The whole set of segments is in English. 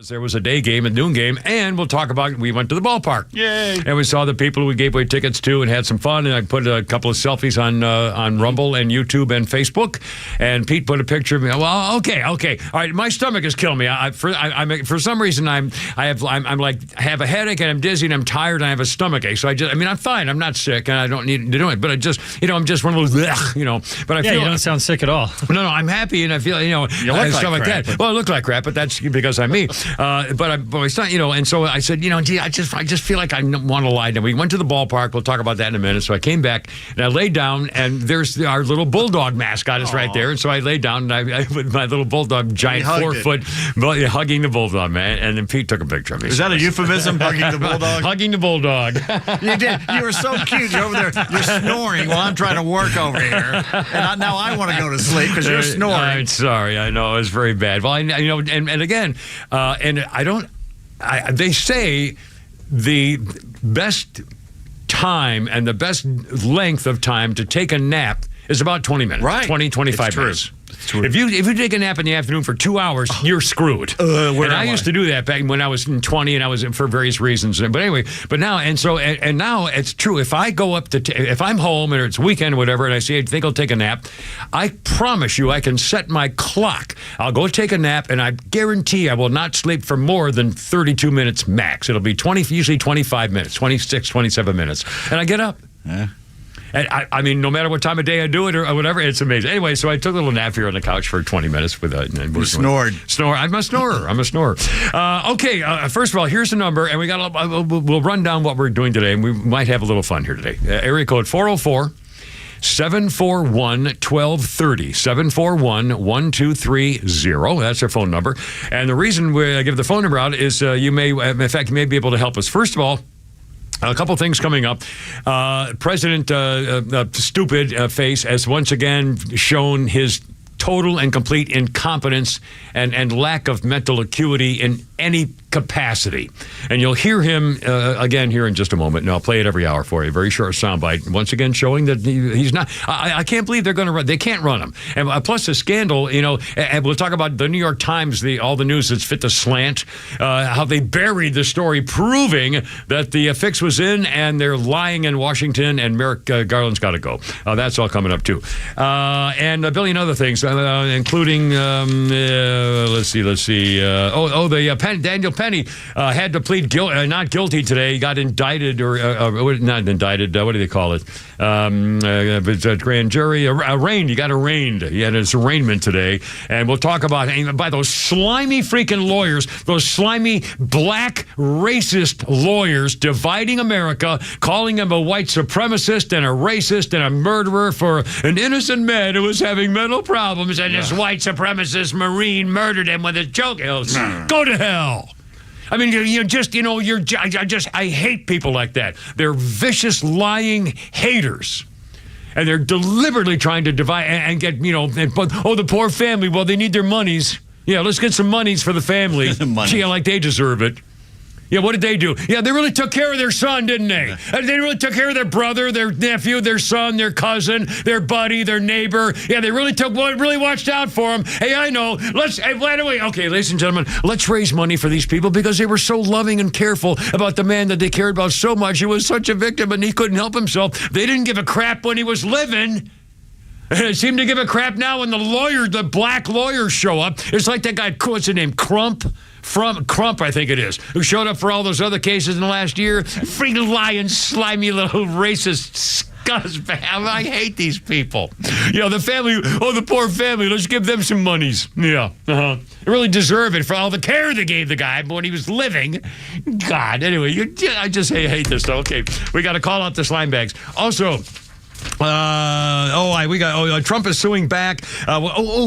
There was a day game, a noon game, and we'll talk about, we went to the ballpark. Yay. And we saw the people we gave away tickets to and had some fun, and I put a couple of selfies on Rumble and YouTube and Facebook, and Pete put a picture of me. Well, okay. All right, my stomach is killing me. For some reason, I'm like, I have a headache, and I'm dizzy, and I'm tired, and I have a stomach ache. So I'm fine. I'm not sick, and I don't need to do it. But I'm just one of those, but I feel... you don't sound sick at all. No, I'm happy, and I feel, you look like crap. Well, I look like crap, but that's because I'm me. But it's not, and so I said, gee, I just feel like I want to lie down. We went to the ballpark. We'll talk about that in a minute. So I came back and I laid down, and there's our little bulldog mascot is right there. And so I laid down, and I with my little bulldog, giant 4-foot, hugging the bulldog, man. And then Pete took a picture of me. Is that a euphemism, hugging the bulldog? Hugging the bulldog. You did. You were so cute. You're over there. You're snoring while I'm trying to work over here. And now I want to go to sleep because you're snoring. I'm sorry. I know. It was very bad. Well, and again, and they say the best time and the best length of time to take a nap is about 20 minutes. Right. 20, 25 minutes. If you take a nap in the afternoon for 2 hours, you're screwed. I used to do that back when I was 20, and I was for various reasons. But anyway, now it's true. If I go up if I'm home and it's weekend or whatever, and I think I'll take a nap, I promise you I can set my clock. I'll go take a nap, and I guarantee I will not sleep for more than 32 minutes max. It'll be usually 25 minutes, 26, 27 minutes, and I get up. Yeah. And I mean, no matter what time of day I do it or whatever, it's amazing. Anyway, so I took a little nap here on the couch for 20 minutes with you snored. I'm a snorer. Okay, first of all, here's the number, and we'll run down what we're doing today, and we might have a little fun here today. Area code 404. 741-1230, 741-1230. That's our phone number. And the reason I give the phone number out is you may be able to help us. First of all, a couple things coming up. President Stupid Face has once again shown his total and complete incompetence and lack of mental acuity in any capacity. And you'll hear him again here in just a moment, and I'll play it every hour for you. Very short soundbite. Once again showing that he's not... I can't believe they're going to run... They can't run him. And plus the scandal, and we'll talk about the New York Times, all the news that's fit the slant, how they buried the story proving that the fix was in, and they're lying in Washington, and Merrick Garland's got to go. That's all coming up, too. And a billion other things, including... let's see. Daniel Penny had to plead not guilty today. He got indicted, or not indicted. What do they call it? Grand jury arraigned. He got arraigned. He had his arraignment today, and we'll talk about by those slimy freaking lawyers, those slimy black racist lawyers dividing America, calling him a white supremacist and a racist and a murderer for an innocent man who was having mental problems, and this white supremacist Marine murdered him with a choke. Go to hell. I mean, I hate people like that. They're vicious, lying haters. And they're deliberately trying to divide and get, the poor family, well, they need their monies. Yeah, let's get some monies for the family. Gee, like they deserve it. Yeah, what did they do? Yeah, they really took care of their son, didn't they? They really took care of their brother, their nephew, their son, their cousin, their buddy, their neighbor. Yeah, they really watched out for him. Hey, I know. Okay, ladies and gentlemen, let's raise money for these people because they were so loving and careful about the man that they cared about so much. He was such a victim and he couldn't help himself. They didn't give a crap when he was living. And it seemed to give a crap now when the black lawyers show up. It's like that guy, what's his name, Crump, I think it is, who showed up for all those other cases in the last year. Freaking lying, slimy little racist scuzzbag. I hate these people. The family, the poor family, let's give them some monies. Yeah, They really deserve it for all the care they gave the guy when he was living. God, anyway, I just hate this stuff. Okay, we got to call out the slime bags. Also... Trump is suing back.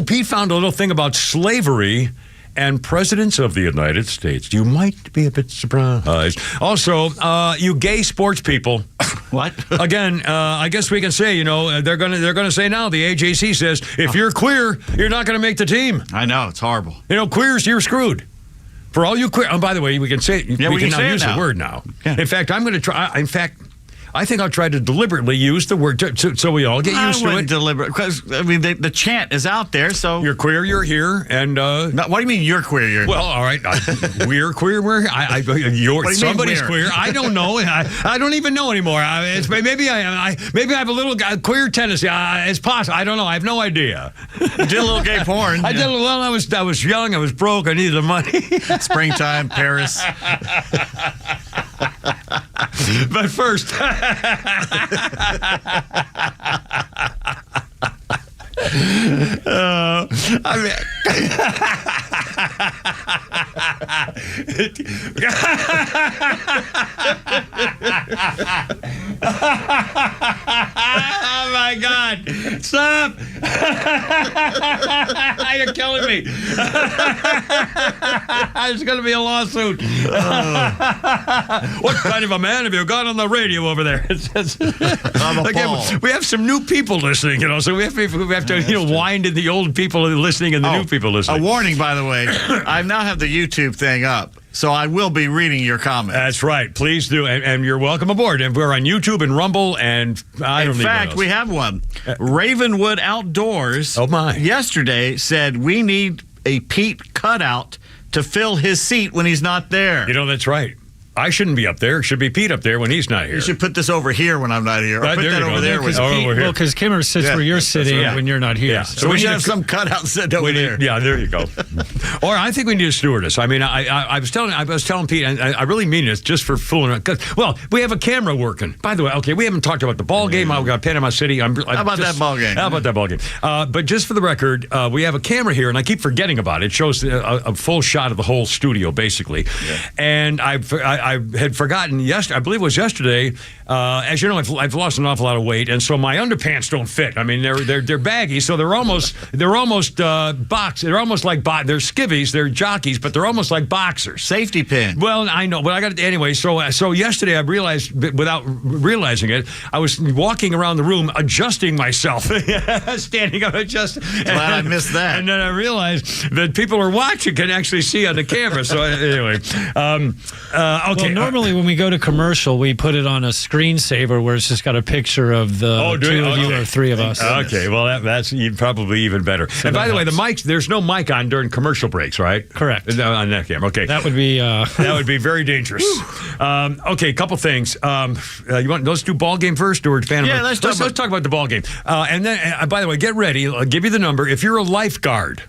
Pete found a little thing about slavery and presidents of the United States. You might be a bit surprised. Also, you gay sports people. What? Again, I guess we can say, they're gonna say now. The AJC says if you're queer, you're not gonna make the team. I know, it's horrible. Queers, you're screwed. For all you queer. Oh, by the way, we can say we can now use the word now. Yeah. In fact, I'm going to try. I think I'll try to deliberately use the word so we all get used to it. Deliberate, because I mean the chant is out there. So you're queer, you're here, and what do you mean you're queer? Well, all right, we're queer. Somebody's queer. I don't know. I don't even know anymore. Maybe I have a little queer tendency. It's possible. I don't know. I have no idea. You did a little gay porn. I did. Well, I was young. I was broke. I needed the money. Springtime, Paris. But first, I mean. Oh my God! Stop! You're killing me. There's going to be a lawsuit. What kind of a man have you got on the radio over there? We have some new people listening, so we have to, wind in the old people listening and the new people listening. A warning, by the way, I now have the YouTube thing up, so I will be reading your comments. That's right. Please do, and you're welcome aboard. And we're on YouTube and Rumble, and in fact, we have one. Ravenwood Outdoors. Oh my! Yesterday said we need a Pete cutout to fill his seat when he's not there. That's right. I shouldn't be up there. It should be Pete up there when he's not here. You should put this over here when I'm not here. Or put that over there. Because Kimmer sits where you're sitting when you're not here. Yeah. So we should have some cutout set over there. Yeah, there you go. Or I think we need a stewardess. I mean, I was telling Pete, and I really mean it, just for fooling around. Well, we have a camera working. By the way, okay, we haven't talked about the ball game. I've got Panama City. How about that ball game? But just for the record, we have a camera here, and I keep forgetting about it. It shows a full shot of the whole studio, basically. Yeah. And I had forgotten I believe it was yesterday. As you know, I've lost an awful lot of weight, and so my underpants don't fit. I mean, they're baggy, so they're almost box. They're almost like they're skivvies, they're jockeys, but they're almost like boxers. Safety pin. Well, I know, but I got it anyway. So yesterday I realized, without realizing it, I was walking around the room adjusting myself, standing up, adjusting. Glad I missed that. And then I realized that people are watching can actually see on the camera. So anyway, okay. Well, normally when we go to commercial, we put it on a screensaver where it's just got a picture of the two of you or three of us. Okay, well, that's probably even better. So and by the way, the mics, there's no mic on during commercial breaks, right? Correct. On that camera, okay. That would be... that would be very dangerous. Okay, a couple things. Let's do ball game first, or Phantom? Yeah, let's talk about the ball game. And then, by the way, get ready. I'll give you the number. If you're a lifeguard,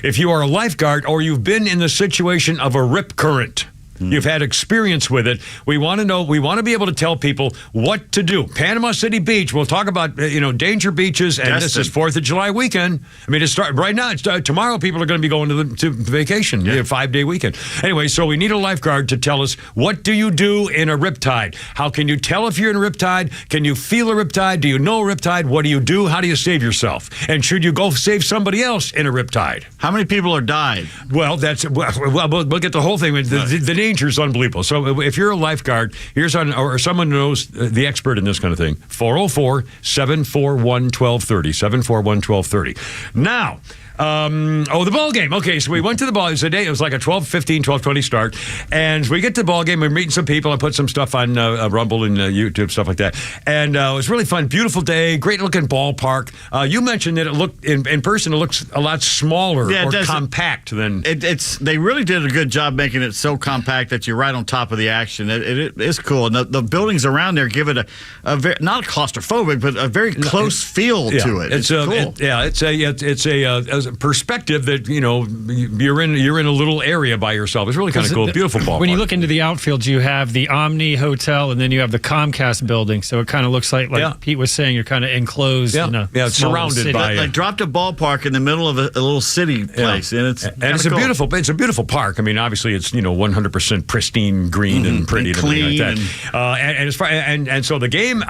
or you've been in the situation of a rip current, you've had experience with it. We want to know. We want to be able to tell people what to do. Panama City Beach. We'll talk about danger beaches, and this is 4th of July weekend. I mean, it's right now. It's tomorrow. People are going to be going to vacation. Yeah. 5-day weekend. Anyway, so we need a lifeguard to tell us what do you do in a riptide. How can you tell if you're in a riptide? Can you feel a riptide? Do you know a riptide? What do you do? How do you save yourself? And should you go save somebody else in a riptide? How many people are died? Well, we'll get the whole thing. The danger is unbelievable. So if you're a lifeguard, or someone who knows the expert in this kind of thing, 404-741-1230, 741-1230. Now, the ball game. Okay, so we went to the ball. It was like a 12:15, 12:20 start. And we get to the ball game. We're meeting some people. I put some stuff on Rumble and YouTube, stuff like that. And it was really fun. Beautiful day. Great looking ballpark. You mentioned that it looked, in person, it looks a lot smaller compact than... They really did a good job making it so compact that you're right on top of the action. It is cool. And the buildings around there give it a very, not claustrophobic, but a very close feel to it. It's cool. It's a perspective that you're in a little area by yourself. It's really kind of cool. Beautiful ballpark. When you look into the outfield, you have the Omni Hotel, and then you have the Comcast building. So it kind of looks like Pete was saying, you're kind of enclosed. It's surrounded city. by. They dropped a ballpark in the middle of a little city place, and it's cool. It's a beautiful park. I mean, obviously it's 100% pristine, green and pretty, and clean, everything like that. And so the game,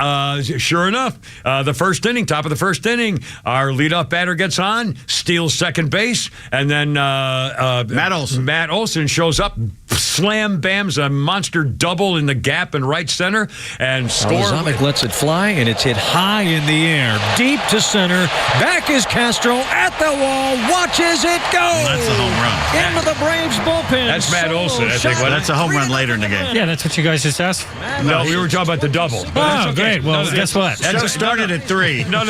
sure enough, the first inning, top of the first inning, our leadoff batter gets on, steals steals second base, and then Matt Olson shows up, slam bams a monster double in the gap in right center, and scores. Zamek lets it fly, and it's hit high in the air, deep to center. Back is Castro at the wall, watches it go. That's a home run. Into the Braves bullpen. That's Matt Olson, I think. Well, that's a home run later in the game. Yeah, that's what you guys just asked for. No, we were talking about the double. Oh, great. Well, guess what? Show started at 3. No.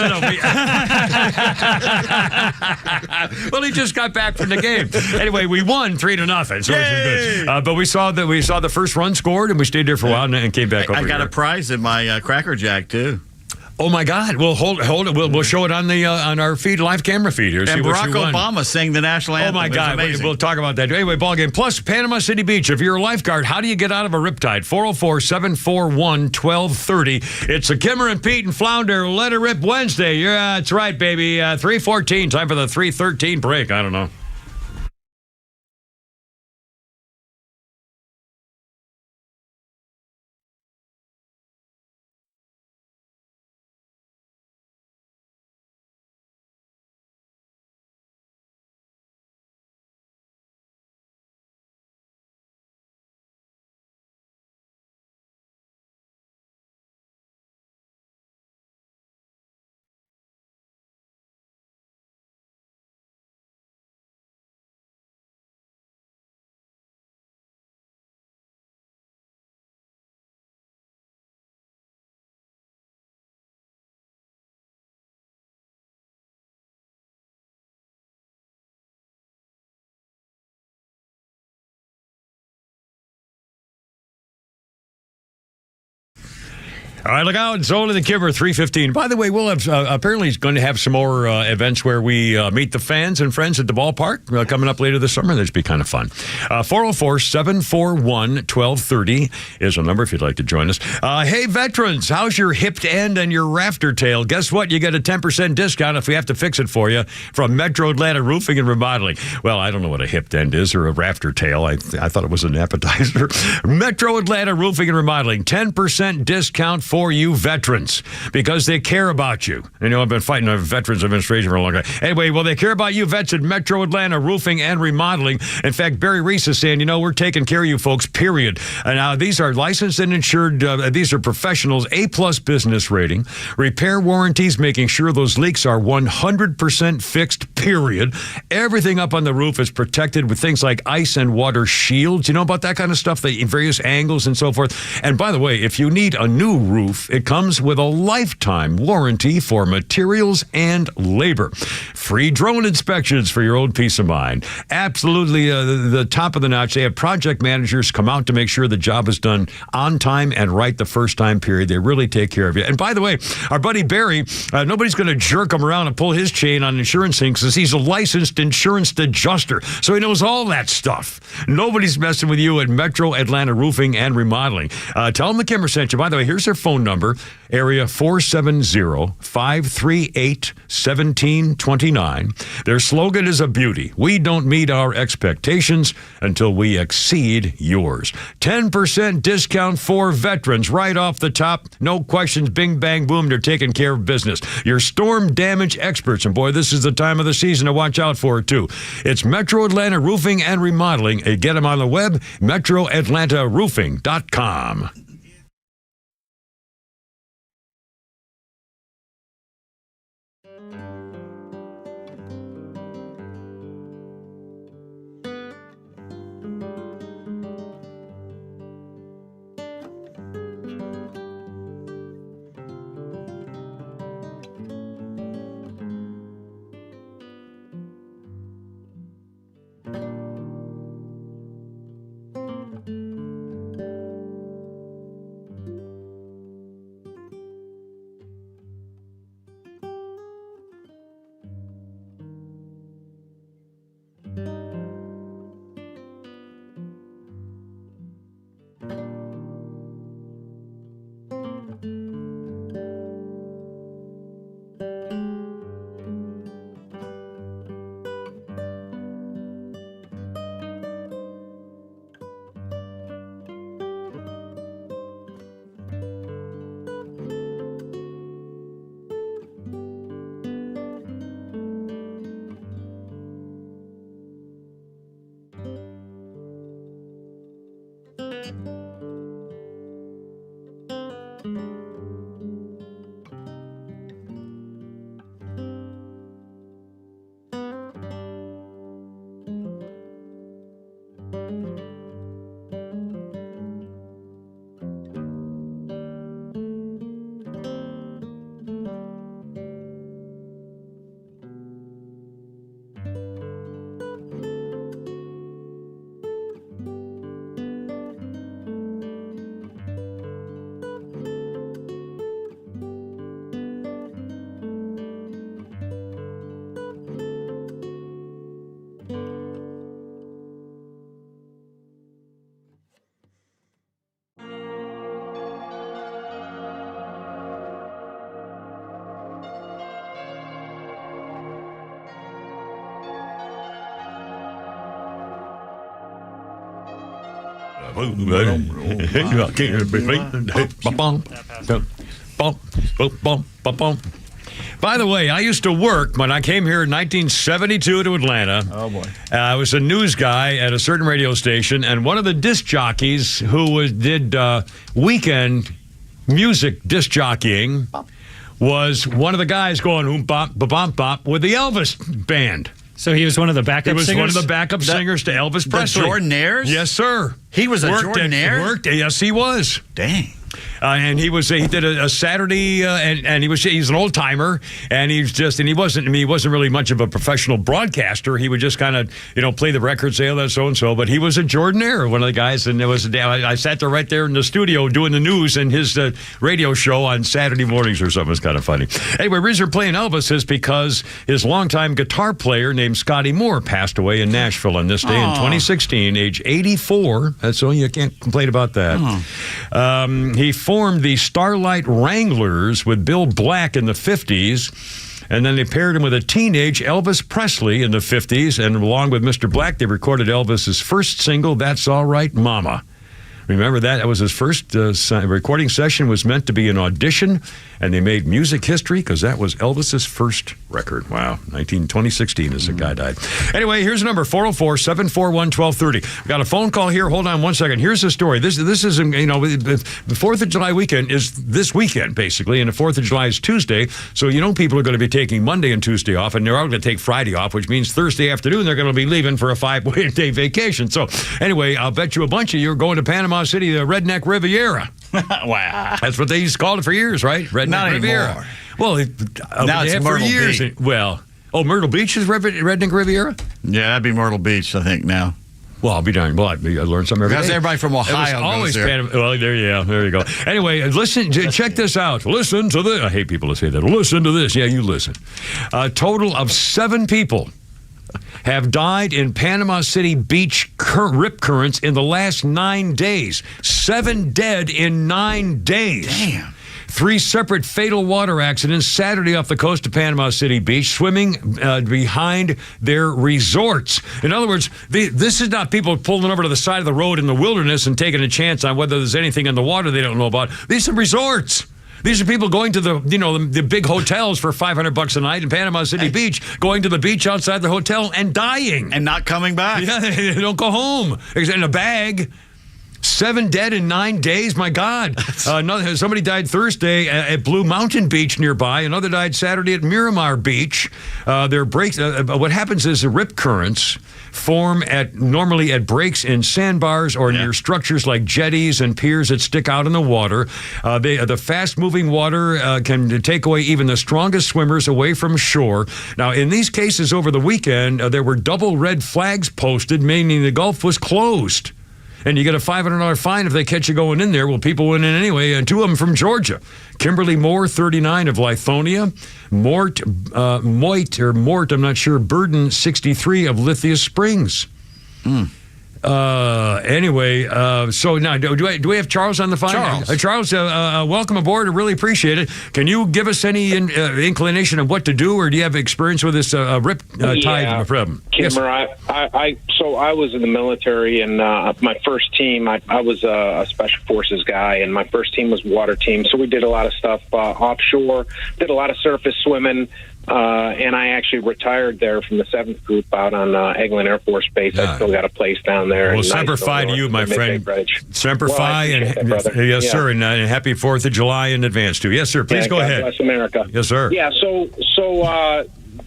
Well, he just got back from the game. Anyway, we won 3-0, so it was good. But we saw the first run scored, and we stayed there for a while and came back over I got here. a prize in my Cracker Jack, too. Oh my God! We'll hold it. We'll show it on the on our feed, live camera feed here. And see Barack what you won. Obama sang the national anthem. Oh my God! We'll talk about that. Anyway, ball game. Plus, Panama City Beach. If you're a lifeguard, how do you get out of a riptide? 404-741-1230. It's a Kimmer and Pete and Flounder Let It Rip Wednesday. Yeah, that's right, baby. 3:14. Time for the 3:13 break. I don't know. All right, look out. It's only the Kimmer, 3:15. By the way, we'll have, apparently it's going to have some more events where we meet the fans and friends at the ballpark coming up later this summer. That should be kind of fun. 404-741-1230 is a number if you'd like to join us. Hey, veterans, how's your hipped end and your rafter tail? Guess what? You get a 10% discount if we have to fix it for you from Metro Atlanta Roofing and Remodeling. Well, I don't know what a hipped end is or a rafter tail. I thought it was an appetizer. Metro Atlanta Roofing and Remodeling, 10% discount for you veterans because they care about you. You know, I've been fighting the Veterans Administration for a long time. Anyway, well, they care about you vets at Metro Atlanta Roofing and Remodeling. In fact, Barry Reese is saying, you know, we're taking care of you folks, period. And now these are licensed and insured. These are professionals, A-plus business rating, repair warranties, making sure those leaks are 100% fixed, period. Everything up on the roof is protected with things like ice and water shields. You know about that kind of stuff, the various angles and so forth. And by the way, if you need a new roof, it comes with a lifetime warranty for materials and labor. Free drone inspections for your own peace of mind. Absolutely the top of the notch. They have project managers come out to make sure the job is done on time and right the first time, period. They really take care of you. And by the way, our buddy Barry, nobody's going to jerk him around and pull his chain on insurance things because he's a licensed insurance adjuster. So he knows all that stuff. Nobody's messing with you at Metro Atlanta Roofing and Remodeling. Tell them the Kimmer sent you. By the way, here's their phone number, area 470-538-1729. Their slogan is a beauty. We don't meet our expectations until we exceed yours. 10% discount for veterans right off the top. No questions, bing, bang, boom. They're taking care of business. Your storm damage experts. And boy, this is the time of the season to watch out for it, too. It's Metro Atlanta Roofing and Remodeling. Get them on the web, metroatlantaroofing.com. By the way, I used to work when I came here in 1972 to Atlanta. Oh, boy. I was a news guy at a certain radio station, and one of the disc jockeys who did weekend music disc jockeying was one of the guys going oom bop ba bop bop with the Elvis band. So he was one of the backup singers? He was one of the backup singers to Elvis Presley. The Jordanaires? Yes, sir. He was a Jordanaire? Yes, he was. Dang. And he did a Saturday, and he's an old timer, and he wasn't really much of a professional broadcaster. He would just kind of play the record, say, oh, that's so and so. But he was a Jordanaire, one of the guys, and I sat there right there in the studio doing the news and his radio show on Saturday mornings or something. It was kind of funny. Anyway, the reason we're playing Elvis is because his longtime guitar player named Scotty Moore passed away in Nashville on this day in 2016, age 84. That's all, you can't complain about that. He formed the Starlight Wranglers with Bill Black in the 50s, and then they paired him with a teenage Elvis Presley in the 50s, and along with Mr. Black, they recorded Elvis's first single, That's All Right, Mama. Remember that? That was his first recording session, was meant to be an audition, and they made music history because that was Elvis's first record. Wow, 2016 as the guy died. Anyway, here's the number, 404-741-1230. We got a phone call here. Hold on one second. Here's the story. This is, the 4th of July weekend is this weekend, basically, and the 4th of July is Tuesday, so people are going to be taking Monday and Tuesday off, and they're all going to take Friday off, which means Thursday afternoon they're going to be leaving for a 5-day vacation. So anyway, I'll bet you a bunch of you are going to Panama City, the Redneck Riviera. Wow. That's what they used to call it for years, right? Redneck Not Riviera. Anymore. Well, now it's Myrtle Beach. Myrtle Beach is Redneck Riviera? Yeah, that'd be Myrtle Beach, I think, now. Well, I'll be darned. Well, I learn something every day. Because everybody from Ohio always goes there. Well, there you go. Anyway, check this out. Listen to this. I hate people to say that. Listen to this. Yeah, you listen. A total of 7 people have died in Panama City Beach rip currents in the last 9 days. 7 dead in 9 days. Damn. 3 separate fatal water accidents Saturday off the coast of Panama City Beach, swimming behind their resorts. In other words, this is not people pulling over to the side of the road in the wilderness and taking a chance on whether there's anything in the water they don't know about. These are resorts. These are people going to the big hotels for $500 a night in Panama City Beach, going to the beach outside the hotel and dying. And not coming back. Yeah, they don't go home. In a bag. 7 dead in 9 days. My God. Somebody died Thursday at Blue Mountain Beach nearby. Another died Saturday at Miramar Beach. What happens is the rip currents form normally at breaks in sandbars or near structures like jetties and piers that stick out in the water. The fast-moving water can take away even the strongest swimmers away from shore. Now, in these cases over the weekend, there were double red flags posted, meaning the Gulf was closed. And you get a $500 fine if they catch you going in there. Well, people went in anyway, and 2 of them from Georgia. Kimberly Moore, 39, of Lithonia. Mort, I'm not sure, Burden, 63, of Lithia Springs. Anyway, so now, do we have Charles on the phone? Charles, welcome aboard. I really appreciate it. Can you give us any inclination of what to do, or do you have experience with this rip tide problem? Kimmer, yes. So I was in the military, and my first team, I was a special forces guy, and my first team was water team. So we did a lot of stuff offshore, did a lot of surface swimming. And I actually retired there from the 7th Group out on Eglin Air Force Base. I still got a place down there. Well, Semper Fi to you, my friend. Semper Fi, yes, sir, and happy 4th of July in advance, too. Yes, sir, please go ahead. Bless America. Yes, sir. Yeah, so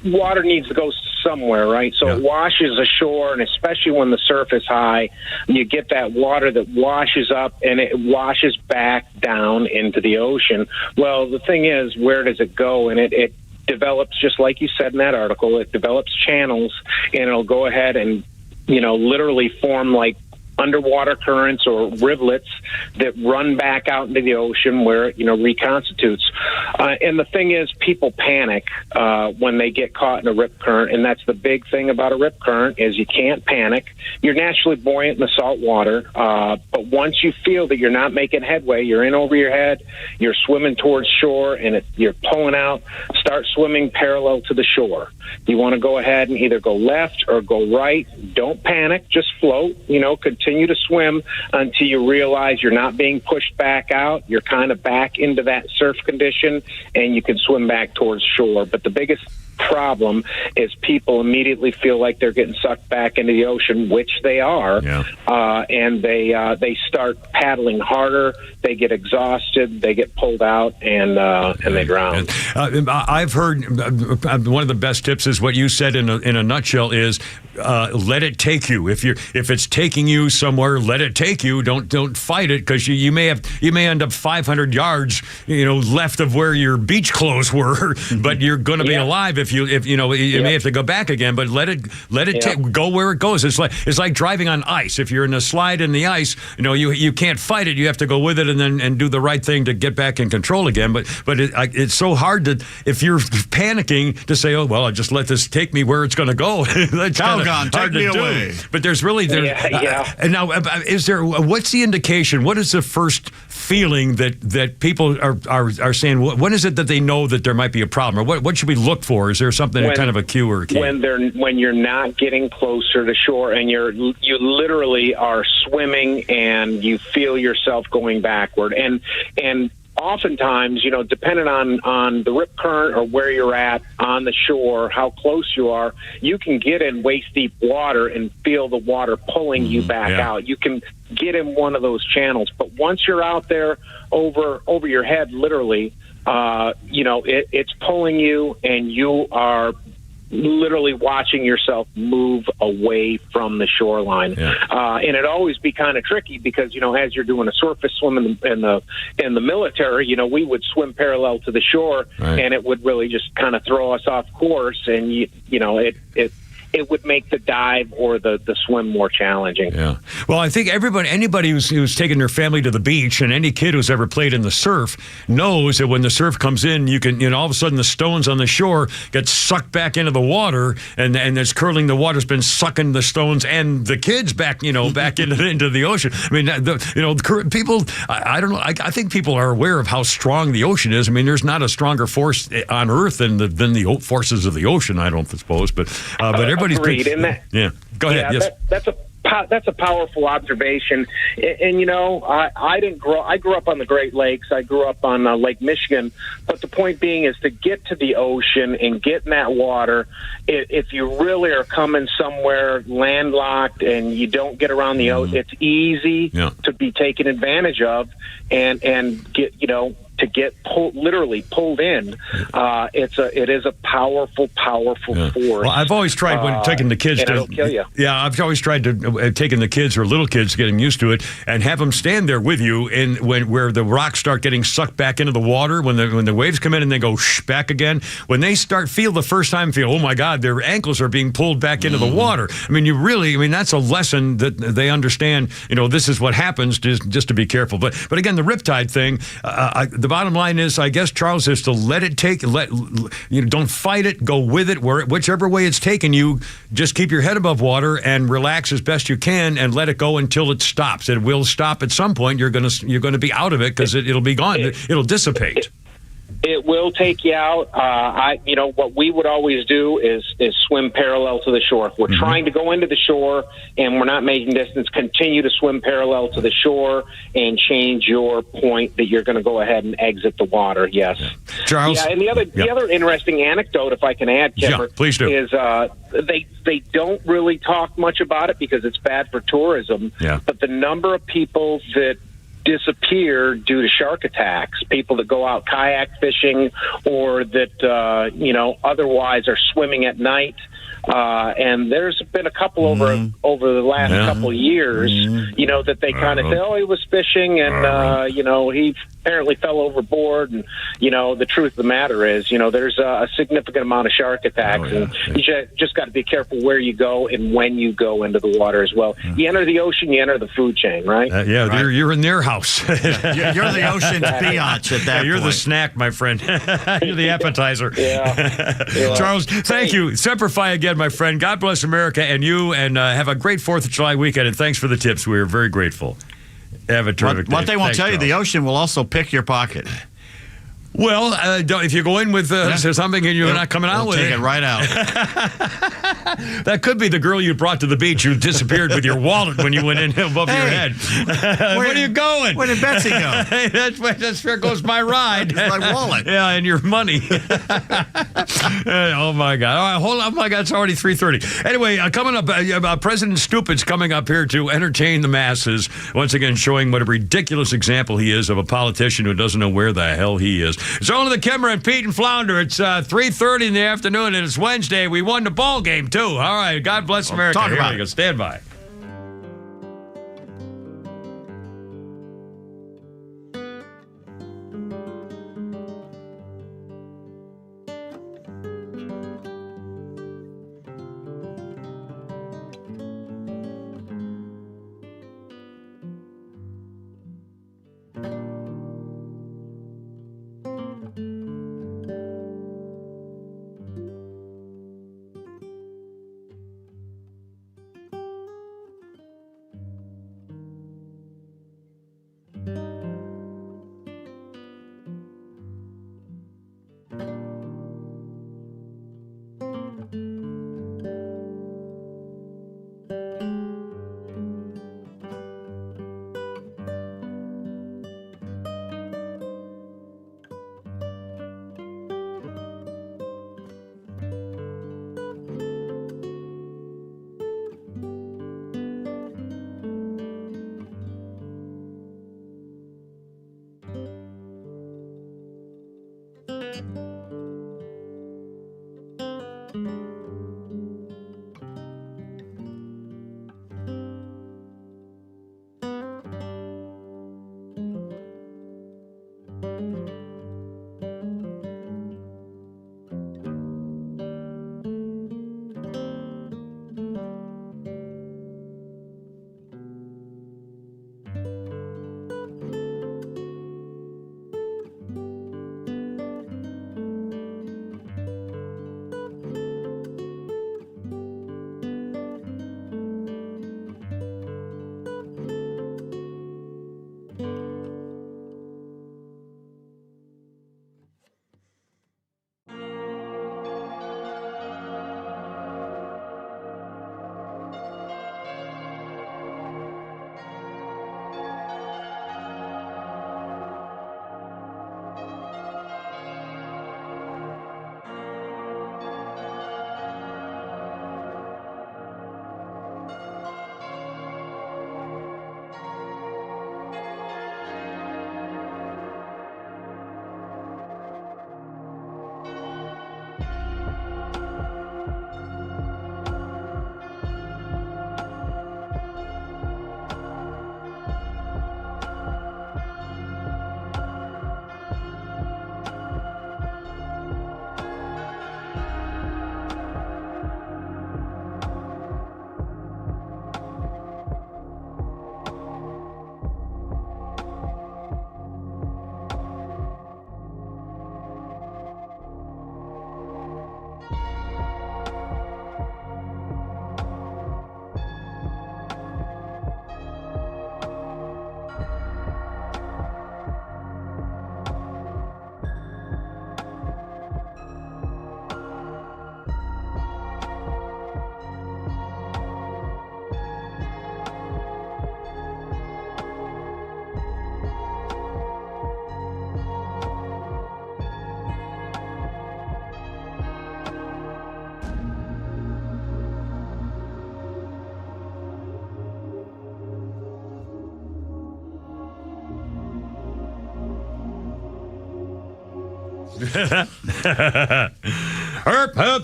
water needs to go somewhere, right? So it washes ashore, and especially when the surface high, you get that water that washes up, and it washes back down into the ocean. Well, the thing is, where does it go? And it develops, just like you said in that article, it develops channels, and it'll go ahead and, literally form like underwater currents or rivulets that run back out into the ocean where it, reconstitutes. And the thing is, people panic when they get caught in a rip current, and that's the big thing about a rip current is you can't panic. You're naturally buoyant in the salt water, but once you feel that you're not making headway, you're in over your head, you're swimming towards shore, and you're pulling out, start swimming parallel to the shore. You want to go ahead and either go left or go right. Don't panic. Just float. Continue to swim until you realize you're not being pushed back out. You're kind of back into that surf condition, and you can swim back towards shore. But the biggest problem is people immediately feel like they're getting sucked back into the ocean, which they are, and they start paddling harder. They get exhausted, they get pulled out, and they drown. I've heard one of the best tips is what you said in a nutshell is let it take you. If it's taking you somewhere, let it take you. Don't fight it, because you may end up 500 yards left of where your beach clothes were, but you're going to be alive if you may have to go back again. But let it go where it goes. It's like driving on ice. If you're in a slide in the ice, you can't fight it. You have to go with it and do the right thing to get back in control again. But it's so hard to, if you're panicking, to say, oh well, I just let this take me where it's going to go. That's Calgon, take me away. But there's really and now is there? What's the indication? What is the first feeling that people are saying? What is it that they know that there might be a problem, or what should we look for? Is there something kind of a cue or a key? When you're not getting closer to shore and you literally are swimming and you feel yourself going backward, and oftentimes, depending on the rip current or where you're at on the shore, how close you are, you can get in waist deep water and feel the water pulling you back out. You can get in one of those channels, but once you're out there over your head, literally, it's pulling you, and you are literally watching yourself move away from the shoreline. And it always be kind of tricky because, as you're doing a surface swim in the military, we would swim parallel to the shore, and it would really just kind of throw us off course, and it would make the dive or the swim more challenging. Yeah. Well, I think anybody who's taken their family to the beach, and any kid who's ever played in the surf, knows that when the surf comes in, you can, all of a sudden the stones on the shore get sucked back into the water, and it's curling. The water's been sucking the stones and the kids back, back into the ocean. I mean, people, I don't know. I think people are aware of how strong the ocean is. I mean, there's not a stronger force on Earth than the forces of the ocetion, I don't suppose, but everybody. Agreed. Go ahead. Yes. That's a powerful observation. And I grew up on the Great Lakes. I grew up on Lake Michigan. But the point being is to get to the ocean and get in that water, if you really are coming somewhere landlocked and you don't get around the ocean, it's easy to be taken advantage of and get, to get literally pulled in. It is a powerful force. Well, I've always tried when taking the kids it'll kill you. Yeah, I've always tried to taking the kids or little kids, getting used to it, and have them stand there with you where the rocks start getting sucked back into the water, when the waves come in and they go back again. When they feel the first time, oh my God, their ankles are being pulled back into the water. I mean, that's a lesson that they understand. This is what happens. Just to be careful. But again, the riptide thing. The bottom line is, I guess, Charles, is to let it take. Don't fight it. Go with it. Whichever way it's taking you, just keep your head above water and relax as best you can, and let it go until it stops. It will stop at some point. You're gonna be out of it because it'll be gone. It'll dissipate. It will take you out. What we would always do is swim parallel to the shore. If we're trying to go into the shore and we're not making distance, continue to swim parallel to the shore and change your point that you're going to go ahead and exit the water. Yes, Charles. Yeah, and the other interesting anecdote, if I can add, Kevin, please do. Is they don't really talk much about it because it's bad for tourism. Yeah. But the number of people that disappear due to shark attacks, people that go out kayak fishing or that otherwise are swimming at night, and there's been a couple over the last couple of years, that they kind of say, oh, he was fishing and he apparently fell overboard, and the truth of the matter is, there's a significant amount of shark attacks, and you just got to be careful where you go and when you go into the water as well. You enter the ocean, you enter the food chain, right? Right. You're in their house. You're the ocean's biatch at that You're point. the snack, my friend. You're the appetizer. Yeah. Charles, thank you. Semper Fi again, my friend. God bless America and you, and have a great 4th of July weekend, and thanks for the tips. We are very grateful. Have a terrific day. What they won't Thanks, tell you, Charles. the ocean will also pick your pocket. Well, if you go in with something and you're not coming out with take it, it right out. that could be the girl you brought to the beach who disappeared with your wallet when you went in above your head. Where are you going? Where did Betsy go? Hey, that's where goes my ride. My wallet. Yeah, and your money. Oh, my God. All right, hold on. Oh, my God, it's already 3:30. Anyway, coming up, President Stupid's coming up here to entertain the masses, once again showing what a ridiculous example he is of a politician who doesn't know where the hell he is. It's only the Kimmer and Pete and Flounder. It's 3:30 in the afternoon, and it's Wednesday. We won the ball game, too. All right, God bless America. Talk Here about we it. go. Stand by.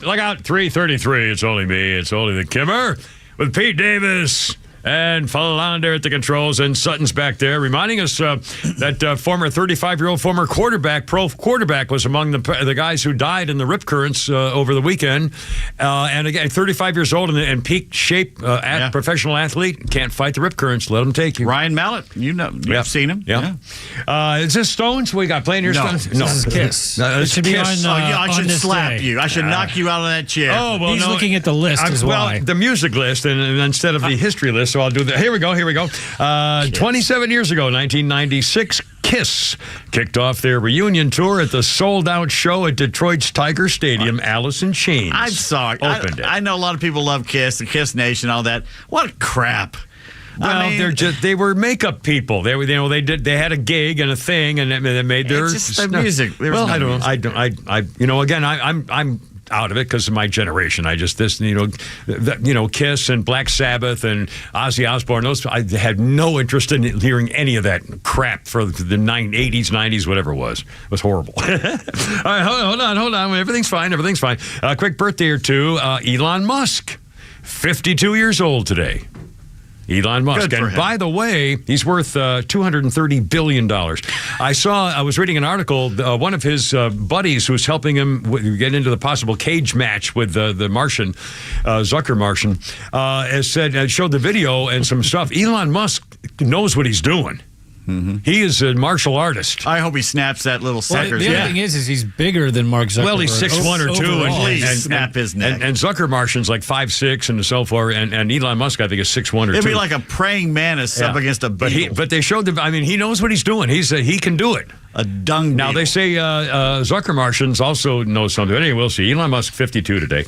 Look out, 3:33. It's only me. It's only the Kimmer with Pete Davis and Flounder at the controls, and Sutton's back there reminding us that former 35-year-old former pro quarterback was among the guys who died in the rip currents over the weekend. And again, 35 years old and in peak shape, professional athlete, can't fight the rip currents. Let him take you. Ryan Mallett, you've seen him. Yeah. Is this Stones? We got playing here, Stones? No, this is Kiss. It should be on. I should slap day. you. I should knock you out of that chair. Oh, well, he's looking at the list as well. Well, the music list, and instead of the history list, so I'll do that. Here we go. 27 years ago, 1996, Kiss kicked off their reunion tour at the sold-out show at Detroit's Tiger Stadium. Alice in Chains. I'm sorry. Opened it. I know a lot of people love Kiss, the Kiss Nation, all that. What crap. Well, they were makeup people. They had a gig and a thing, and they made their music. Well, I don't know. Again, I'm out of it because of my generation. Kiss and Black Sabbath and Ozzy Osbourne. I had no interest in hearing any of that crap for the 80s, 90s, whatever it was. It was horrible. All right, hold on. Everything's fine. Quick birthday or two. Elon Musk, 52 years old today. Elon Musk. Good for and him. by the way, he's worth $230 billion. I was reading an article, one of his buddies who was helping him get into the possible cage match with the Martian, Zucker Martian, showed the video and some stuff. Elon Musk knows what he's doing. Mm-hmm. He is a martial artist. I hope he snaps that little sucker. The other thing is he's bigger than Mark Zuckerberg. Well, he's 6'1" or 2", and snap his neck. And Zucker Martian's like 5'6" and so forth, and Elon Musk I think is 6'1" or 2". It'd be like a praying mantis up against a beetle. But they showed he knows what he's doing. He can do it. A dung beetle. Now they say Zucker Martians also know something. Anyway, we'll see. Elon Musk 52 today.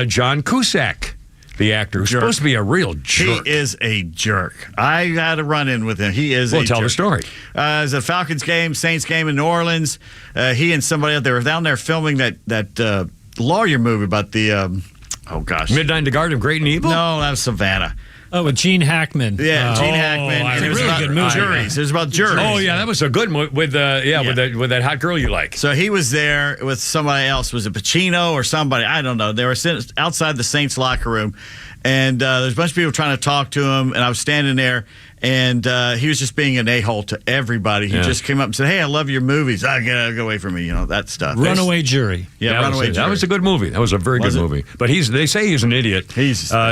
John Cusack, the actor, who's supposed to be a real jerk. He is a jerk. I had a run-in with him. He is a jerk. Tell the story. It was a Falcons game, Saints game in New Orleans. He and somebody else, they were down there filming that lawyer movie about the, Midnight in the Garden of Great and Evil? No, that was Savannah. Oh, with Gene Hackman. Yeah, Gene Hackman. It's And a it was really about good movie. juries. It was about juries. Oh, yeah, that was a good movie with that hot girl you like. So he was there with somebody else. Was it Pacino or somebody? I don't know. They were sitting outside the Saints locker room, and there's a bunch of people trying to talk to him, and I was standing there, and he was just being an a-hole to everybody. He just came up and said, "Hey, I love your movies. Get away from me," that stuff. Runaway Jury. Yeah, Runaway Jury. That was a good movie. That was a very good movie. But they say he's an idiot.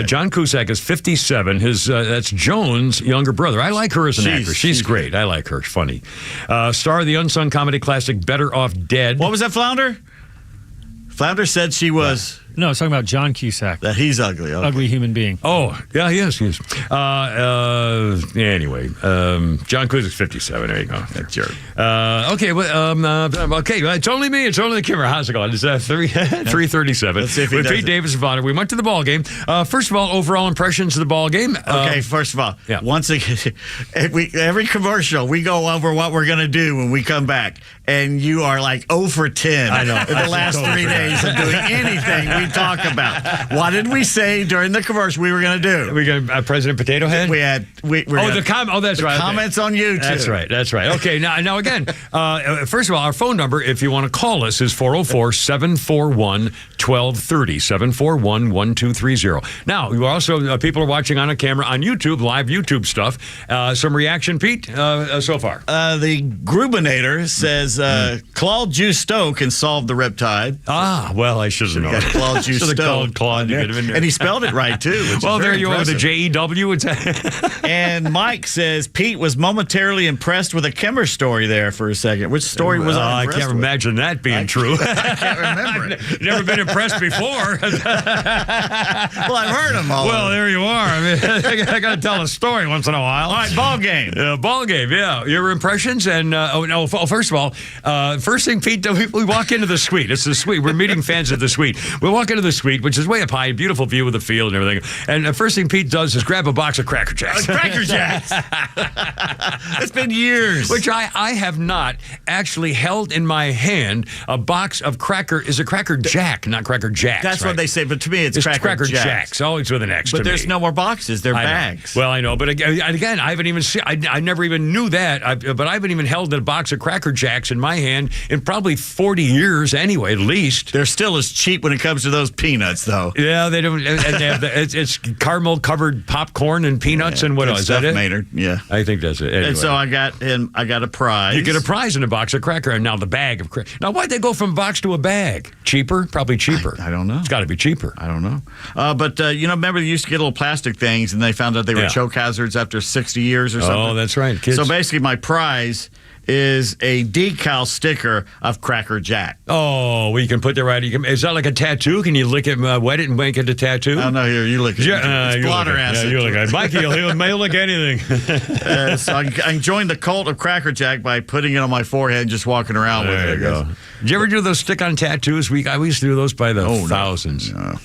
John Cusack is 57. That's Joan's younger brother. I like her as an actress. She's great. I like her. Funny. Star of the unsung comedy classic Better Off Dead. What was that, Flounder? Flounder said she was... No, I was talking about John Cusack. That he's ugly. Okay. Ugly human being. Oh, yeah, he is. Anyway, John Cusack's 57. There you go. That jerk. Okay, it's only me. It's only the camera. How's it going? It's 3:37. Let's see if he with does Pete it. Davis and Bonner. We went to the ball game. First of all, overall impressions of the ball game. Okay, first of all, once again, every commercial, we go over what we're going to do when we come back. And you are like 0 for 10 I know. in the last 3 days of doing anything we talk about. What did we say during the commerst we were going to do? We got President Potato Head? That's right. Comments on YouTube. That's right. Okay, now again, first of all, our phone number, if you want to call us, is 404-741-1230, 741-1230. Now, you also, people are watching on a camera on YouTube, live YouTube stuff. Some reaction, Pete, so far? The Grubinator says, Claude Justo can solve the riptide. Ah, well, I should have known. Claude Justo. Called Claude to get him in there. And he spelled it right, too. Well, there you are with the J-E-W. And Mike says Pete was momentarily impressed with a Kimmer story there for a second. Which story was I impressed can't imagine that being true. I can't remember it. I've never been impressed before. Well, I've heard them all. Well, there you are. I mean, I got to tell a story once in a while. All right, ball game. Ball game, yeah. Your impressions and, first of all, first thing, Pete, we walk into the suite. It's the suite. We're meeting fans at the suite. We walk into the suite, which is way up high, beautiful view of the field and everything. And the first thing Pete does is grab a box of Cracker Jacks. Cracker Jacks. It's been years. Which I have not actually held in my hand a box of Cracker Jack, not Cracker Jacks. That's what they say, but to me it's Cracker Jacks. Always with an X. But there's no more boxes. They're bags. Well, I know, but again, I haven't even seen. I never even knew that. But I haven't even held a box of Cracker Jacks in my hand in probably 40 years, anyway, at least. They're still as cheap when it comes to those peanuts, though. Yeah, they don't. And they have it's caramel covered popcorn and peanuts and what else? Is that it? Maynard. Yeah, I think that's it. Anyway. And so I got a prize. You get a prize in a box of Cracker, and now the bag of Cracker. Now, why'd they go from box to a bag? Cheaper? Probably cheaper. I don't know. It's got to be cheaper. I don't know. But remember they used to get little plastic things, and they found out they were choke hazards after 60 years or something. Oh, that's right. Kids. So basically, my prize is a decal sticker of Cracker Jack. Oh, well, you can put that right. Is that like a tattoo? Can you lick it, wet it, and make it a tattoo? I don't know. Here, you look at it. It's blotter acid. Yeah, you look at it. Mikey, he'll lick anything. So I joined the cult of Cracker Jack by putting it on my forehead and just walking around with it. There you go. Did you ever do those stick-on tattoos? We used to do those by the thousands. No.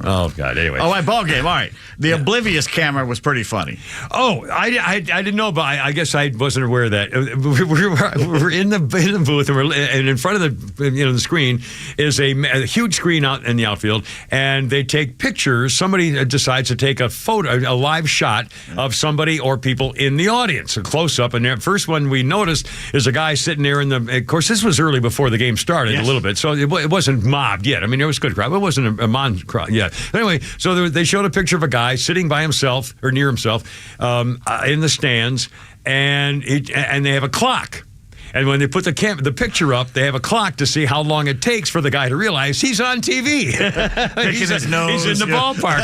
Oh, God. Anyway. Oh, my ball game. All right. The Oblivious camera was pretty funny. Oh, I didn't know, but I guess I wasn't aware of that. We're in the booth, and in front of the screen is a huge screen out in the outfield, and they take pictures. Somebody decides to take a photo, a live shot of somebody or people in the audience, a close-up. And the first one we noticed is a guy sitting there of course, this was early before the game started a little bit, so it wasn't mobbed yet. I mean, there was a good crowd, but it wasn't a mon crowd yet. But anyway, so they showed a picture of a guy sitting by himself or near himself in the stands, and they have a clock. And when they put the picture up, they have a clock to see how long it takes for the guy to realize he's on TV. He's his nose. He's in the ballpark.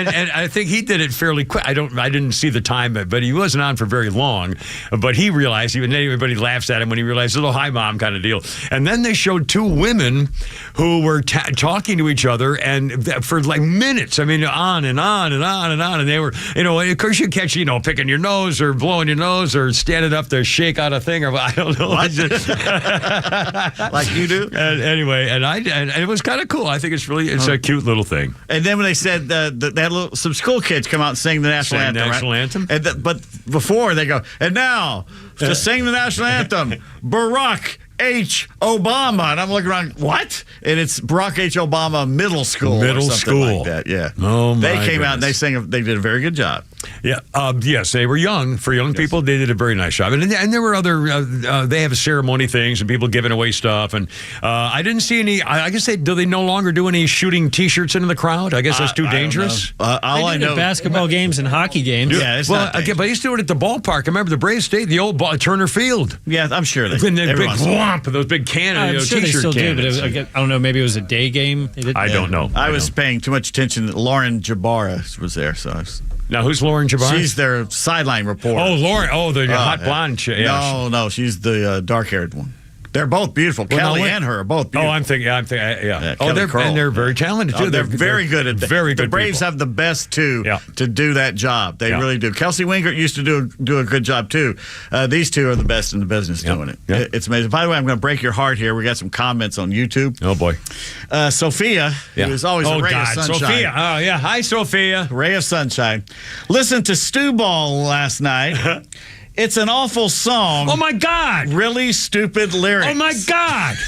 And I think he did it fairly quick. I didn't see the time, but he wasn't on for very long. But he realized, even everybody laughs at him when he realized, little hi mom kind of deal. And then they showed two women who were talking to each other and for like minutes. I mean, on and on and on and on. And they were, of course you catch, picking your nose or blowing your nose or standing up to shake out a thing, or I don't know. Like you do. And anyway, and it was kind of cool. I think it's a cute little thing. And then when they said they had some school kids come out and sing the national anthem. But before they go, and now to sing the national anthem, Barack H. Obama. And I'm looking around, what? And it's Barack H. Obama Middle School. Middle or something school. Like that, yeah. Oh, my They came goodness. out and they did a very good job. Yeah. Yes, they were young. For young people, they did a very nice job. And there were other, they have ceremony things and people giving away stuff. And I didn't see any, I guess do they no longer do any shooting T-shirts into the crowd? I guess that's too dangerous. All I know. Basketball games and hockey games. Yeah, it's not but they used to do it at the ballpark. I remember the Braves State, the old Turner Field. Yeah, I'm sure they big whomp, those big cannons. I'm sure they still do, but I don't know. Maybe it was a day game. I don't know. I was paying too much attention. Lauren Jabara was there, so. Now, who's Lauren Jabbar? She's their sideline reporter. Oh, Lauren. Oh, the hot blonde. Yeah. No, she's the dark-haired one. They're both beautiful. Kelly and her are both beautiful. Oh, I'm thinking, yeah. They're very talented, too. They're very good at that. Very good. The Braves have the best, too, to do that job. They really do. Kelsey Wingert used to do a good job, too. These two are the best in the business doing it. Yeah. It's amazing. By the way, I'm going to break your heart here. We got some comments on YouTube. Oh, boy. Sophia, who is always a ray of sunshine. Sophia. Oh, yeah. Hi, Sophia. Ray of sunshine. Listen to Stu Ball last night. It's an awful song. Oh, my God. Really stupid lyrics. Oh, my God.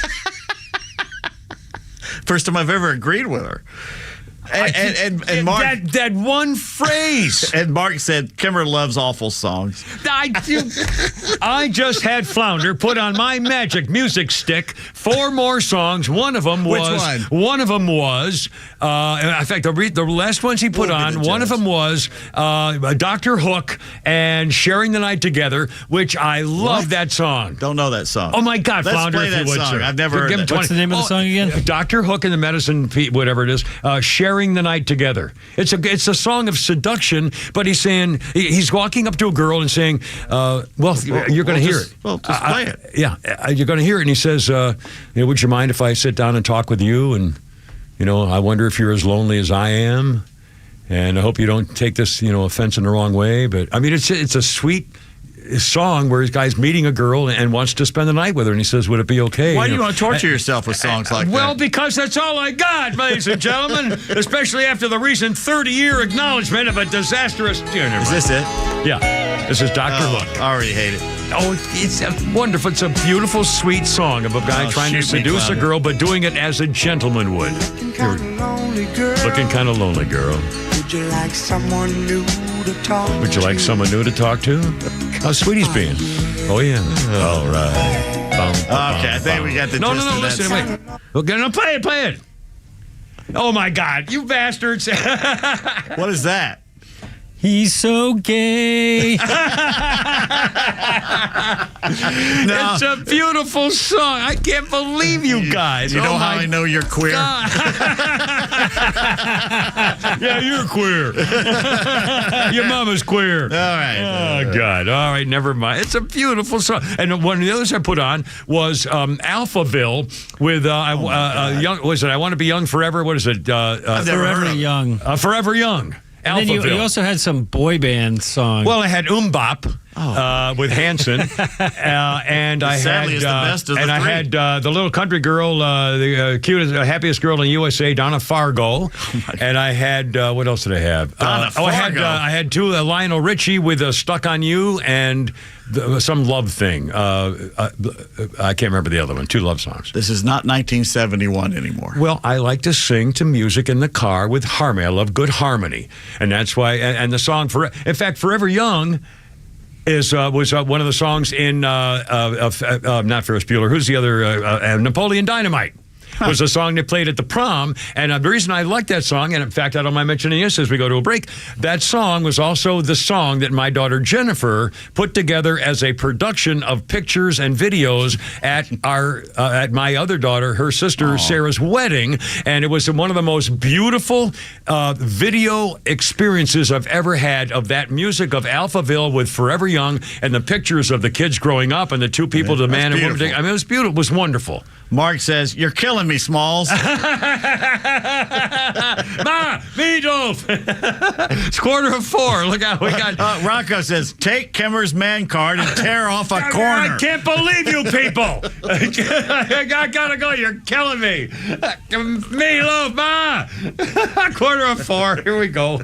First time I've ever agreed with her. And Mark, that one phrase. And Mark said, Kimmer loves awful songs. I just had Flounder put on my magic music stick 4 more songs. One of them was. Which one? One of them was. In fact, the last ones he put on. One of them was Dr. Hook and Sharing the Night Together, which I love that song. Don't know that song. Oh my God, Let's Flounder! play that song. Sir. I've never heard it. What's the name of the song again? Dr. Hook and the Medicine, whatever it is. Sharing the Night Together. It's a song of seduction, but he's saying he's walking up to a girl and saying, "Well, you're going to hear it. Well, just play it. Yeah, you're going to hear it." And he says, "Would you mind if I sit down and talk with you? And I wonder if you're as lonely as I am. And I hope you don't take this, offense in the wrong way. But I mean, it's a sweet song where this guy's meeting a girl and wants to spend the night with her, and he says, would it be okay? Why do you want to torture yourself with songs like that? Well, because that's all I got, ladies and gentlemen, especially after the recent 30-year acknowledgement of a disastrous... Is this it? Yeah. This is Dr. Hook. I already hate it. Oh, it's wonderful. It's a beautiful, sweet song of a guy trying to seduce a girl, but doing it as a gentleman would. Looking kind of lonely, girl. Would you like someone new to talk to? Would you like someone new to talk to? How sweet he's being. Oh, yeah. All right. Okay, I think we got the No, gist of that. listen, wait. Okay, no, play it. Oh, my God, you bastards. What is that? He's so gay. It's a beautiful song. I can't believe you guys. You know how I know you're queer? Yeah, you're queer. Your mama's queer. All right. Oh, God. All right, never mind. It's a beautiful song. And one of the others I put on was Alphaville with young. Was it I Want to Be Young Forever? What is it? Forever Young. Forever Young. And then you also had some boy band songs. Well, I had Bop with Hanson, and I Sadly, had it's the best of the and I three. had the little country girl, the cutest, happiest girl in the USA, Donna Fargo, and I had what else did I have? Donna Fargo. I had two Lionel Richie with "Stuck on You" and some love thing. I can't remember the other one. Two love songs. This is not 1971 anymore. Well, I like to sing to music in the car with harmony. I love good harmony, and that's why. And the song in fact, "Forever Young" was one of the songs in not Ferris Bueller. Who's the other? Napoleon Dynamite. Was a song they played at the prom. And the reason I like that song, and in fact, I don't mind mentioning this as we go to a break, that song was also the song that my daughter Jennifer put together as a production of pictures and videos at my other daughter, her sister Sarah's wedding. And it was one of the most beautiful video experiences I've ever had of that music of Alphaville with Forever Young and the pictures of the kids growing up and the two people, the man and woman. I mean, it was beautiful. It was wonderful. Mark says, "You're killing me, Smalls." Ma, meatloaf. It's 3:45. Look out, we got. Rocco says, "Take Kimmer's man card and tear off a corner." I can't believe you people. I gotta go. You're killing me. Meatloaf, Ma. 4:45. Here we go.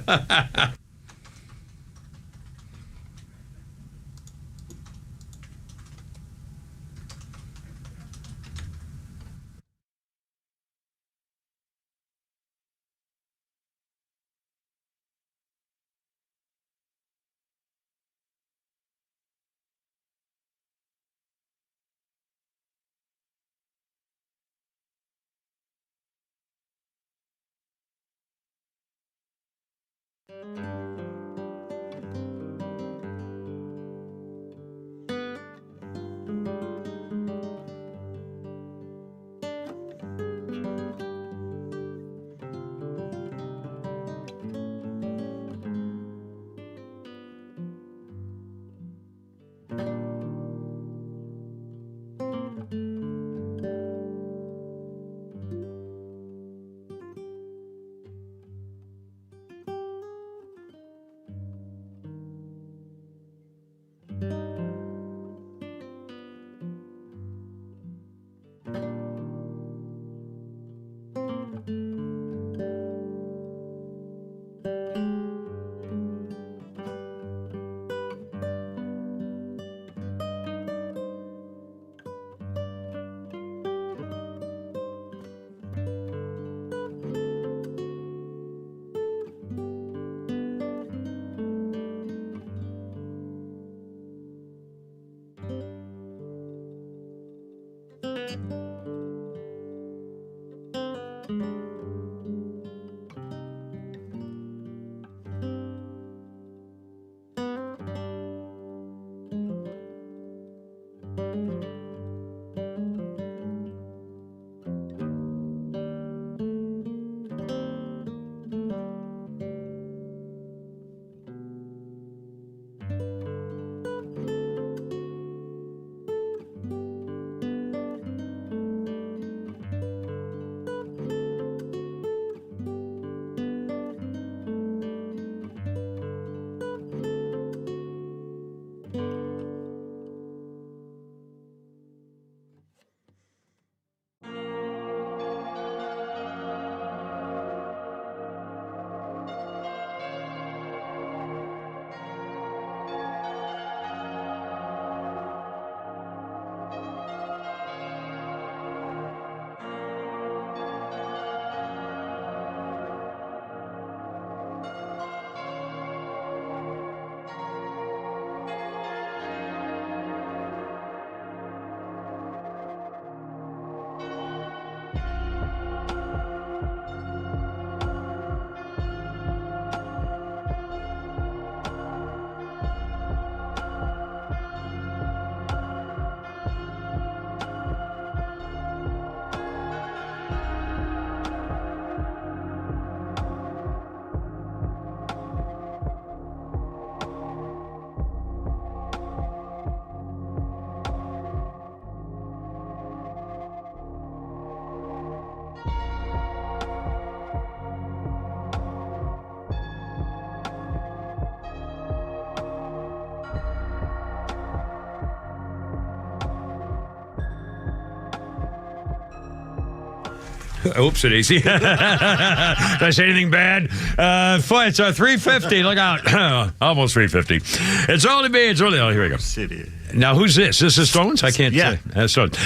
Oops, it easy. Did I say anything bad? It's 350. Look out. Almost 350. It's only me. It's only... Oh, here we go. City. Now, who's this? This is Stones? I can't say. Stones.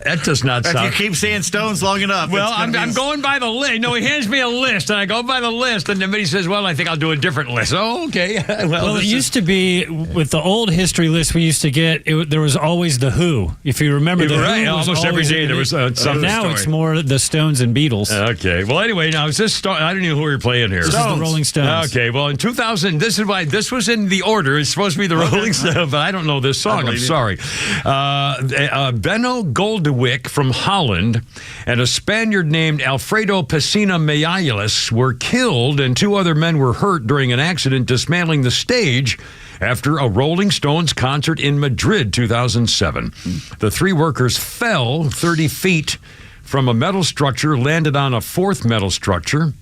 That does not sound... If you keep saying Stones long enough... Well, I'm going by the list. No, he hands me a list, and I go by the list, and then he says, well, I think I'll do a different list. Oh, okay. Well, it used to be, with the old history list we used to get, there was always The Who. If you remember, The Who almost every day there was something. Now story. It's more the Stones and Beatles. Okay. Well, anyway, now, is this... I don't know who we're playing here. This is the Rolling Stones. Okay. Well, in 2000, this is why this was in the order. It's supposed to be the Rolling Stones, but I don't know this song. I'm sorry. Benno Goldwick from Holland and a Spaniard named Alfredo Pesina Mayales were killed and 2 other men were hurt during an accident dismantling the stage after a Rolling Stones concert in Madrid 2007. The 3 workers fell 30 feet from a metal structure, landed on a 4th metal structure,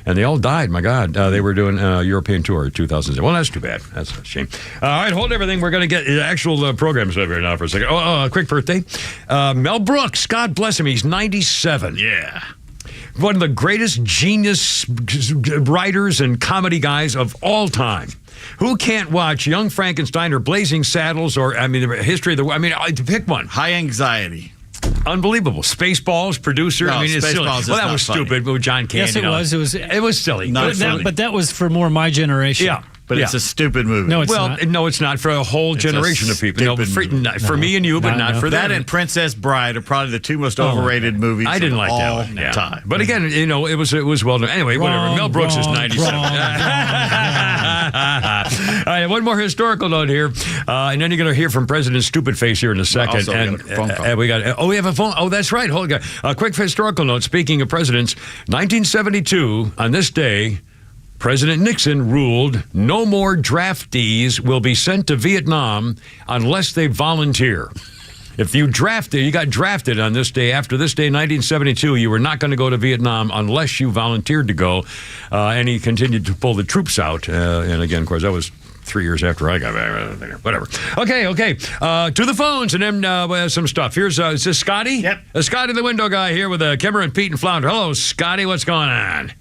and they all died. My God. They were doing a European tour in 2007. Well, that's too bad. That's a shame. All right, hold everything. We're going to get actual programs over here now for a second. Oh, quick birthday. Mel Brooks, God bless him. He's 97. Yeah. One of the greatest genius writers and comedy guys of all time. Who can't watch Young Frankenstein or Blazing Saddles or, the history of the... pick one. High Anxiety. Unbelievable. Spaceballs, producer. No, it's silly. Spaceballs is Well, that not was funny. stupid with John Candy. Yes, it was. It was silly. But that was for more my generation. Yeah. But it's a stupid movie. No, it's not. No, it's not for a whole generation of people. No, for me and you, but not for them. That and Princess Bride are probably the 2 most overrated movies. I didn't like that one. Yeah. Time. But again, it was well done. Anyway, whatever. Mel Brooks is 97. All right, one more historical note here, and then you're going to hear from President Stupid Face here in a second. We have a phone. Oh, that's right. Hold on. A quick historical note. Speaking of presidents, 1972 on this day. President Nixon ruled no more draftees will be sent to Vietnam unless they volunteer. If you got drafted on this day, after this day, 1972, you were not going to go to Vietnam unless you volunteered to go. And he continued to pull the troops out. And again, of course, that was 3 years after I got back. Whatever. Okay. To the phones and then some stuff. Here's, is this Scotty? Yep. Scotty the window guy here with Kimmer and Pete and Flounder. Hello, Scotty. What's going on?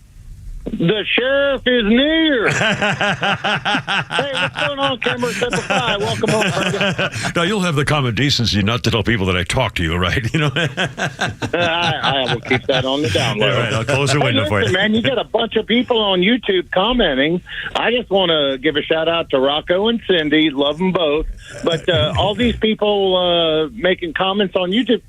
The sheriff is near. Hey, what's going on, Kimmer? Step aside. Welcome home, brother. Now, you'll have the common decency not to tell people that I talk to you, right? I will keep that on the down low. All right, I'll close the window for you. Man, you got a bunch of people on YouTube commenting. I just want to give a shout-out to Rocco and Cindy. Love them both. But all these people making comments on YouTube,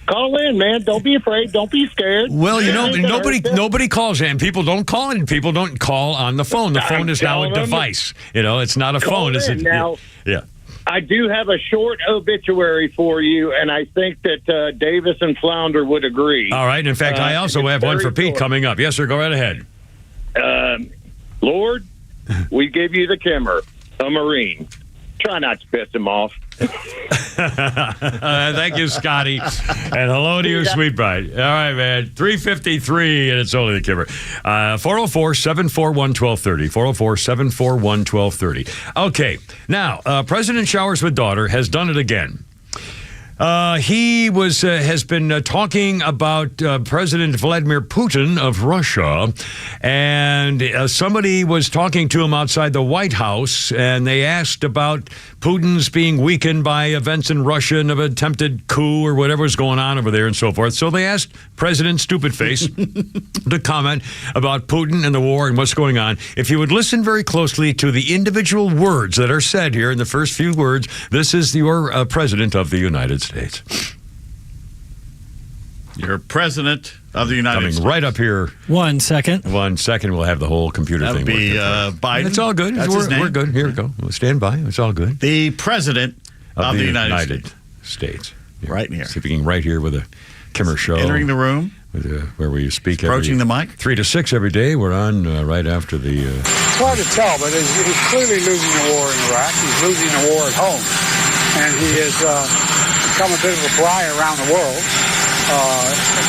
Call in, man. Don't be afraid. Don't be scared. Well, nobody calls in. People don't call in. People don't call on the phone. The phone is now a device. It's not a phone. It's now. Yeah. I do have a short obituary for you, and I think that Davis and Flounder would agree. All right. In fact, I also have one for Pete coming up. Yes, sir. Go right ahead. Lord, we give you the Kimmer, a Marine. Try not to piss him off. Thank you, Scotty. And hello to your sweet bride. All right, man. 3:53, and it's only the Kimmer. 404-741-1230. 404-741-1230. Okay. Now, President showers with daughter has done it again. He has been talking about President Vladimir Putin of Russia, and somebody was talking to him outside the White House, and they asked about Putin's being weakened by events in Russia and of an attempted coup or whatever was going on over there and so forth. So they asked President Stupid Face to comment about Putin and the war and what's going on. If you would listen very closely to the individual words that are said here in the first few words, this is your President of the United States. You're President of the United States. Coming right up here. 1 second. 1 second, we'll have the whole computer That'll thing. Be Biden. It's all good. That's his name. We're good. Here we go. We'll stand by. It's all good. The President of the United States. Here. Right here. Speaking right here with a Kimmer show. Entering the room. Where we speak. Approaching the mic. 3 to 6 every day. We're on right after the... It's hard to tell, but he's clearly losing the war in Iraq. He's losing the war at home. And he has become a bit of a fly around the world.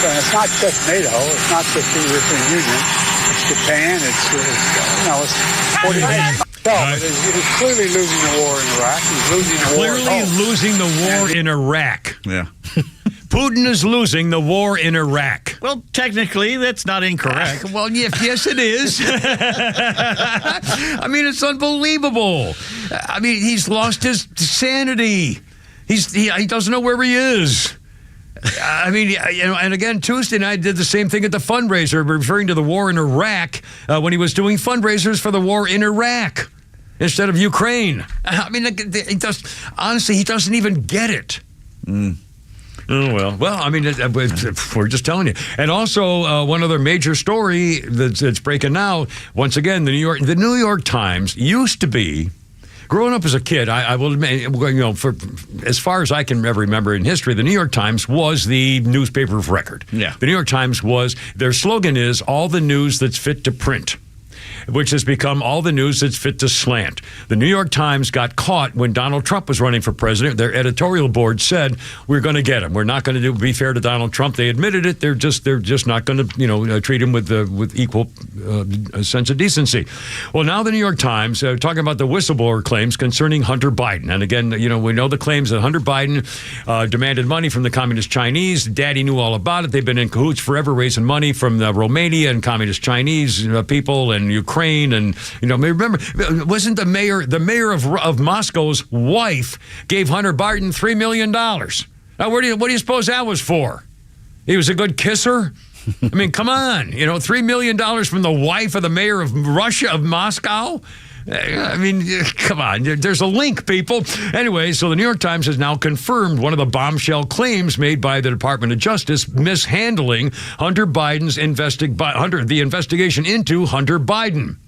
It's not just NATO. It's not just the European Union. It's Japan. It's 40 nations. But he's clearly losing the war in Iraq. He's losing the war at home. Clearly losing the war in Iraq. Yeah. Putin is losing the war in Iraq. Well, technically, that's not incorrect. Well, yes, it is. I mean, it's unbelievable. I mean, he's lost his sanity. He doesn't know where he is. I mean, and again, Tuesday night did the same thing at the fundraiser, referring to the war in Iraq when he was doing fundraisers for the war in Iraq instead of Ukraine. I mean, he doesn't even get it. Oh, well, I mean, we're just telling you. And also, one other major story that's breaking now, once again, the New York Times used to be, growing up as a kid, I will admit, for as far as I can ever remember in history, the New York Times was the newspaper of record. Yeah. The New York Times their slogan is, all the news that's fit to print, which has become all the news that's fit to slant. The New York Times got caught when Donald Trump was running for president. Their editorial board said, we're going to get him. We're not going to be fair to Donald Trump. They admitted it. They're just not going to treat him with equal sense of decency. Well, now the New York Times talking about the whistleblower claims concerning Hunter Biden. And again, we know the claims that Hunter Biden demanded money from the Communist Chinese. Daddy knew all about it. They've been in cahoots forever, raising money from Romania and Communist Chinese people and Ukraine. And remember, wasn't the mayor of Moscow's wife gave Hunter Biden $3 million? Now, what do you suppose that was for? He was a good kisser. I mean, come on, $3 million from the wife of the mayor of Moscow. I mean, come on. There's a link, people. Anyway, so the New York Times has now confirmed one of the bombshell claims made by the Department of Justice mishandling Hunter Biden's the investigation into Hunter Biden.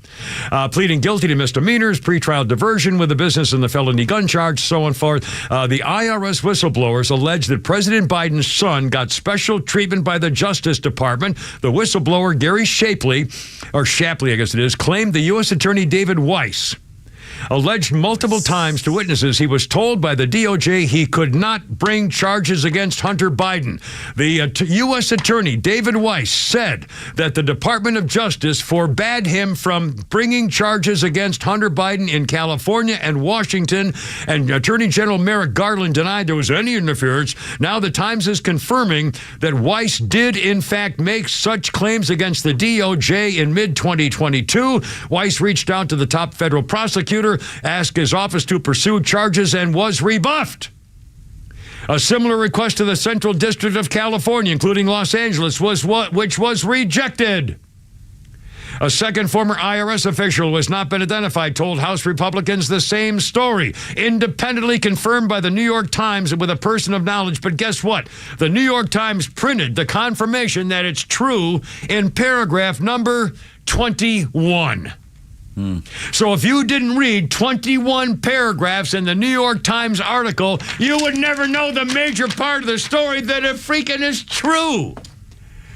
Pleading guilty to misdemeanors, pretrial diversion with the business and the felony gun charge, so on and forth. The IRS whistleblowers allege that President Biden's son got special treatment by the Justice Department. The whistleblower, Gary Shapley, I guess it is, claimed the U.S. Attorney David Weiss alleged multiple times to witnesses he was told by the DOJ he could not bring charges against Hunter Biden. The U.S. Attorney, David Weiss, said that the Department of Justice forbade him from bringing charges against Hunter Biden in California and Washington, and Attorney General Merrick Garland denied there was any interference. Now the Times is confirming that Weiss did, in fact, make such claims against the DOJ in mid-2022. Weiss reached out to the top federal prosecutor, asked his office to pursue charges, and was rebuffed. A similar request to the Central District of California, including Los Angeles, which was rejected. A second former IRS official who has not been identified told House Republicans the same story, independently confirmed by the New York Times with a person of knowledge. But guess what? The New York Times printed the confirmation that it's true in paragraph number 21. So if you didn't read 21 paragraphs in the New York Times article, you would never know the major part of the story that it freaking is true.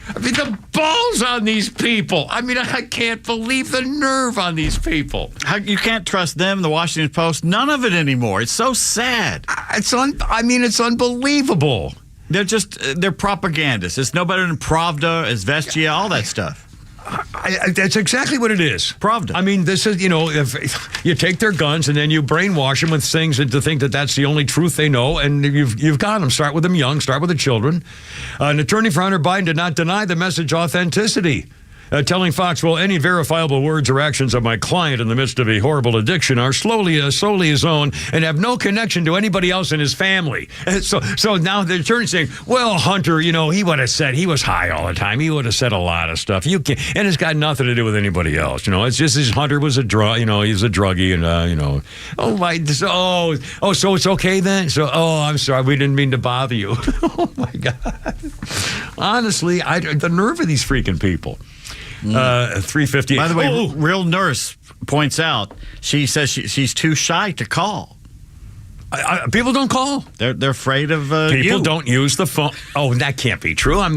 I mean, the balls on these people. I mean, I can't believe the nerve on these people. You can't trust them, the Washington Post, none of it anymore. It's so sad. It's unbelievable. They're propagandists. It's no better than Pravda, Izvestia, all that stuff. That's exactly what it is. Pravda. I mean, this is, if you take their guns and then you brainwash them with things and to think that that's the only truth they know, and you've got them. Start with them young, start with the children. An attorney for Hunter Biden did not deny the message authenticity. Telling Fox, well, any verifiable words or actions of my client in the midst of a horrible addiction are solely his own and have no connection to anybody else in his family. So now the attorney's saying, well, Hunter, he would have said he was high all the time. He would have said a lot of stuff. And it's got nothing to do with anybody else. It's just his Hunter was a he's a druggie and, so it's okay then? So, I'm sorry, we didn't mean to bother you. Oh, my God. Honestly, the nerve of these freaking people. 350. By the way, Real Nurse points out, she says she's too shy to call. People don't call. They're afraid of people don't use the phone. Oh, that can't be true. I'm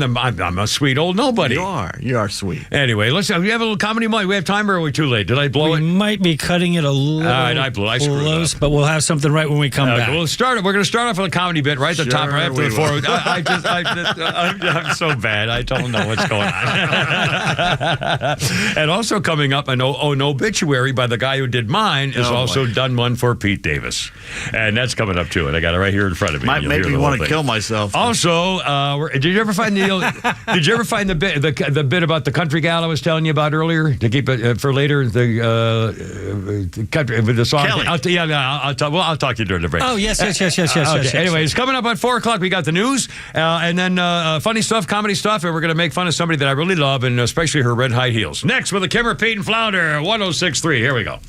a sweet old nobody. You are sweet. Anyway, we have a little comedy moment. We have time, or are we too late? Did I blow it? We might be cutting it a little. All right, I screwed up. But we'll have something right when we come back. We're going to start off with a comedy bit right at the top, right after the forward. I'm so bad. I don't know what's going on. And also coming up, an obituary by the guy who did mine is also done one for Pete Davis, and That's coming up too, and I got it right here in front of me. Might make me want to kill myself. Also, did you ever find the bit about the country gal I was telling you about earlier to keep it for later? The country with the song. Kelly. I'll talk to you during the break. Oh yes. Okay. Anyways, coming up at 4:00, we got the news, and then funny stuff, comedy stuff, and we're going to make fun of somebody that I really love, and especially her red high heels. Next with the Kimmer, Pete, and Flounder, 106.3. Here we go.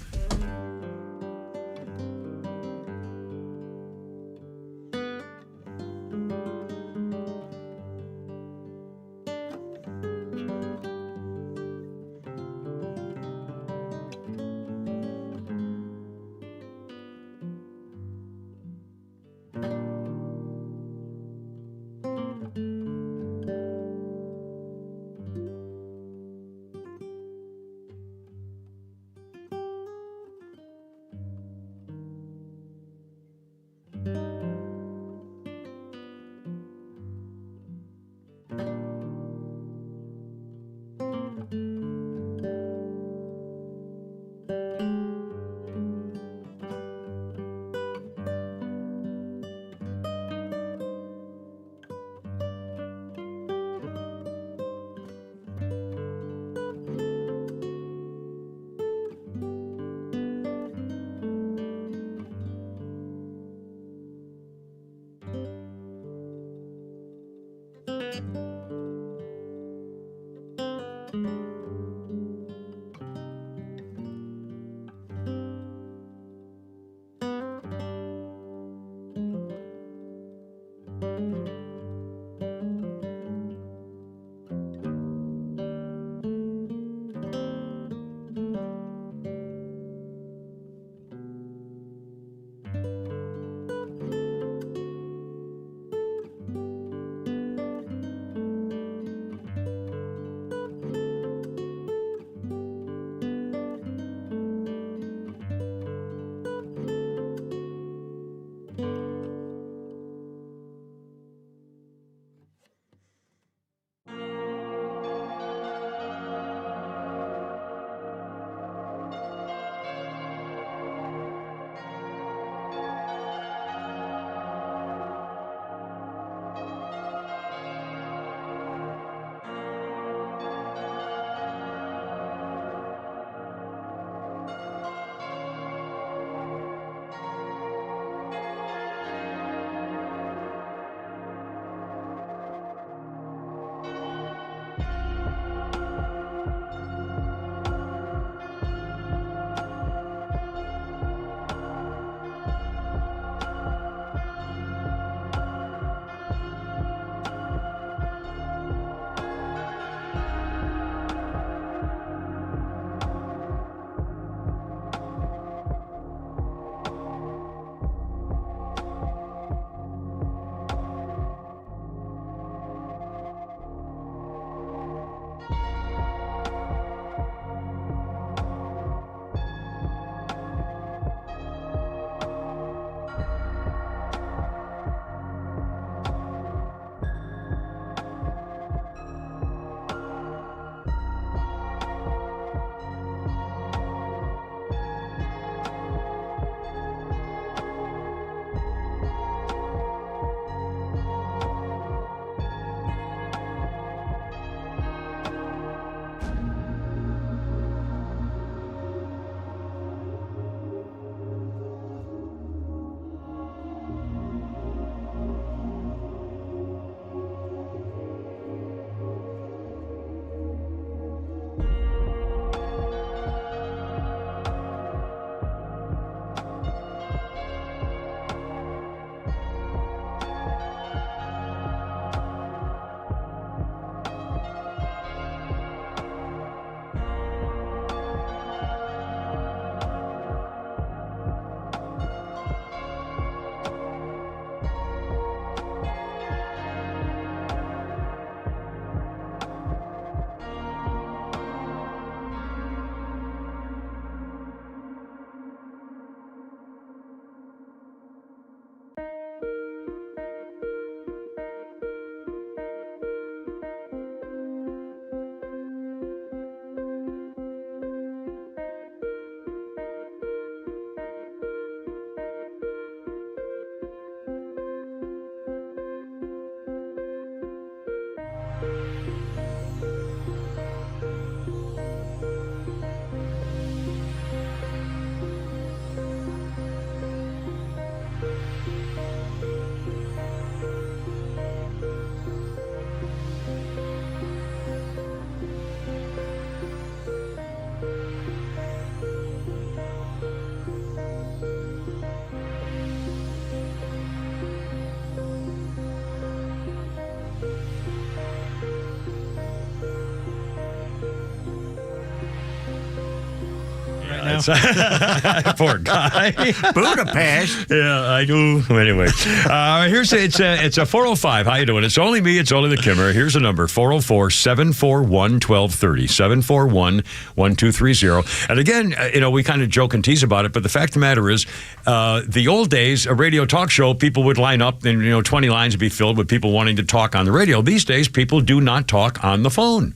now. Poor guy. Budapest. Yeah, I do. Anyway, it's a 405. How you doing? It's only me. It's only the Kimmer. Here's the number: 404-741-1230. 741-1230. And again, we kind of joke and tease about it, but the fact of the matter is, the old days, a radio talk show, people would line up and 20 lines would be filled with people wanting to talk on the radio. These days, people do not talk on the phone.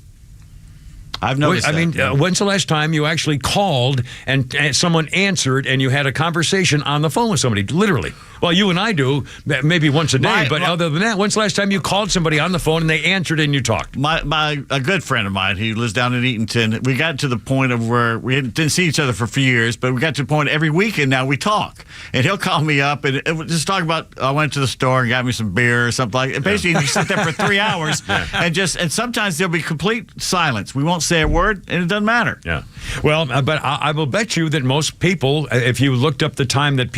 I've noticed when's the last time you actually called and someone answered and you had a conversation on the phone with somebody? Literally. Well, you and I do, maybe once a day, but other than that, when's the last time you called somebody on the phone and they answered and you talked? A good friend of mine, he lives down in Eatonton, we got to the point of where we didn't see each other for a few years, but we got to the point every weekend now we talk. And he'll call me up and just talk about, I went to the store and got me some beer or something like that. Basically, you sit there for 3 hours and sometimes there'll be complete silence. We won't say a word and it doesn't matter. Yeah. Well, but I will bet you that most people, if you looked up the time that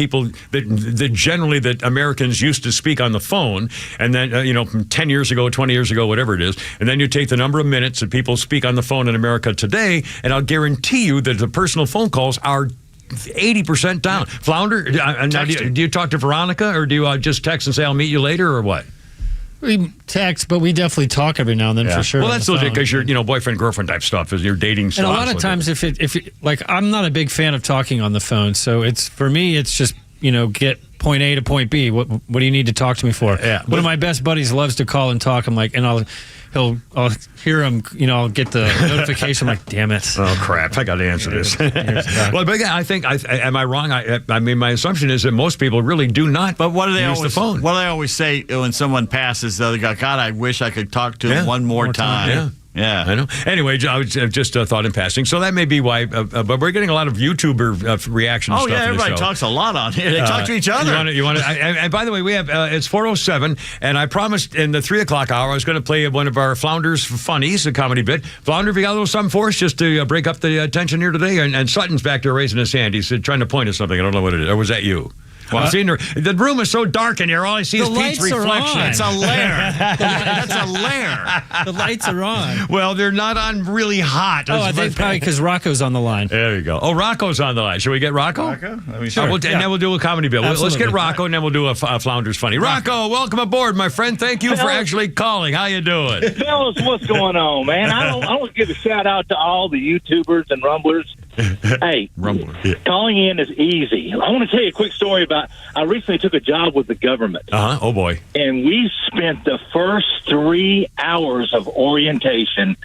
generally that Americans used to speak on the phone, and then, from 10 years ago, 20 years ago, whatever it is, and then you take the number of minutes that people speak on the phone in America today, and I'll guarantee you that the personal phone calls are 80% down. Flounder, now, do you talk to Veronica, or do you just text and say, I'll meet you later, or what? We text, but we definitely talk every now and then for sure. Well, that's legit because you're, boyfriend, girlfriend type stuff is your dating stuff. And a lot of times, if I'm not a big fan of talking on the phone, so for me, it's just, get point A to point B. What do you need to talk to me for? Yeah. One of my best buddies loves to call and talk. I'm like, and I'll hear him, I'll get the notification. I'm like, damn it. Oh, crap. I got to answer this. Well, but again, I think, am I wrong? I mean, my assumption is that most people really do not use the phone. What do they always say when someone passes, the other guy, God, I wish I could talk to him one more time. Yeah, I know. Anyway, I was just thought in passing. So that may be why, but we're getting a lot of YouTuber reaction stuff. Oh, yeah, everybody talks a lot on here. They talk to each other. And by the way, we have, it's 4:07, and I promised in the 3 o'clock hour I was going to play one of our Flounders Funnies, a comedy bit. Flounder, if you got a little something for us, just to break up the tension here today. And Sutton's back there raising his hand. He's trying to point at something. I don't know what it is. Or was that you? Well, I'm seeing the room is so dark in here. All I see is Pete's reflection. It's a lair. That's a lair. The lights are on. Well, they're not on really hot. I think probably because Rocco's on the line. There you go. Oh, Rocco's on the line. Should we get Rocco? Sure. And then we'll do a comedy bit. Let's get Rocco, and then we'll do a Flounders Funny. Rocco, welcome aboard, my friend. Thank you for actually calling. How you doing? Fellas, what's going on, man? I want to give a shout out to all the YouTubers and Rumblers. Hey, calling in is easy. I want to tell you a quick story about, I recently took a job with the government. Oh, boy. And we spent the first 3 hours of orientation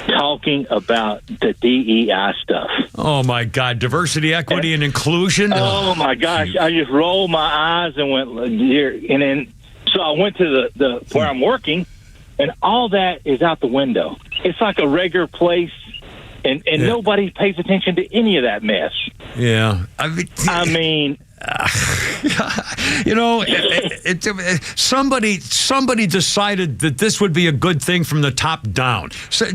talking about the DEI stuff. Oh, my God. Diversity, equity, and inclusion? Oh, my gosh. I just rolled my eyes and went, here. And then, so I went to the where I'm working, and all that is out the window. It's like a regular place. And nobody pays attention to any of that mess. Yeah. I mean somebody decided that this would be a good thing from the top down. So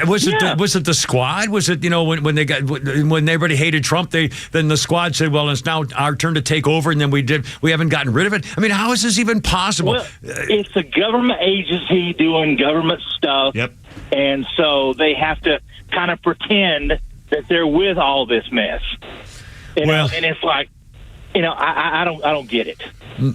was it the squad? Was it when everybody hated Trump? Then the squad said, well, it's now our turn to take over, and then we haven't gotten rid of it. I mean, how is this even possible? Well, it's a government agency doing government stuff. Yep. And so they have to kind of pretend that they're with all this mess. And it's like, I don't get it.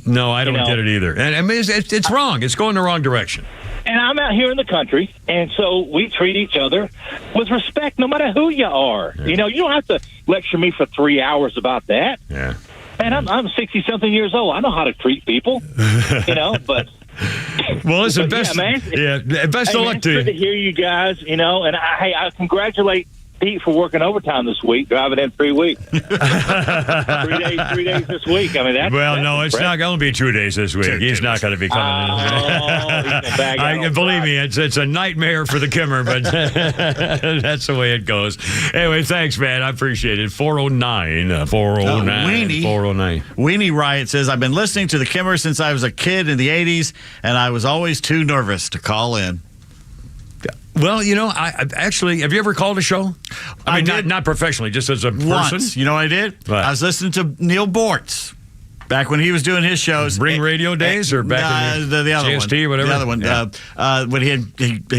No, I don't get it either. And I mean, it's wrong. It's going the wrong direction. And I'm out here in the country, and so we treat each other with respect, no matter who you are. Yeah. You don't have to lecture me for 3 hours about that. Yeah. And I'm 60-something years old. I know how to treat people, but... Well, it's the best. Yeah, man. Best of luck to you. It's good to hear you guys, and I congratulate Pete for working overtime this week, driving in 3 weeks. 3 days this week. I mean, that's it's not going to be 2 days this week. He's not going to be coming in. Believe me, it's a nightmare for the Kimmer, but that's the way it goes. Anyway, thanks, man. I appreciate it. 409. Weenie Riot says, I've been listening to the Kimmer since I was a kid in the 80s, and I was always too nervous to call in. Well, I actually, have you ever called a show? I mean, not professionally, just as a person. Once. You know what I did? What? I was listening to Neil Bortz Back when he was doing his shows. Ring Radio days or back in the other JST, one. whatever? The other one. Yeah. When he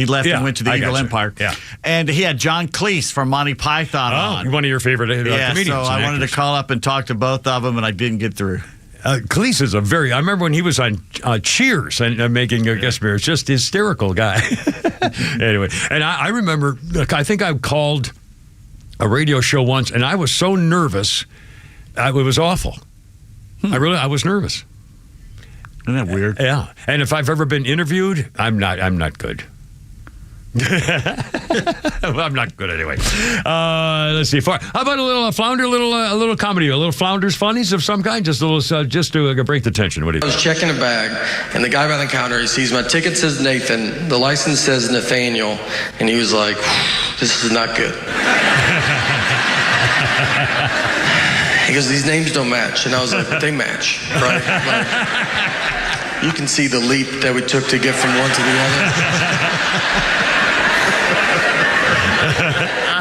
left and went to the Eagle Empire. Yeah. And he had John Cleese from Monty Python on. One of your favorite comedians. So I wanted to call up and talk to both of them, and I didn't get through. Cleese is I remember when he was on Cheers and making a guest appearance, just hysterical guy. Anyway, and I remember, I think I called a radio show once, and I was so nervous, it was awful. I was nervous. Isn't that weird? Yeah. And if I've ever been interviewed, I'm not good. Well, I'm not good anyway. Let's see. How about a little Flounder, a little comedy, a little Flounder's funnies of some kind, just a little, just to break the tension. What do you think? I was checking a bag, and the guy by the counter, he sees my ticket says Nathan, the license says Nathaniel, and he was like, "This is not good." He goes, "These names don't match," and I was like, "They match, right?" Like, you can see the leap that we took to get from one to the other.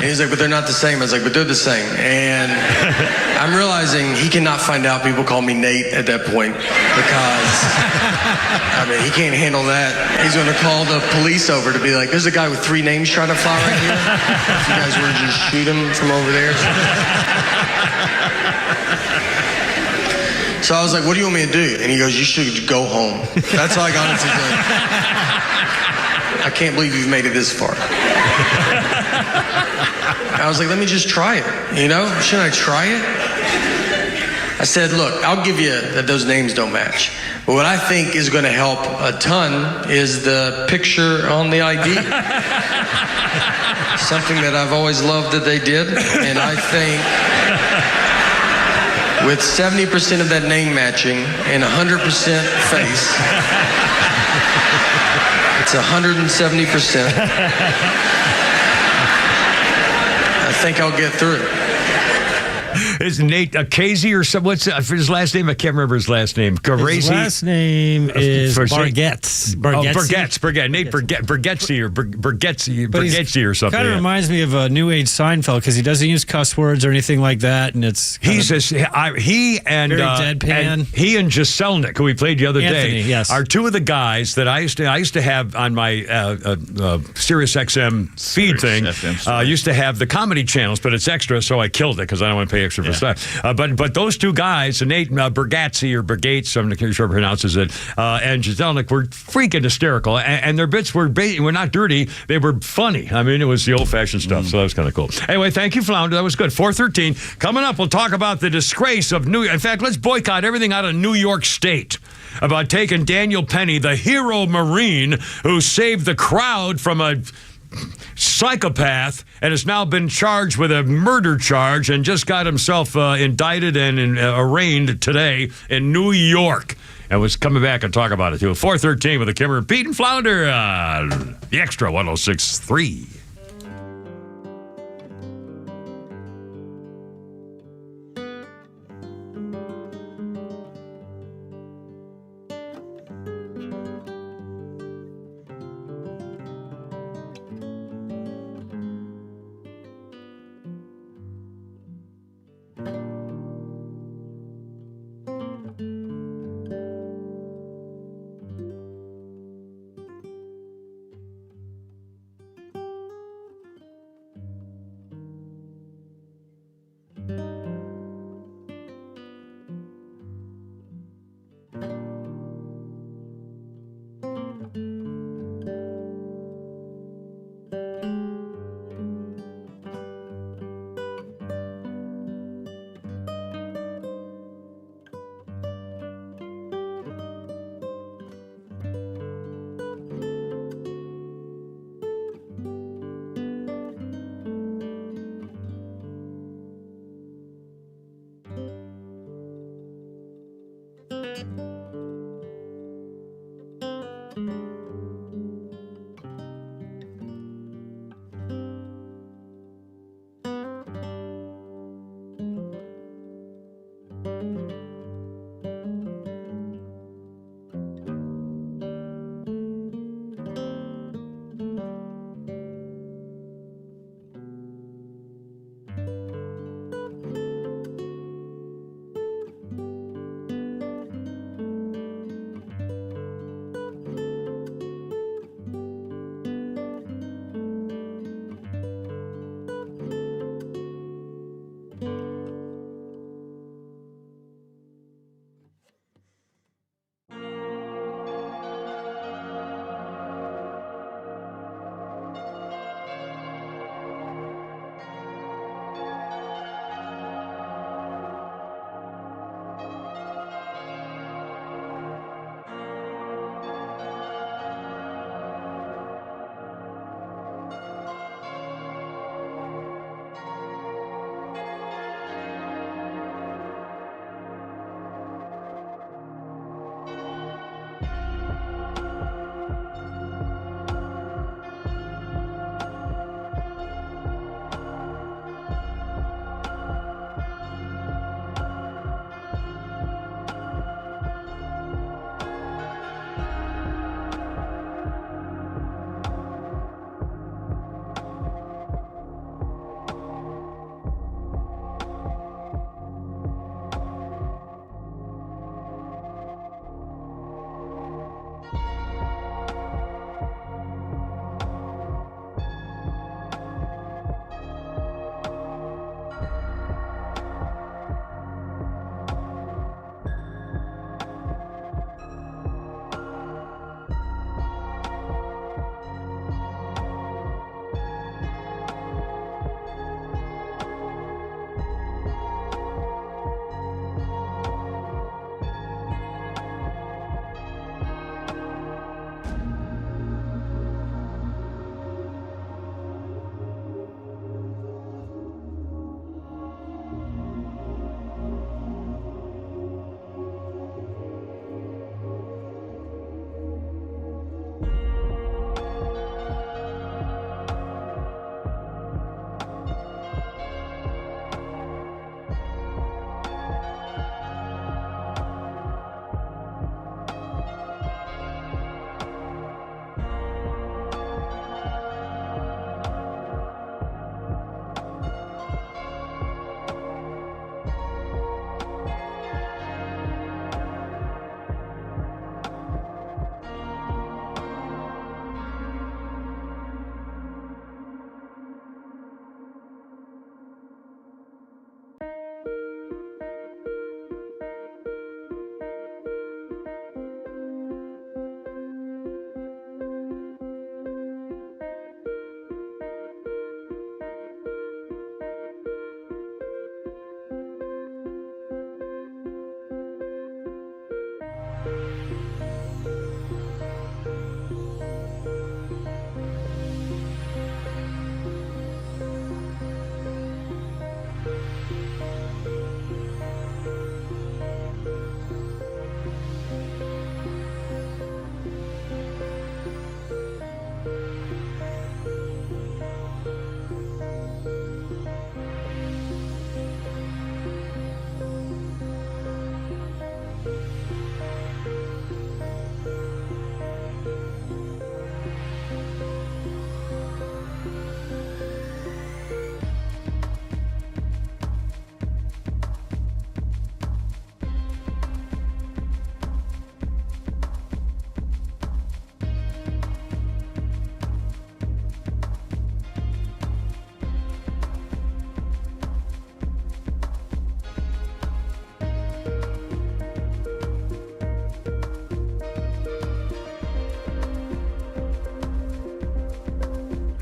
And he's like, "But they're not the same." I was like, "But they're the same." And I'm realizing he cannot find out people call me Nate at that point because, he can't handle that. He's going to call the police over to be like, "There's a guy with 3 names trying to fly right here. If you guys were to just shoot him from over there." So I was like, "What do you want me to do?" And he goes, "You should go home." That's all I got into. I can't believe you've made it this far. I was like, "Let me just try it, Shouldn't I try it?" I said, "Look, I'll give you that those names don't match. But what I think is going to help a ton is the picture on the ID." Something that I've always loved that they did. And I think with 70% of that name matching and 100% face, it's 170%. I think I'll get through it. Is Nate Casey or some? What's his last name? I can't remember his last name. His last name is Bargetz. Bargetz. Nate Bargetzi or Bargetzi or something. Kind of reminds me of a New Age Seinfeld because he doesn't use cuss words or anything like that, and it's he and deadpan. He and Jeselnik, who we played the other Anthony, day, yes, are two of the guys that I used to have on my Sirius XM feed thing. I used to have the comedy channels, but it's extra, so I killed it because I don't want to pay extra for stuff. But those two guys, Nate Bargatze or Bargates, I'm not sure how pronounces it, and Jeselnik were freaking hysterical, and their bits were not dirty; they were funny. It was the old-fashioned stuff, so that was kind of cool. Anyway, thank you, Flounder. That was good. 4:13 coming up. We'll talk about the disgrace of New York. In fact, let's boycott everything out of New York State about taking Daniel Penny, the hero Marine who saved the crowd from a psychopath and has now been charged with a murder charge and just got himself indicted and arraigned today in New York. And was coming back and talk about it too. 4:13 with the Kimmer, Pete and Flounder, the Extra 106.3.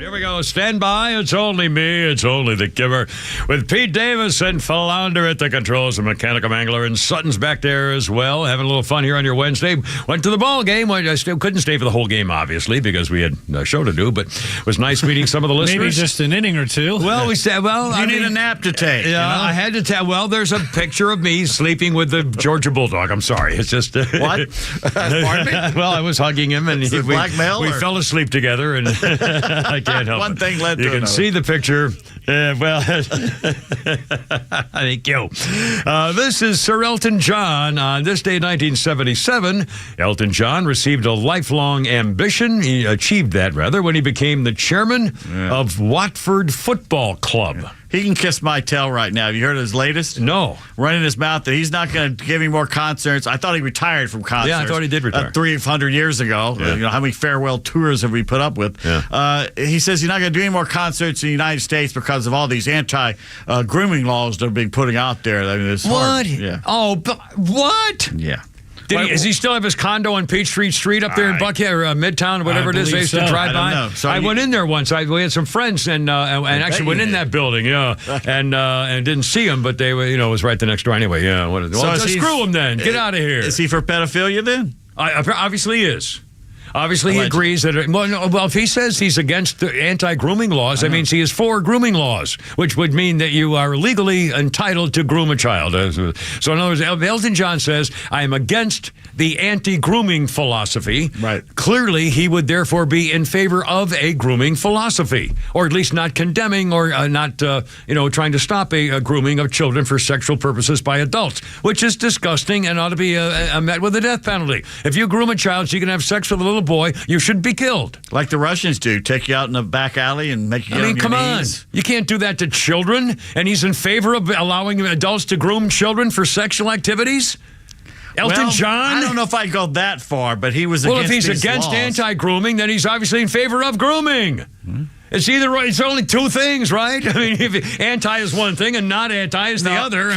Here we go. Stand by. It's only me. It's only the giver. With Pete Davis and Philander at the controls, the mechanical mangler, and Sutton's back there as well. Having a little fun here on your Wednesday. Went to the ball game. I still couldn't stay for the whole game, obviously, because we had a show to do, but it was nice meeting some of the listeners. Maybe just an inning or two. Well, we said, you need a nap to take. Yeah, I had to tell. Well, there's a picture of me sleeping with the Georgia Bulldog. I'm sorry. It's just. What? Pardon me? Well, I was hugging him, and we fell asleep together, and I can't help One it. thing led to another. You can see the picture. Well, thank you. This is Sir Elton John. On this day, 1977, Elton John received a lifelong ambition. He achieved that, rather, when he became the chairman of Watford Football Club. Yeah. He can kiss my tail right now. Have you heard of his latest? No. Running his mouth that he's not going to give any more concerts. I thought he retired from concerts. Yeah, I thought he did retire. 300 years ago. Yeah. How many farewell tours have we put up with? Yeah. He says he's not going to do any more concerts in the United States because of all these anti-grooming laws that are being putting out there. I mean, it's what? Hard. Yeah. Oh, what? Yeah. Does he still have his condo on Peachtree Street up there in Buckhead or Midtown, whatever it is they used to drive by? So I went in there once. We had some friends and actually went in that building, and didn't see him, but they were, it was right the next door anyway. Yeah. Well, screw him then. Get out of here. Is he for pedophilia then? Obviously he is. Obviously, he agrees that. Well, if he says he's against the anti-grooming laws, that means he is for grooming laws, which would mean that you are legally entitled to groom a child. So, in other words, Elton John says, "I am against the anti-grooming philosophy." Right. Clearly, he would therefore be in favor of a grooming philosophy, or at least not condemning or not, trying to stop a grooming of children for sexual purposes by adults, which is disgusting and ought to be met with a death penalty. If you groom a child so you can have sex with a little boy, you should be killed. Like the Russians do, take you out in the back alley and make you get on your knees. You can't do that to children. And he's in favor of allowing adults to groom children for sexual activities? Elton John? I don't know if I'd go that far, but he was against Well, if he's these against laws. Anti-grooming, then he's obviously in favor of grooming. Mm-hmm. It's only two things, right? I mean, if anti is one thing and not anti is the other.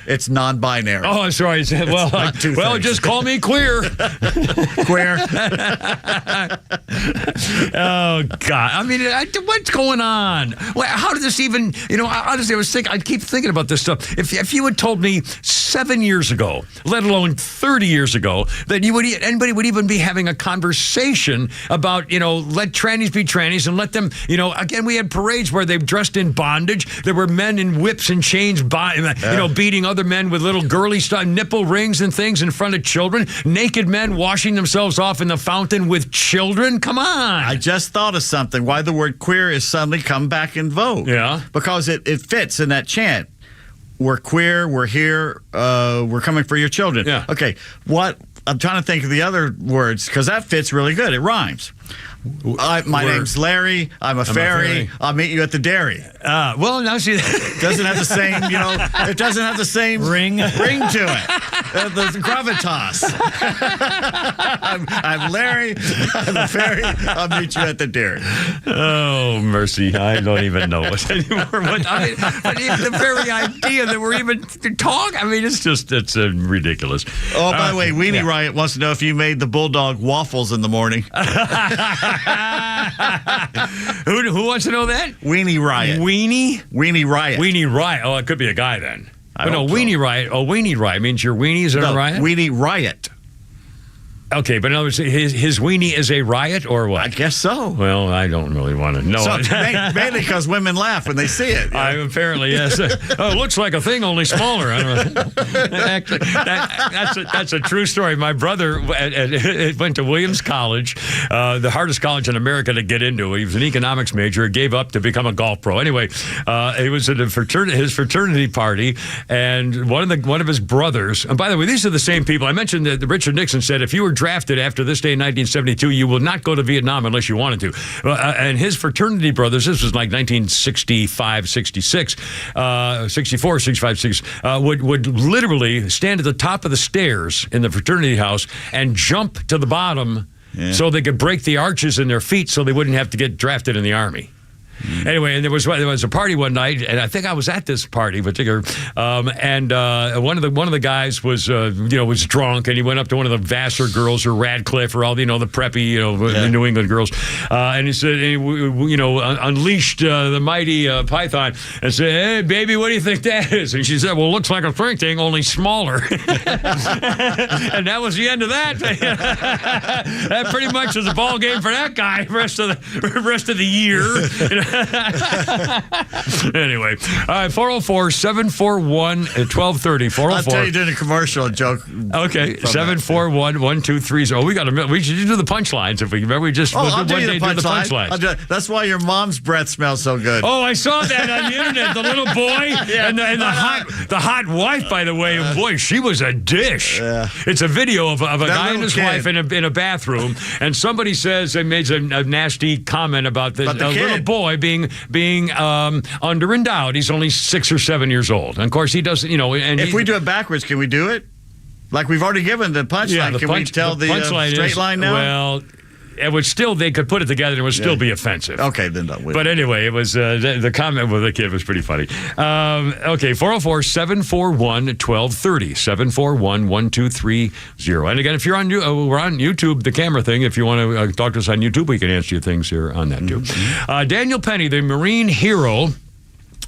It's non-binary. Oh, I'm sorry. Well, just call me queer. Queer. Oh God! I mean, what's going on? How did this even? Honestly, I keep thinking about this stuff. If you had told me 7 years ago, let alone 30 years ago, that anybody would even be having a conversation about let trannies be trannies and let them again, we had parades where they dressed in bondage. There were men in whips and chains, beating other men with little girly stuff, nipple rings and things in front of children. Naked men washing themselves off in the fountain with children. Come on. I just thought of something. Why the word queer is suddenly come back in vogue. Yeah. Because it fits in that chant. We're queer. We're here. We're coming for your children. Yeah. Okay. I'm trying to think of the other words because that fits really good. It rhymes. My name's Larry. I'm a fairy. I'll meet you at the dairy. Well, now see, doesn't have the same, it doesn't have the same ring to it. The gravitas. I'm Larry. I'm a fairy. I'll meet you at the dairy. Oh, mercy. I don't even know what anymore. But even the very idea that we're even talking, it's ridiculous. Oh, by the way, Weenie Riot wants to know if you made the Bulldog waffles in the morning. Who wants to know that? Weenie Riot. Weenie Riot. Weenie Riot. Oh, it could be a guy then. Weenie Riot. Oh, Weenie Riot means your weenies are a riot? Weenie Riot. Okay, but in other words, his weenie is a riot or what? I guess so. Well, I don't really want to know. So, mainly because women laugh when they see it. Apparently, yes. It looks like a thing, only smaller. I don't know. Actually, that's a true story. My brother went to Williams College, the hardest college in America to get into. He was an economics major, gave up to become a golf pro. Anyway, he was at his fraternity party, and one of his brothers, and by the way, these are the same people. I mentioned that Richard Nixon said, if you were drafted after this day in 1972, you will not go to Vietnam unless you wanted to. And his fraternity brothers, this was like 1965, 66, 64, 65, 66, would literally stand at the top of the stairs in the fraternity house and jump to the bottom so they could break the arches in their feet so they wouldn't have to get drafted in the Army. Anyway, and there was a party one night, and I think I was at this party in particular. And one of the guys was drunk, and he went up to one of the Vassar girls or Radcliffe or all the preppy New England girls, and he said, unleashed the mighty python and said, "Hey, baby, what do you think that is?" And she said, "Well, it looks like a drink thing, only smaller." And that was the end of that. That pretty much was a ball game for that guy rest of the year. Anyway, all right, 404-741-1230. 404. I'll tell you during a commercial joke. Okay, 741-1230. Oh, we should do the punchlines if we remember. We just I'll do the punchlines. That's why your mom's breath smells so good. Oh, I saw that on the internet. The little boy and the hot wife, by the way. Boy, she was a dish. Yeah. It's a video of a guy and his kid. wife in a bathroom, and somebody says they made a nasty comment about the little boy being underendowed. He's only 6 or 7 years old, and of course he doesn't. And if we do it backwards, can we do it? Like we've already given the punchline. Yeah, Can we tell the straight line now? Well, it would still, they could put it together and it would still be offensive. Okay, then don't. But anyway, it was the comment with the kid was pretty funny. Okay, 404-741-1230, 741-1230. And again, if you're on we're on YouTube, the camera thing. If you want to talk to us on YouTube, we can answer you things here on that too. Daniel Penny, the Marine hero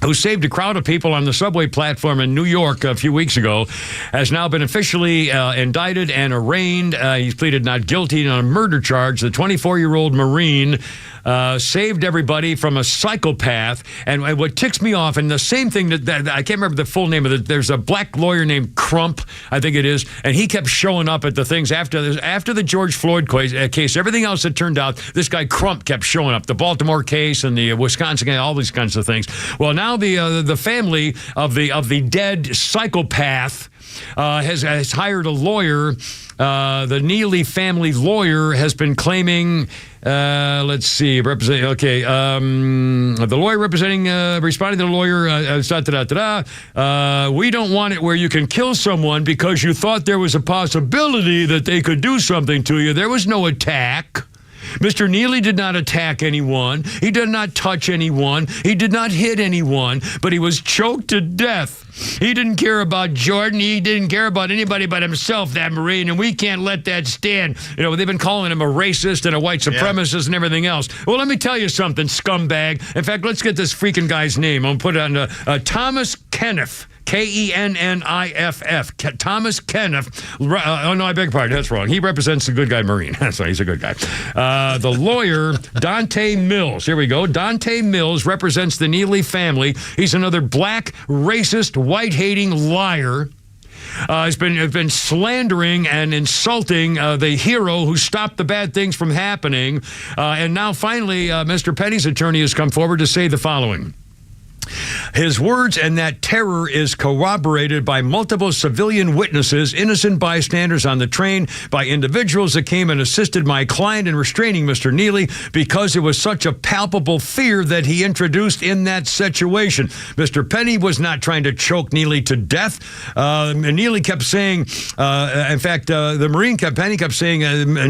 who saved a crowd of people on the subway platform in New York a few weeks ago, has now been officially indicted and arraigned. He's pleaded not guilty on a murder charge. The 24-year-old Marine saved everybody from a psychopath. And what ticks me off, and the same thing that I can't remember the full name of it. There's a black lawyer named Crump, I think it is, and he kept showing up at the things after the George Floyd case. Everything else that turned out, this guy Crump kept showing up. The Baltimore case and the Wisconsin case, all these kinds of things. Well, now the family of the dead psychopath has hired a lawyer. The Neely family lawyer has been claiming, the lawyer responding to the lawyer, we don't want it where you can kill someone because you thought there was a possibility that they could do something to you. There was no attack. Mr. Neely did not attack anyone. He did not touch anyone. He did not hit anyone, but he was choked to death. He didn't care about Jordan. He didn't care about anybody but himself, that Marine, and we can't let that stand. They've been calling him a racist and a white supremacist and everything else. Well, let me tell you something, scumbag. In fact, let's get this freaking guy's name. I'm going to put it on Thomas Kenniff. Kenniff. Thomas Kenniff. Oh, no, I beg your pardon. That's wrong. He represents the good guy Marine. That's right. He's a good guy. The lawyer, Dante Mills. Here we go. Dante Mills represents the Neely family. He's another black, racist, white-hating liar. Has been slandering and insulting the hero who stopped the bad things from happening. And now, finally, Mr. Penny's attorney has come forward to say the following. His words and that terror is corroborated by multiple civilian witnesses, innocent bystanders on the train, by individuals that came and assisted my client in restraining Mr. Neely because it was such a palpable fear that he introduced in that situation. Mr. Penny was not trying to choke Neely to death. Neely kept saying, in fact, the Marine Penny kept saying,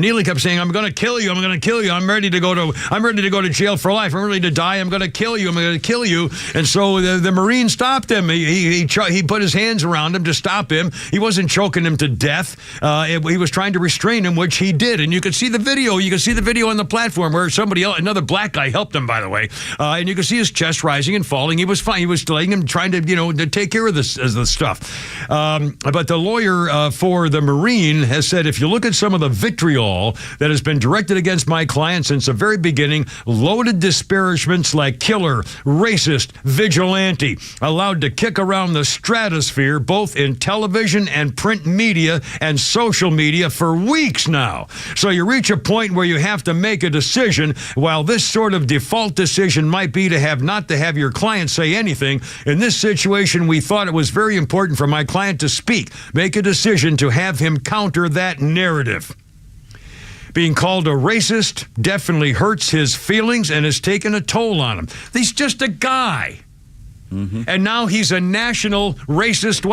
Neely kept saying, I'm going to kill you. I'm going to kill you. I'm ready to go to jail for life. I'm ready to die. I'm going to kill you. I'm going to kill you. And so the Marine stopped him. He put his hands around him to stop him. He wasn't choking him to death. He was trying to restrain him, which he did. And you could see the video. You could see the video on the platform where somebody else, another black guy, helped him, by the way. And you could see his chest rising and falling. He was fine. He was letting him, trying to take care of the stuff. But the lawyer for the Marine has said, if you look at some of the vitriol that has been directed against my client since the very beginning, loaded disparagements like killer, racist, vigilante, allowed to kick around the stratosphere both in television and print media and social media for weeks now. So you reach a point where you have to make a decision. While this sort of default decision might be not to have your client say anything, in this situation we thought it was very important for my client to speak, make a decision to have him counter that narrative. Being called a racist definitely hurts his feelings and has taken a toll on him. He's just a guy. And now he's a national racist,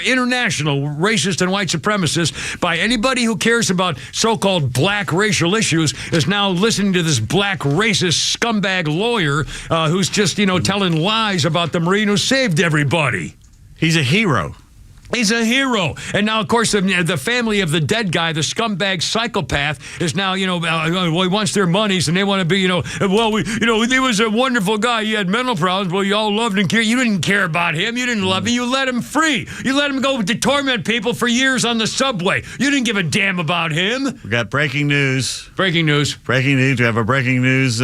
international racist and white supremacist. By anybody who cares about so-called black racial issues is now listening to this black racist scumbag lawyer who's just, telling lies about the Marine who saved everybody. He's a hero. He's a hero. And now, of course, the family of the dead guy, the scumbag psychopath, is now, he wants their monies and they want to be, he was a wonderful guy. He had mental problems. Well, you all loved and cared. You didn't care about him. You didn't love him. You let him free. You let him go to torment people for years on the subway. You didn't give a damn about him. We got breaking news. Breaking news. Breaking news. Do you have a breaking news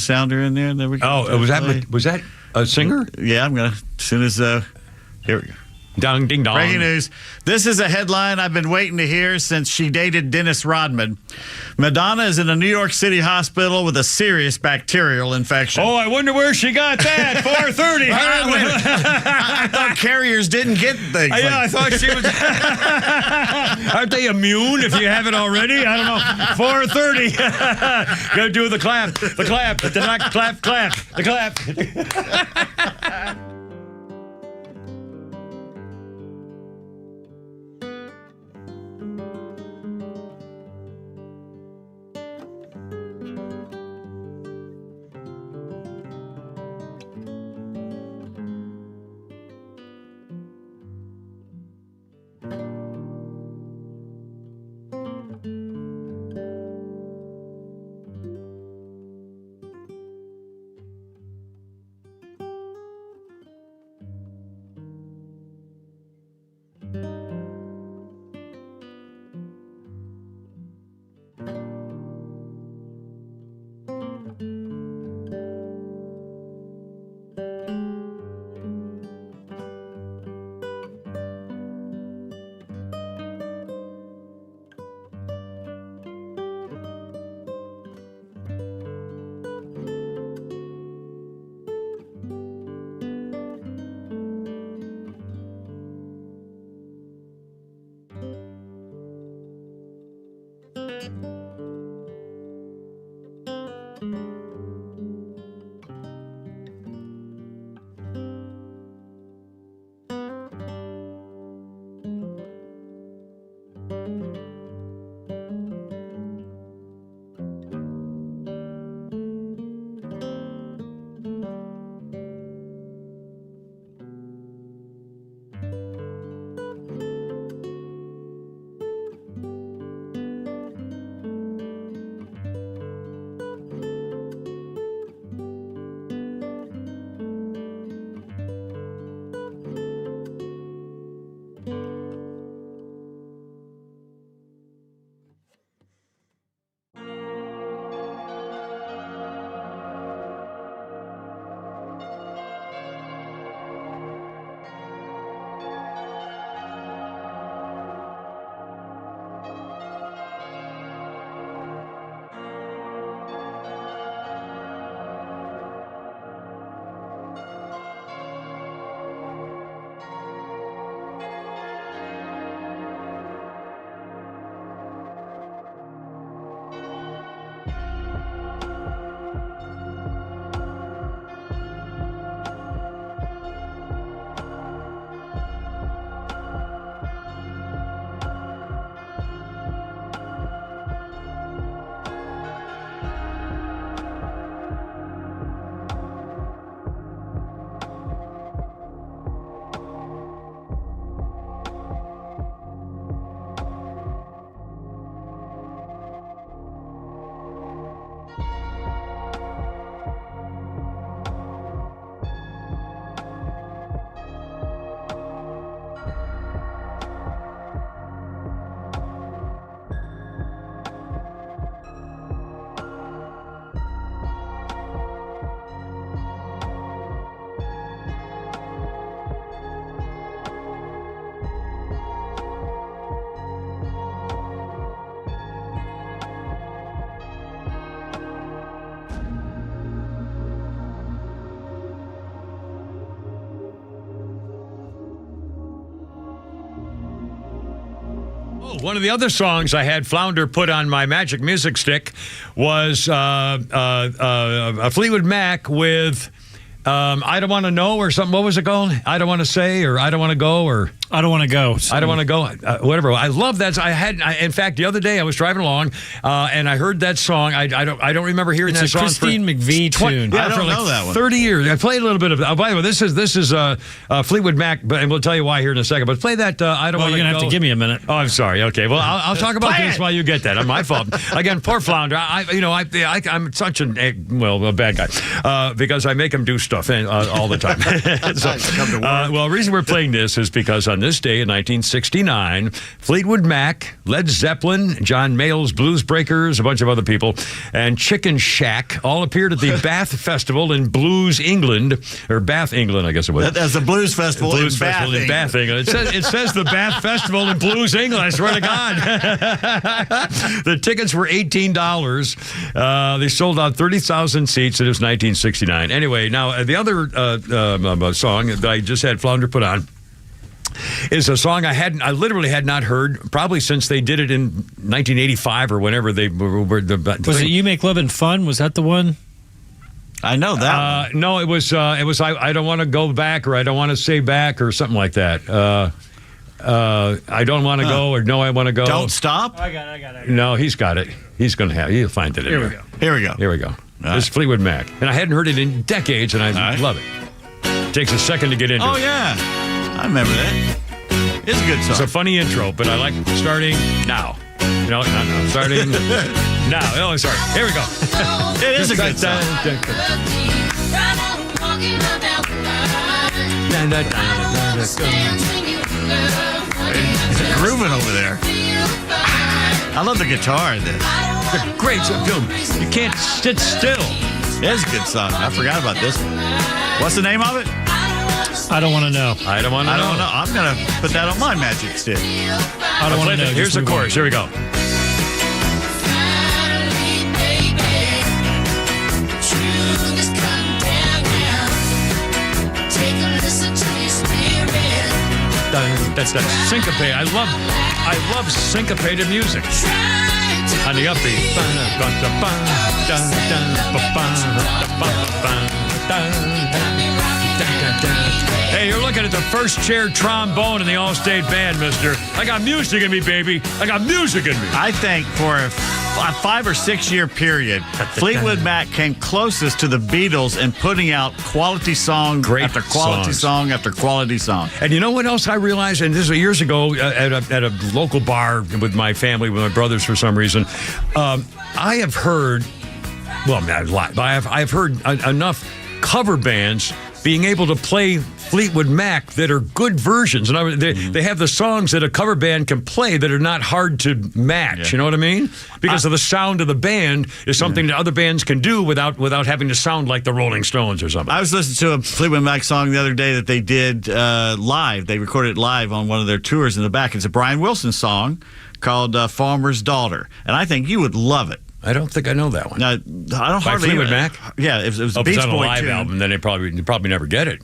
sounder in there? Was that a singer? Yeah, I'm going to, as soon as, here we go. Ding, ding, dong. Breaking news. This is a headline I've been waiting to hear since she dated Dennis Rodman. Madonna is in a New York City hospital with a serious bacterial infection. Oh, I wonder where she got that. 4:30. I thought carriers didn't get things. Yeah, I thought she was. Aren't they immune if you have it already? I don't know. 4:30. Got to do the clap. The clap. The clap. Clap. The clap. One of the other songs I had Flounder put on my magic music stick was Fleetwood Mac with I don't want to know or something. What was it called? I don't want to say, or I don't want to go, or I don't want to go. I don't want to go. Whatever. I love that. In fact, the other day I was driving along and I heard that song. I don't remember hearing it's that song. It's a Christine McVie tune. I don't know that one. 30 years. I played a little bit of. By the way, this is Fleetwood Mac, and we'll tell you why here in a second. But play that. I don't want to go. You're gonna have to give me a minute. Oh, I'm sorry. Okay. Well, I'll talk about this while you get that. My fault. Again, poor Flounder. I'm such a bad guy because I make him do stuff all the time. Well, the reason we're playing this is because on this day in 1969, Fleetwood Mac, Led Zeppelin, John Mayall's Blues Breakers, a bunch of other people, and Chicken Shack all appeared at the Bath Festival in Blues, England, or Bath, England, I guess it was. That's the Blues Festival in Bath, England. It says the Bath Festival in Blues, England. I swear to God. The tickets were $18. They sold out 30,000 seats. It was 1969. Anyway, now the other song that I just had Flounder put on is a song I literally had not heard probably since they did it in 1985 or whenever they were. Was it "You Make Lovin' Fun"? Was that the one? I know that. No, it was. I don't want to go back, or I don't want to say back, or something like that. I don't want to go, or no, I want to go. Don't stop. I got it. No, he's got it. He's going to have. He'll find it. Here we go. Here we go. This is Fleetwood Mac, and I hadn't heard it in decades, and I love it. Takes a second to get into. Oh yeah, I remember that. It's a good song. It's a funny intro, but I like starting now. No, starting now. Oh, sorry. Here we go. It is a good song. He's grooving over there. I love the guitar in this. The great song. You can't sit still. It's a good song. I forgot about this one. What's the name of it? I don't want to know. I don't want to know. I'm going to put that on my magic stick. I don't want to know. Here's the chorus. Here we go. That's that syncopate. I love syncopated music. On the upbeat. Hey, you're looking at the first chair trombone in the All-State Band, mister. I got music in me, baby. I got music in me. I think for a 5 or 6 year period, Fleetwood Mac came closest to the Beatles in putting out quality song after quality song after quality song. And you know what else I realized? And this was years ago at a local bar with my family, with my brothers for some reason. I have heard, well, not a lot, but I've heard enough cover bands being able to play Fleetwood Mac that are good versions. And they have the songs that a cover band can play that are not hard to match. Yeah. You know what I mean? Because of the sound of the band is something that other bands can do without having to sound like the Rolling Stones or something. I was listening to a Fleetwood Mac song the other day that they did live. They recorded it live on one of their tours in the back. It's a Brian Wilson song called Farmer's Daughter. And I think you would love it. I don't think I know that one. I don't By hardly Fleetwood Mac? Yeah, it was a Beach Boy on a Boy live tune. album, then you probably never get it.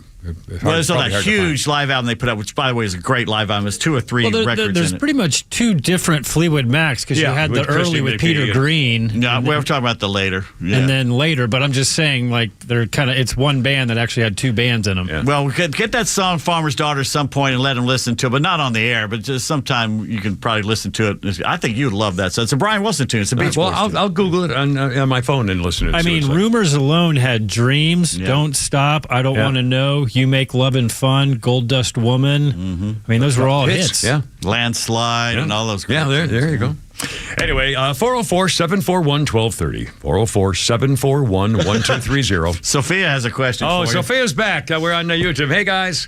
Well, it's on that huge live album they put out, which, by the way, is a great live album. It's 2 or 3 records There's in it. pretty much 2 different Fleetwood Macs, because you had the early with Peter Green. No, we're talking about the later. Yeah. And then later, but I'm just saying, like, they're kind of, it's one band that actually had 2 bands in them. Yeah. Well, get that song Farmer's Daughter at some point and let them listen to it, but not on the air, but just sometime you can probably listen to it. I think you'd love that. So it's a Brian Wilson tune. It's a Beach Boys tune. I'll Google it on my phone and listen to it. I mean, Rumors alone had Dreams, Don't Stop, I Don't Want to Know, You Make Lovin' Fun, Gold Dust Woman. Mm-hmm. I mean, those were all hits. Yeah. Landslide and all those. Yeah, there you go. Anyway, 404-741-1230. 404-741-1230. Sophia has a question for you. Oh, Sophia's back. We're on YouTube. Hey, guys.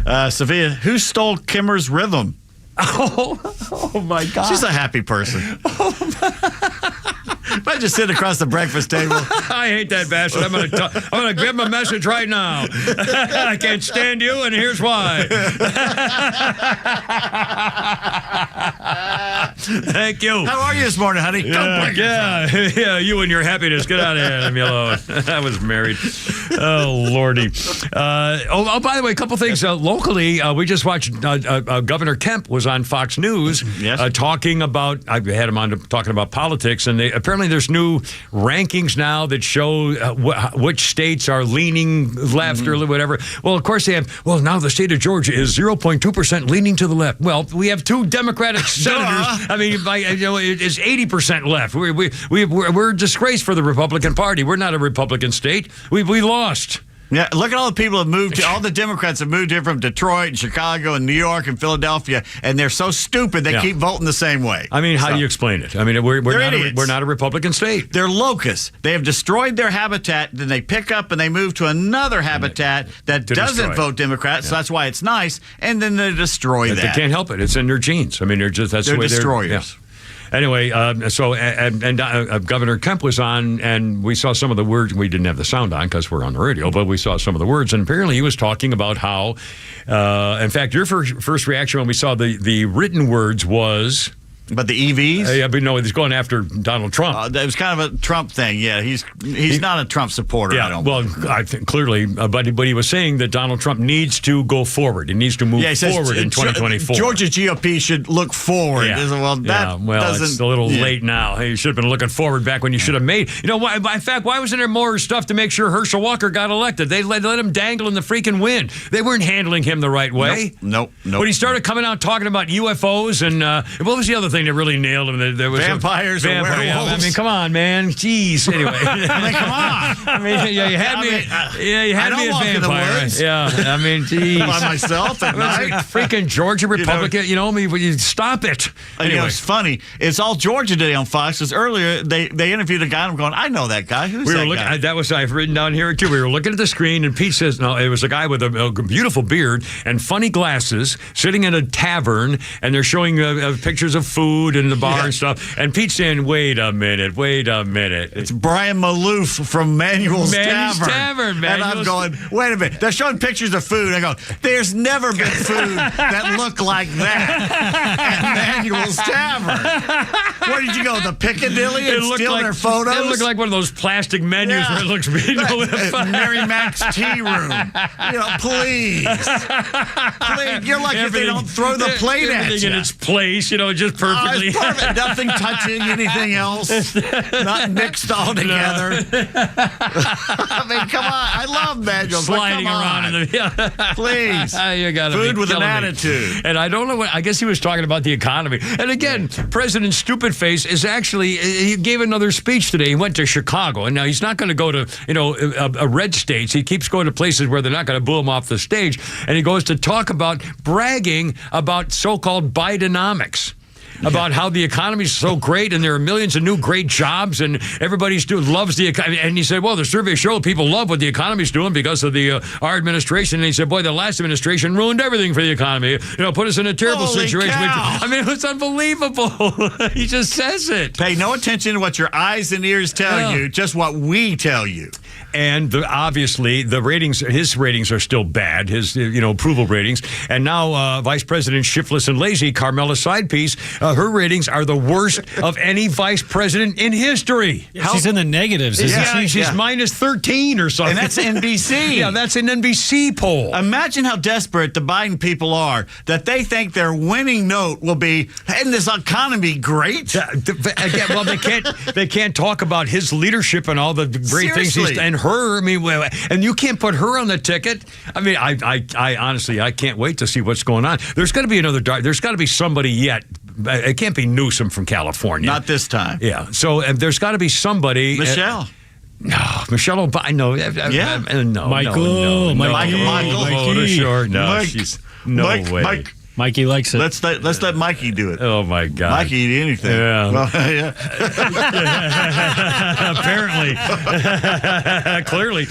Sophia, who stole Kimmer's rhythm? Oh my God. She's a happy person. If I just sit across the breakfast table. I hate that bastard. I'm gonna give him a message right now. I can't stand you, and here's why. Thank you. How are you this morning, honey? Yeah, you and your happiness. Get out of here, me alone. I was married. Oh, Lordy. By the way, a couple things. Locally, we just watched Governor Kemp was on Fox News talking about, I had him on talking about politics, and apparently there's new rankings now that show which states are leaning left or whatever. Well, of course they have, now the state of Georgia is 0.2% leaning to the left. Well, we have 2 Democratic senators. I mean, it's 80% left. We're a disgrace for the Republican Party. We're not a Republican state. We lost. Yeah, look at all the people that moved. All the Democrats have moved here from Detroit and Chicago and New York and Philadelphia, and they're so stupid they keep voting the same way. I mean, how do you explain it? I mean, we're not a Republican state. They're locusts. They have destroyed their habitat. Then they pick up and they move to another habitat that doesn't vote Democrat. So that's why it's nice. And then they destroy that. They can't help it. It's in their genes. I mean, they're the way destroyers. Yeah. Anyway, Governor Kemp was on, and we saw some of the words. We didn't have the sound on because we're on the radio, but we saw some of the words. And apparently he was talking about how, in fact, your first reaction when we saw the written words was... But the EVs? Yeah, but no, he's going after Donald Trump. It was kind of a Trump thing. Yeah, he's not a Trump supporter. Yeah, I don't believe. I think clearly, but he was saying that Donald Trump needs to go forward. He needs to move forward in 2024. Georgia GOP should look forward. Yeah. It's a little late now. You should have been looking forward back when you should have made. In fact, why wasn't there more stuff to make sure Herschel Walker got elected? They let him dangle in the freaking wind. They weren't handling him the right way. Nope. When he started coming out talking about UFOs and what was the other thing that really nailed him? There was vampires or werewolves. I mean, come on, man. Jeez. Anyway. I mean, come on. I mean, you had me at vampire. Yeah. I mean, geez. By myself at night. Freaking Georgia Republican. You stop it. Anyway, it's funny. It's all Georgia Day on Fox. Because earlier they interviewed a guy and I'm going, I know that guy. Who's that guy? That was I've written down here too. We were looking at the screen and Pete says, no, it was a guy with a beautiful beard and funny glasses sitting in a tavern and they're showing pictures of food and the bar and stuff. And Pete's saying, wait a minute. It's Brian Malouf from Manuel's Tavern. And I'm going, wait a minute. They're showing pictures of food. I go, there's never been food that looked like that at Manuel's Tavern. Where did you go? The Piccadilly and steal their photos? It looked like one of those plastic menus where it looks Mary Mac's tea room. Please. You're like if they don't throw the plate at you. In its place, just perfectly. Perfect. Nothing touching anything else. Not mixed all together. I mean, come on. I love Manuel. Sliding around in the please. You gotta food with an attitude. And I don't know I guess he was talking about the economy. And again, President Stupid Face is actually, he gave another speech today. He went to Chicago. And now he's not going to go to, red states. He keeps going to places where they're not going to boo him off the stage. And he goes to talk about bragging about so-called Bidenomics. About how the economy is so great and there are millions of new great jobs and everybody loves the economy. And he said, well, the surveys show people love what the economy's doing because of our administration. And he said, boy, the last administration ruined everything for the economy. Put us in a terrible situation. Cow. I mean, it's unbelievable. He just says it. Pay no attention to what your eyes and ears tell you, just what we tell you. And obviously, his ratings are still bad, his approval ratings. And now Vice President Shiftless and Lazy, Carmela Sidepiece, her ratings are the worst of any vice president in history. She's in the negatives, isn't she? She's minus 13 or something. And that's NBC. Yeah, that's an NBC poll. Imagine how desperate the Biden people are that they think their winning note will be, isn't this economy great? Again, well, they can't talk about his leadership and all the great things he's and her. I mean, and you can't put her on the ticket. I mean, I honestly, I can't wait to see what's going on. There's got to be there's got to be somebody yet. It can't be Newsom from California. Not this time. Yeah. So there's got to be somebody. Michelle. No, Michelle Obama. No. Yeah. No. Michael. Michael. Sure. No. She's no way. Mikey likes it. Let's let Mikey do it. Oh my God, Mikey eat anything. Yeah, well, yeah. Apparently, clearly.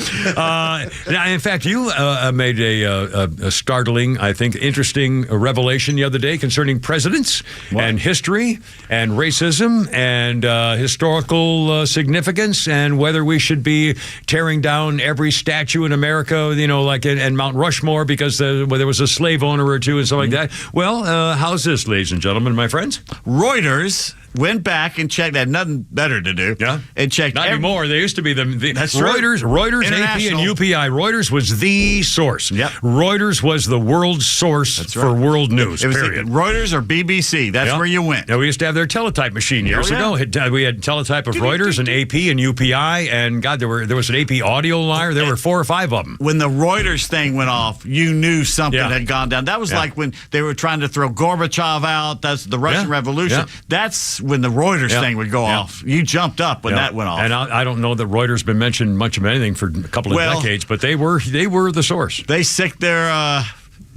In fact, you made a startling, I think, interesting revelation the other day concerning presidents and history and racism and historical significance and whether we should be tearing down every statue in America, like in Mount Rushmore because there was a slave owner or two and stuff like that. Well, how's this, ladies and gentlemen, my friends? Reuters went back and checked. They had nothing better to do. Yeah. And checked. Not anymore. They used to be the That's Reuters, true. AP, and UPI. Reuters was the source. Yep. Reuters was the world's source for world news, It was period. Reuters or BBC. That's where you went. Now, we used to have their teletype machine years ago. We had teletype of Reuters and AP and UPI, and God, there was an AP audio line. There were 4 or 5 of them. When the Reuters thing went off, you knew something had gone down. That was like when they were trying to throw Gorbachev out. That's the Russian Revolution. Yeah. That's when the Reuters thing would go off. You jumped up when that went off. And I don't know that Reuters been mentioned much of anything for a couple of decades, but they were the source. They sicked their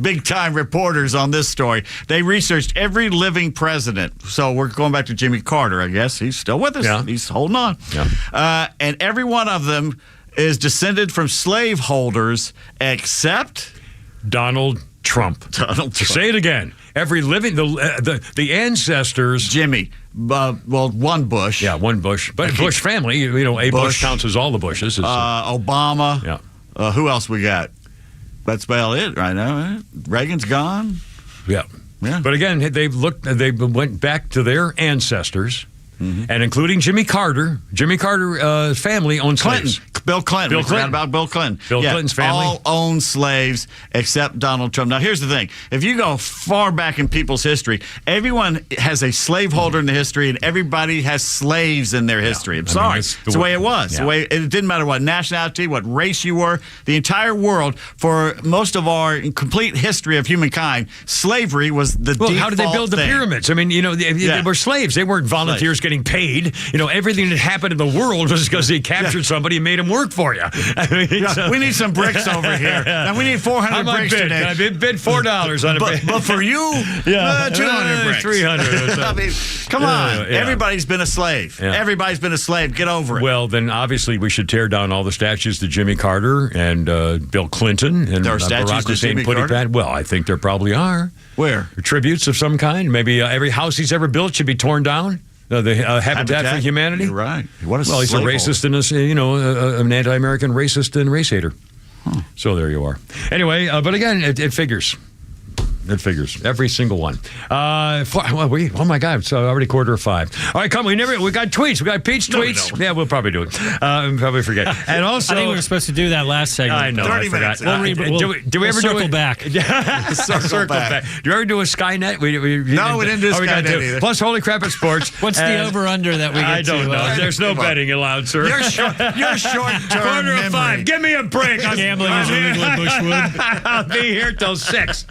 big-time reporters on this story. They researched every living president. So we're going back to Jimmy Carter, I guess. He's still with us. Yeah. He's holding on. Yeah. And every one of them is descended from slaveholders except Donald Trump. Donald Trump. Say it again. Every living the ancestors. Jimmy. One Bush. Yeah, one Bush. But Bush family, a Bush counts as all the Bushes. Obama. Yeah. Who else we got? That's about it right now. Right? Reagan's gone. Yeah. Yeah. But again, they went back to their ancestors. Mm-hmm. And including Jimmy Carter. Jimmy Carter's family owned slaves. Bill Clinton. Bill Clinton. About Bill Clinton. Clinton's family. All owned slaves except Donald Trump. Now, here's the thing. If you go far back in people's history, everyone has a slaveholder in the history, and everybody has slaves in their history. I'm sorry. It's the way it was. Yeah. It didn't matter what nationality, what race you were. The entire world, for most of our complete history of humankind, slavery was the default how did they build the pyramids? I mean, they were slaves. They weren't volunteers getting paid. Everything that happened in the world was because they captured somebody and made them work for you. We need some bricks over here. Now we need 400 bricks today. I bid $4 on a bid. But for you, 200 bricks. 300. I mean, come on. Everybody's been a slave. Yeah. Everybody's been a slave. Get over it. Well, then obviously we should tear down all the statues to Jimmy Carter and Bill Clinton and there are statues Barack to Jimmy Hussein Carter? Well, I think there probably are. Where? Tributes of some kind. Maybe every house he's ever built should be torn down. The Habitat for Humanity. You're right. What Well, he's a racist and an anti-American racist and race hater. Huh. So there you are. Anyway, but again, it figures. It figures. Every single one. Oh my God, it's already 4:45. All right, come. We got tweets. We got Pete's tweets. Yeah, we'll probably do it. Probably forget. And also, I think we were supposed to do that last segment. I know. 30 I forgot. minutes. Do we ever circle back? Circle back. Do you ever do a Skynet? We didn't do Skynet either. Plus, Holy Crap at Sports. What's the over/under that we get I don't know. There's no betting allowed, sir. You're short-term memory. 5. Give me a break. Gambling is illegal in Bushwood. I'll be here till 6.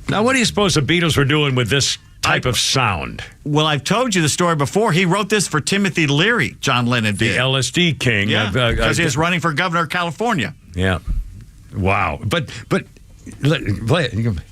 Now, what do you suppose the Beatles were doing with this type of sound? Well, I've told you the story before. He wrote this for Timothy Leary, John Lennon did. The LSD king. Yeah, because he was running for governor of California. Yeah. Wow. But play it.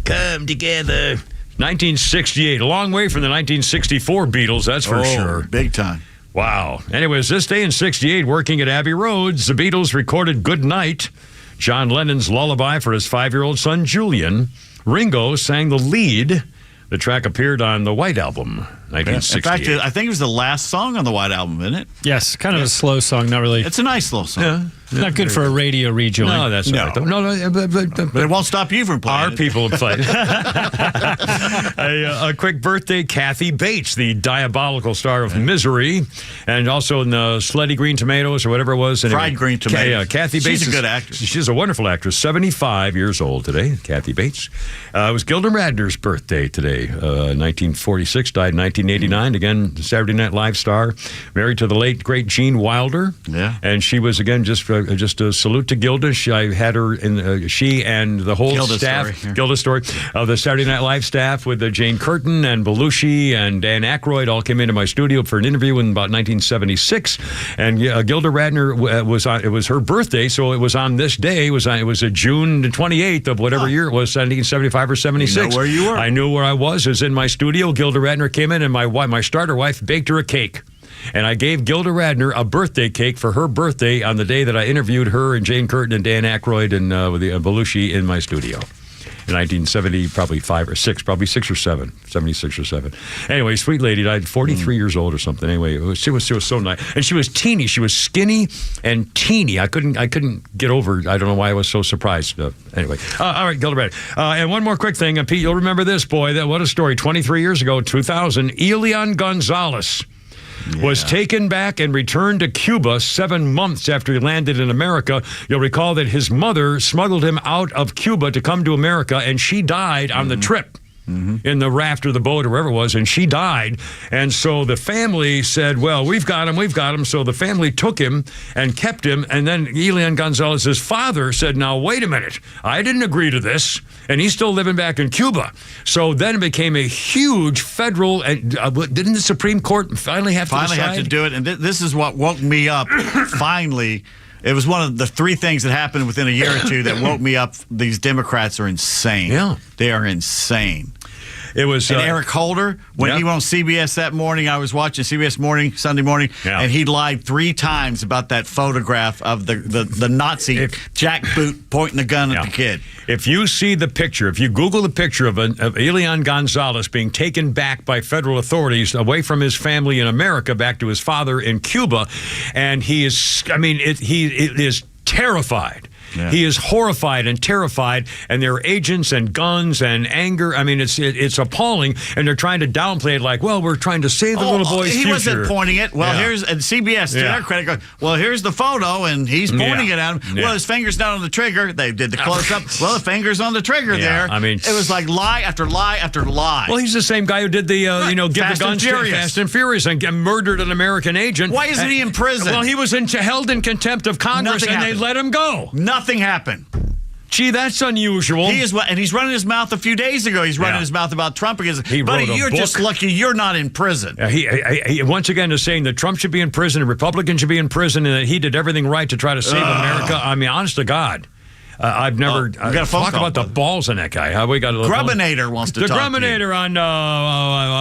Come together. 1968. A long way from the 1964 Beatles, that's for sure. Big time. Wow. Anyways, this day in 68, working at Abbey Roads, the Beatles recorded Good Night, John Lennon's lullaby for his 5-year-old son, Julian. Ringo sang the lead. The track appeared on the White Album, 1968. In fact, I think it was the last song on the White Album, isn't it? Yes, kind of a slow song, not really. It's a nice little song. Yeah. Not good for a radio rejoin. No, that's right. No, but it won't stop you from playing. Our people have played. A quick birthday, Kathy Bates, the diabolical star of Misery, and also in the Slutty Green Tomatoes or whatever it was. Fried Green Tomatoes. Yeah, Kathy Bates. She's a good actress. She's a wonderful actress. 75 years old today, Kathy Bates. It was Gilda Radner's birthday today. 1946, died in 1989. Again, Saturday Night Live star. Married to the late, great Gene Wilder. Yeah. And she was, again, just a salute to Gilda. I had her in, she and the whole staff, Gilda's Story, of the Saturday Night Live staff with Jane Curtin and Belushi and Dan Aykroyd all came into my studio for an interview in about 1976. And Gilda Radner was on, it was her birthday, so it was on this day. It was a June 28th of whatever year it was, 1975 or 76. You know where you were. I knew where I was. It was in my studio. Gilda Radner came in, and my starter wife baked her a cake. And I gave Gilda Radner a birthday cake for her birthday on the day that I interviewed her and Jane Curtin and Dan Aykroyd and with the Belushi in my studio. In 1970, probably 5 or 6, probably 6 or 7, 76 or 7. Anyway, sweet lady died 43 years old or something. Anyway, she was so nice. And she was teeny. She was skinny and teeny. I couldn't get over. I don't know why I was so surprised. Anyway, all right, Gilda Radner. And one more quick thing. Pete, you'll remember this, boy. What a story. 23 years ago, 2000, Elian Gonzalez was taken back and returned to Cuba 7 months after he landed in America. You'll recall that his mother smuggled him out of Cuba to come to America, and she died on the trip. In the raft or the boat or wherever it was, and she died. And so the family said, well, we've got him. So the family took him and kept him. And then Elian Gonzalez's father said, now, wait a minute. I didn't agree to this. And he's still living back in Cuba. So then it became a huge federal, didn't the Supreme Court finally have to decide? Finally have to do it. And this is what woke me up, finally. It was one of the 3 things that happened within a year or two that woke me up. These Democrats are insane. Yeah. They are insane. It was and Eric Holder, when he went on CBS that morning, I was watching CBS Morning, Sunday morning, and he lied 3 times about that photograph of the Nazi jackboot pointing the gun at the kid. If you see the picture, if you Google the picture of Elian Gonzalez being taken back by federal authorities away from his family in America back to his father in Cuba, and he is terrified. Yeah. He is horrified and terrified, and there are agents and guns and anger. I mean, it's appalling, and they're trying to downplay it like, well, we're trying to save the little boy's future. He wasn't pointing it. Well, here's and CBS, to their credit, goes, well, here's the photo, and he's pointing it at him. Well, his finger's not on the trigger. They did the close-up. Well, the finger's on the trigger there. I mean, it was like lie after lie after lie. Well, he's the same guy who did the, give the guns to Fast and Furious and murdered an American agent. Why isn't he in prison? Well, he was held in contempt of Congress, and they let him go. Nothing happened. Gee, that's unusual. And he's running his mouth a few days ago. He's running his mouth about Trump because, buddy, you're just lucky you're not in prison. He once again is saying that Trump should be in prison, and Republicans should be in prison, and that he did everything right to try to save America. I mean, honest to God. I've never talk about the balls in that guy. We got a Grubbinator wants to talk to you. The Grubbinator on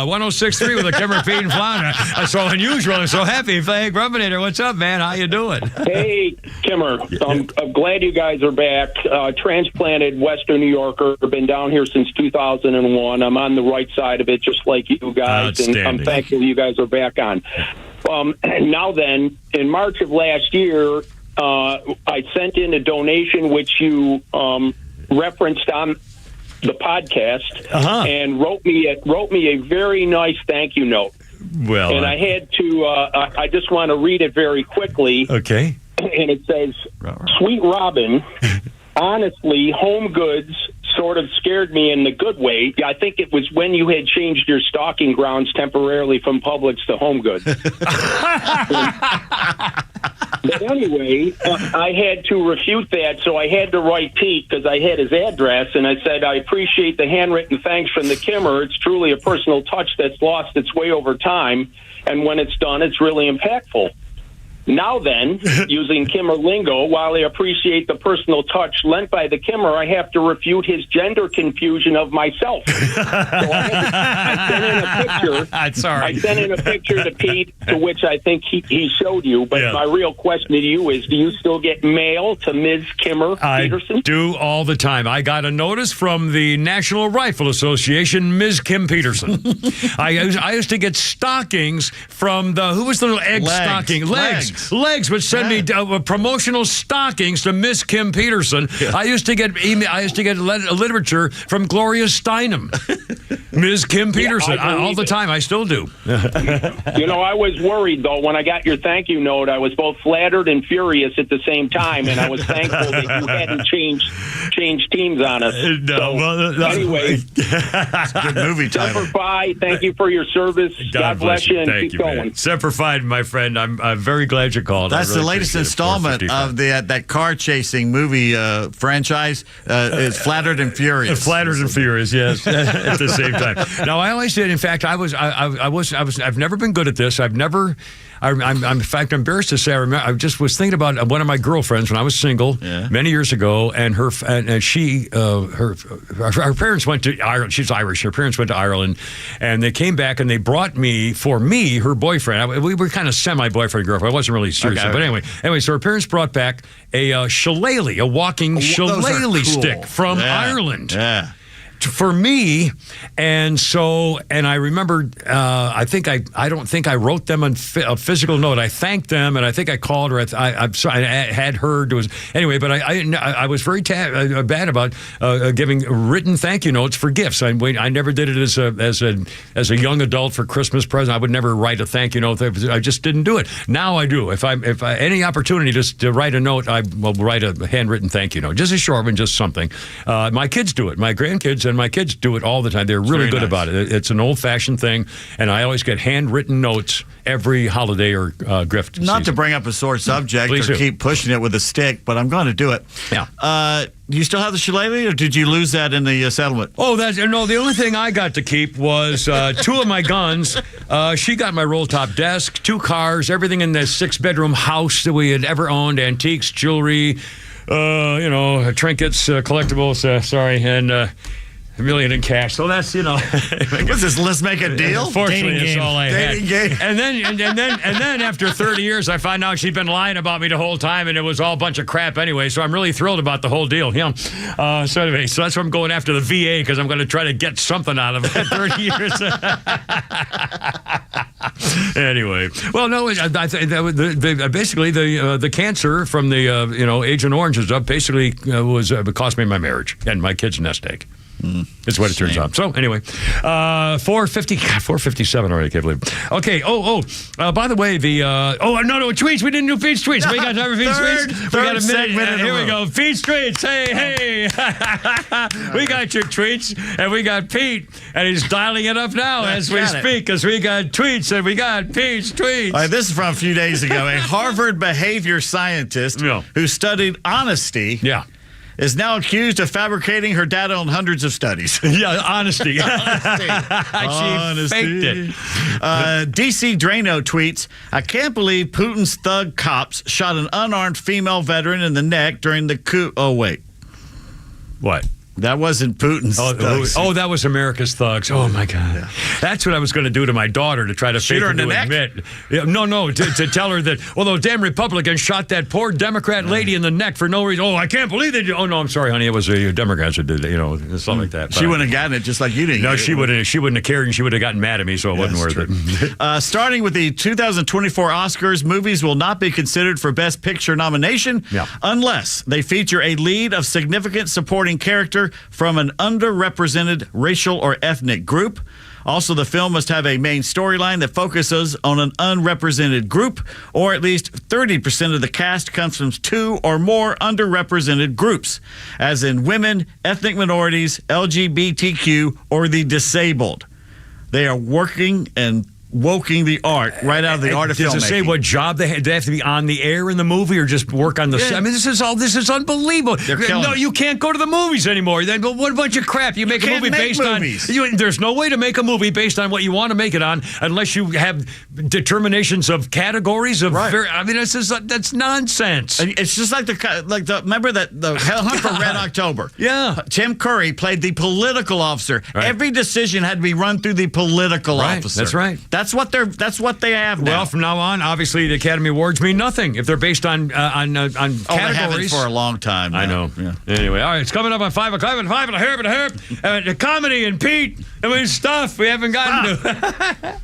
106.3 with the Kimmer, Pete, and Flounder. That's so unusual. I'm so happy. Hey, Grubbinator, what's up, man? How you doing? Hey, Kimmer. I'm glad you guys are back. Transplanted Western New Yorker. Been down here since 2001. I'm on the right side of it, just like you guys. And I'm thankful you guys are back on. Now then, in March of last year, I sent in a donation which you referenced on the podcast and wrote me a very nice thank you note. Well, and I had to. I just want to read it very quickly. Okay. And it says, "Sweet Robin, honestly, Home Goods sort of scared me in the good way. I think it was when you had changed your stocking grounds temporarily from Publix to Home Goods." But anyway, I had to refute that, so I had to write Pete because I had his address, and I said, I appreciate the handwritten thanks from the Kimmer. It's truly a personal touch that's lost its way over time, and when it's done, it's really impactful. Now then, using Kimmer lingo, while I appreciate the personal touch lent by the Kimmer, I have to refute his gender confusion of myself. So I sent in a picture. Sorry. I sent in a picture to Pete, to which I think he showed you. But my real question to you is, do you still get mail to Ms. Kimmer Peterson? I do all the time. I got a notice from the National Rifle Association, Ms. Kim Peterson. I used to get stockings from who was the little egg stocking? Legs would send me promotional stockings to Miss Kim Peterson. Yeah. I used to get literature from Gloria Steinem. Ms. Kim Peterson, all the time. I still do. I was worried, though, when I got your thank you note. I was both flattered and furious at the same time, and I was thankful that you hadn't changed teams on us. Anyway, good movie title. Semper Fi, thank you for your service. God bless you, and keep going. Man. Semper Fi, my friend. I'm very glad you called. That's the latest installment of that car chasing movie franchise. It's Flattered and Furious. Flattered and Furious, yes, at the same time. Now, I always did. In fact, I've never been good at this. I'm in fact embarrassed to say. I just was thinking about one of my girlfriends when I was single many years ago, and her parents went to Ireland. She's Irish. Her parents went to Ireland, and they came back and they brought me her boyfriend. We were kind of semi-boyfriend girlfriend. I wasn't really serious, but anyway. So her parents brought back a shillelagh, a walking shillelagh stick from Ireland. Yeah. For me, and I remember. I don't think I wrote them a physical note. I thanked them, and I think I called her. I'm sorry, I had heard. Anyway, but I was very bad about giving written thank you notes for gifts. I never did it as a young adult for Christmas present. I would never write a thank you note. I just didn't do it. Now I do. If any opportunity just to write a note, I will write a handwritten thank you note, just a short one, just something. My kids do it. My grandkids and my kids do it all the time. They're really good about it. It's an old-fashioned thing, and I always get handwritten notes every holiday or gift season. Not to bring up a sore subject or keep pushing it with a stick, but I'm going to do it. Yeah. Do you still have the shillelagh, or did you lose that in the settlement? Oh, no. The only thing I got to keep was two of my guns. She got my roll-top desk, 2 cars, everything in this 6-bedroom house that we had ever owned, antiques, jewelry, trinkets, collectibles, and $1 million in cash. So that's, What's this? Let's make a deal. Fortunately, that's all I had. Game. And then after 30 years, I found out she'd been lying about me the whole time, and it was all a bunch of crap anyway. So I'm really thrilled about the whole deal. So that's why I'm going after the VA, because I'm going to try to get something out of it. 30 years. Anyway, well, no, I think basically the cancer from the Agent Orange is up. Basically, cost me my marriage and my kids' nest egg. It's what it turns out. So anyway, 457 already. I can't believe it. Okay. By the way, tweets. We didn't do Pete's tweets. We got time for Pete's tweets. We got a minute. Here we go. Pete's tweets. Hey. We got your tweets, and we got Pete, and he's dialing it up now as we speak, because we got tweets and we got Pete's tweets. All right, this is from a few days ago. A Harvard behavior scientist who studied honesty. Yeah. Is now accused of fabricating her data on hundreds of studies. Yeah, honesty. She faked it. DC Drano tweets, I can't believe Putin's thug cops shot an unarmed female veteran in the neck during the coup. Oh, wait. What? That wasn't Putin's thugs. Oh, that was America's thugs. Oh, my God. Yeah. That's what I was going to do to my daughter, to try to shoot her in the neck? Admit. Yeah, no, to tell her that, those damn Republicans shot that poor Democrat lady in the neck for no reason. Oh, I can't believe they did. Oh, no, I'm sorry, honey. It was the Democrats that did it, something like that. But she wouldn't have gotten it just like you didn't. No, she wouldn't have cared, and she would have gotten mad at me, so it wasn't worth it. Starting with the 2024 Oscars, movies will not be considered for Best Picture nomination unless they feature a lead of significant supporting character from an underrepresented racial or ethnic group. Also, the film must have a main storyline that focuses on an unrepresented group, or at least 30% of the cast comes from 2 or more underrepresented groups, as in women, ethnic minorities, LGBTQ, or the disabled. They are working and woking the art right out of the art of filmmaking. Does it say what job they have? Do they have to be on the air in the movie or just work on the set? I mean, this is unbelievable. No, you can't go to the movies anymore. What a bunch of crap. You make a movie based on... There's no way to make a movie based on what you want to make it on unless you have determinations of categories of... Right. I mean, that's nonsense. It's just like remember that the Hunt for Red October? Yeah. Tim Curry played the political officer. Right. Every decision had to be run through the political officer. That's right. That's what they have now. Well, from now on, obviously, the Academy Awards mean nothing if they're based on categories. They haven't for a long time now. I know. Yeah. Anyway, all right, it's coming up on 5 o'clock and 5 and a herb. The comedy and Pete. I mean, stuff we haven't gotten to.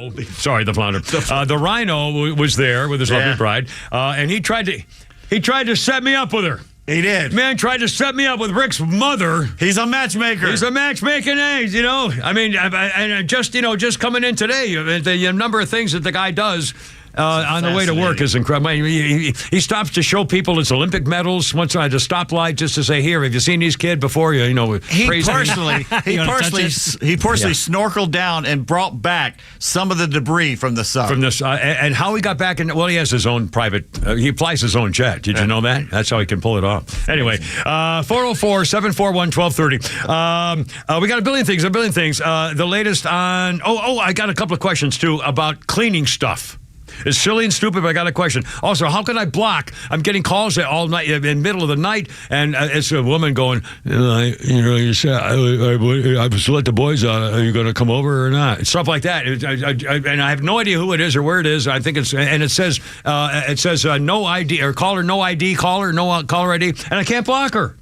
rhino. Sorry, the flounder. The rhino was there with his lovely bride, and he tried to set me up with her. He did. Man tried to set me up with Rick's mother. He's a matchmaker. He's a matchmaking ace, you know. I mean, and just coming in today, the number of things that the guy does on the way to work is incredible. He stops to show people his Olympic medals once at a stoplight just to say, "Here, have you seen these kid before you?" You know, he personally snorkeled down and brought back some of the debris from the sun. And how he got back in? Well, he has his own private. He flies his own jet. Did you know that? That's how he can pull it off. Anyway, 404-741-1230. We got a billion things. The latest on. I got a couple of questions too about cleaning stuff. It's silly and stupid, but I got a question. Also, how can I block? I'm getting calls all night, in the middle of the night, and it's a woman going, you said, I was let the boys out. Are you going to come over or not? Stuff like that. And I have no idea who it is or where it is. I think it says no ID, or caller, no ID, caller, no caller ID, and I can't block her.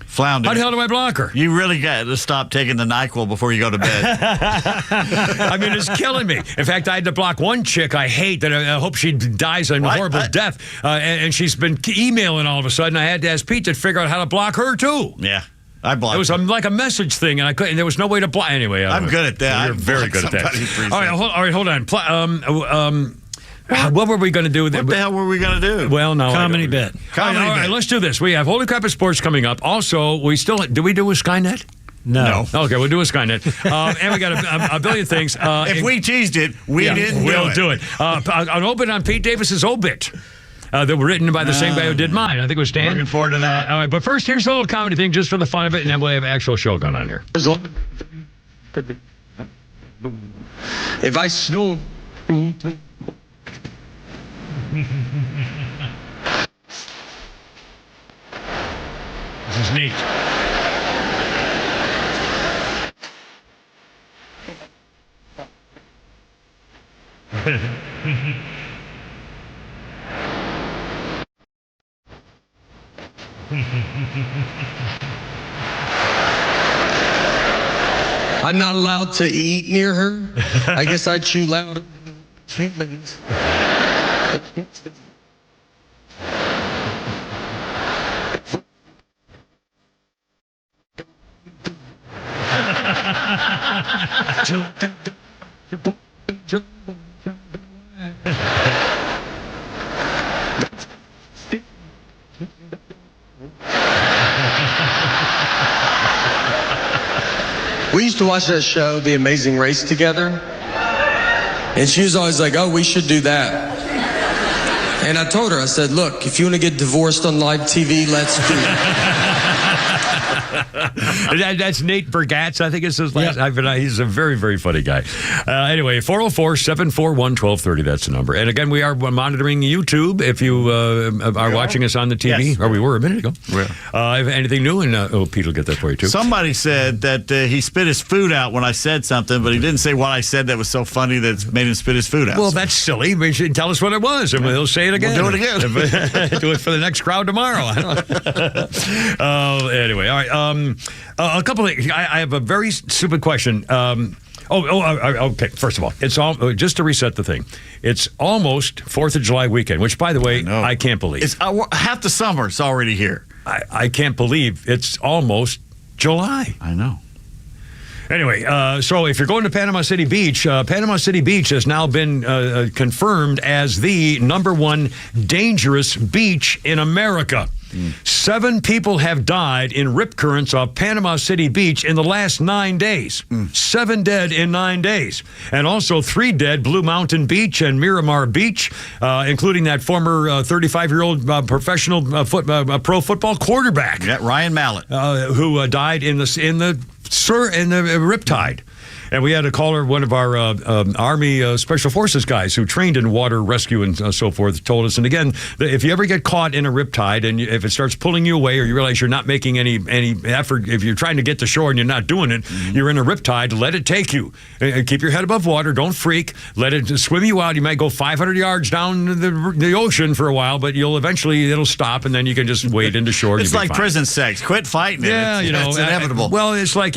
Flounder. How the hell do I block her? You really got to stop taking the NyQuil before you go to bed. I mean, it's killing me. In fact, I had to block one chick I hate that I hope she dies a horrible death. And she's been emailing all of a sudden. I had to ask Pete to figure out how to block her, too. Yeah. I blocked it. Was like a message thing, and I couldn't. There was no way to block. Anyway, I'm good at that. You're very good at that. All right, hold on. What were we going to do? What the hell were we going to do? Well, no. Comedy bit. All right, let's do this. We have Holy Crap at Sports coming up. Also, do we do a Skynet? No. Okay, we'll do a Skynet. And we got a billion things. If we teased it, we'll do it. An obit on Pete Davis's obit. That were written by the same guy who did mine. I think it was Dan. Looking forward to that. All right, but first, here's a little comedy thing just for the fun of it, and then we'll have actual show going on here. If I snow... This is neat. I'm not allowed to eat near her. I guess I chew loud. We used to watch that show, The Amazing Race, together. And she was always like, oh, we should do that. And I told her, I said, look, if you want to get divorced on live TV, let's do it. That's Nate Bergatz, I think it's his last. Yeah. He's a very, very funny guy. Anyway, 404-741-1230, that's the number. And again, we are monitoring YouTube if you are watching us on the TV. Yes. Or we were a minute ago. Yeah. If anything new, and Pete will get that for you, too. Somebody said that he spit his food out when I said something, but he didn't say what I said that was so funny that it made him spit his food out. Well, that's silly. You should tell us what it was, and we'll say it again. We'll do it again. Do it for the next crowd tomorrow. Anyway, all right. A couple of things. I have a very stupid question. Okay. First of all, it's all just to reset the thing. It's almost 4th of July weekend, which, by the way, I can't believe. It's half the summer's already here. I can't believe it's almost July. I know. Anyway, so if you're going to Panama City Beach has now been confirmed as the #1 dangerous beach in America. 7 people have died in rip currents off Panama City Beach in the last 9 days. 7 dead in 9 days. And also 3 dead Blue Mountain Beach and Miramar Beach, including that former 35-year-old professional pro football quarterback. Yeah, Ryan Mallett. Who died in the riptide. And we had a caller, one of our Army Special Forces guys who trained in water rescue and so forth, told us. And again, if you ever get caught in a riptide and if it starts pulling you away or you realize you're not making any effort, if you're trying to get to shore and you're not doing it, you're in a riptide, let it take you. Keep your head above water. Don't freak. Let it swim you out. You might go 500 yards down the ocean for a while, but it'll stop and then you can just wade into shore. It's like prison sex. Quit fighting it. Yeah, it's inevitable. Well, it's like,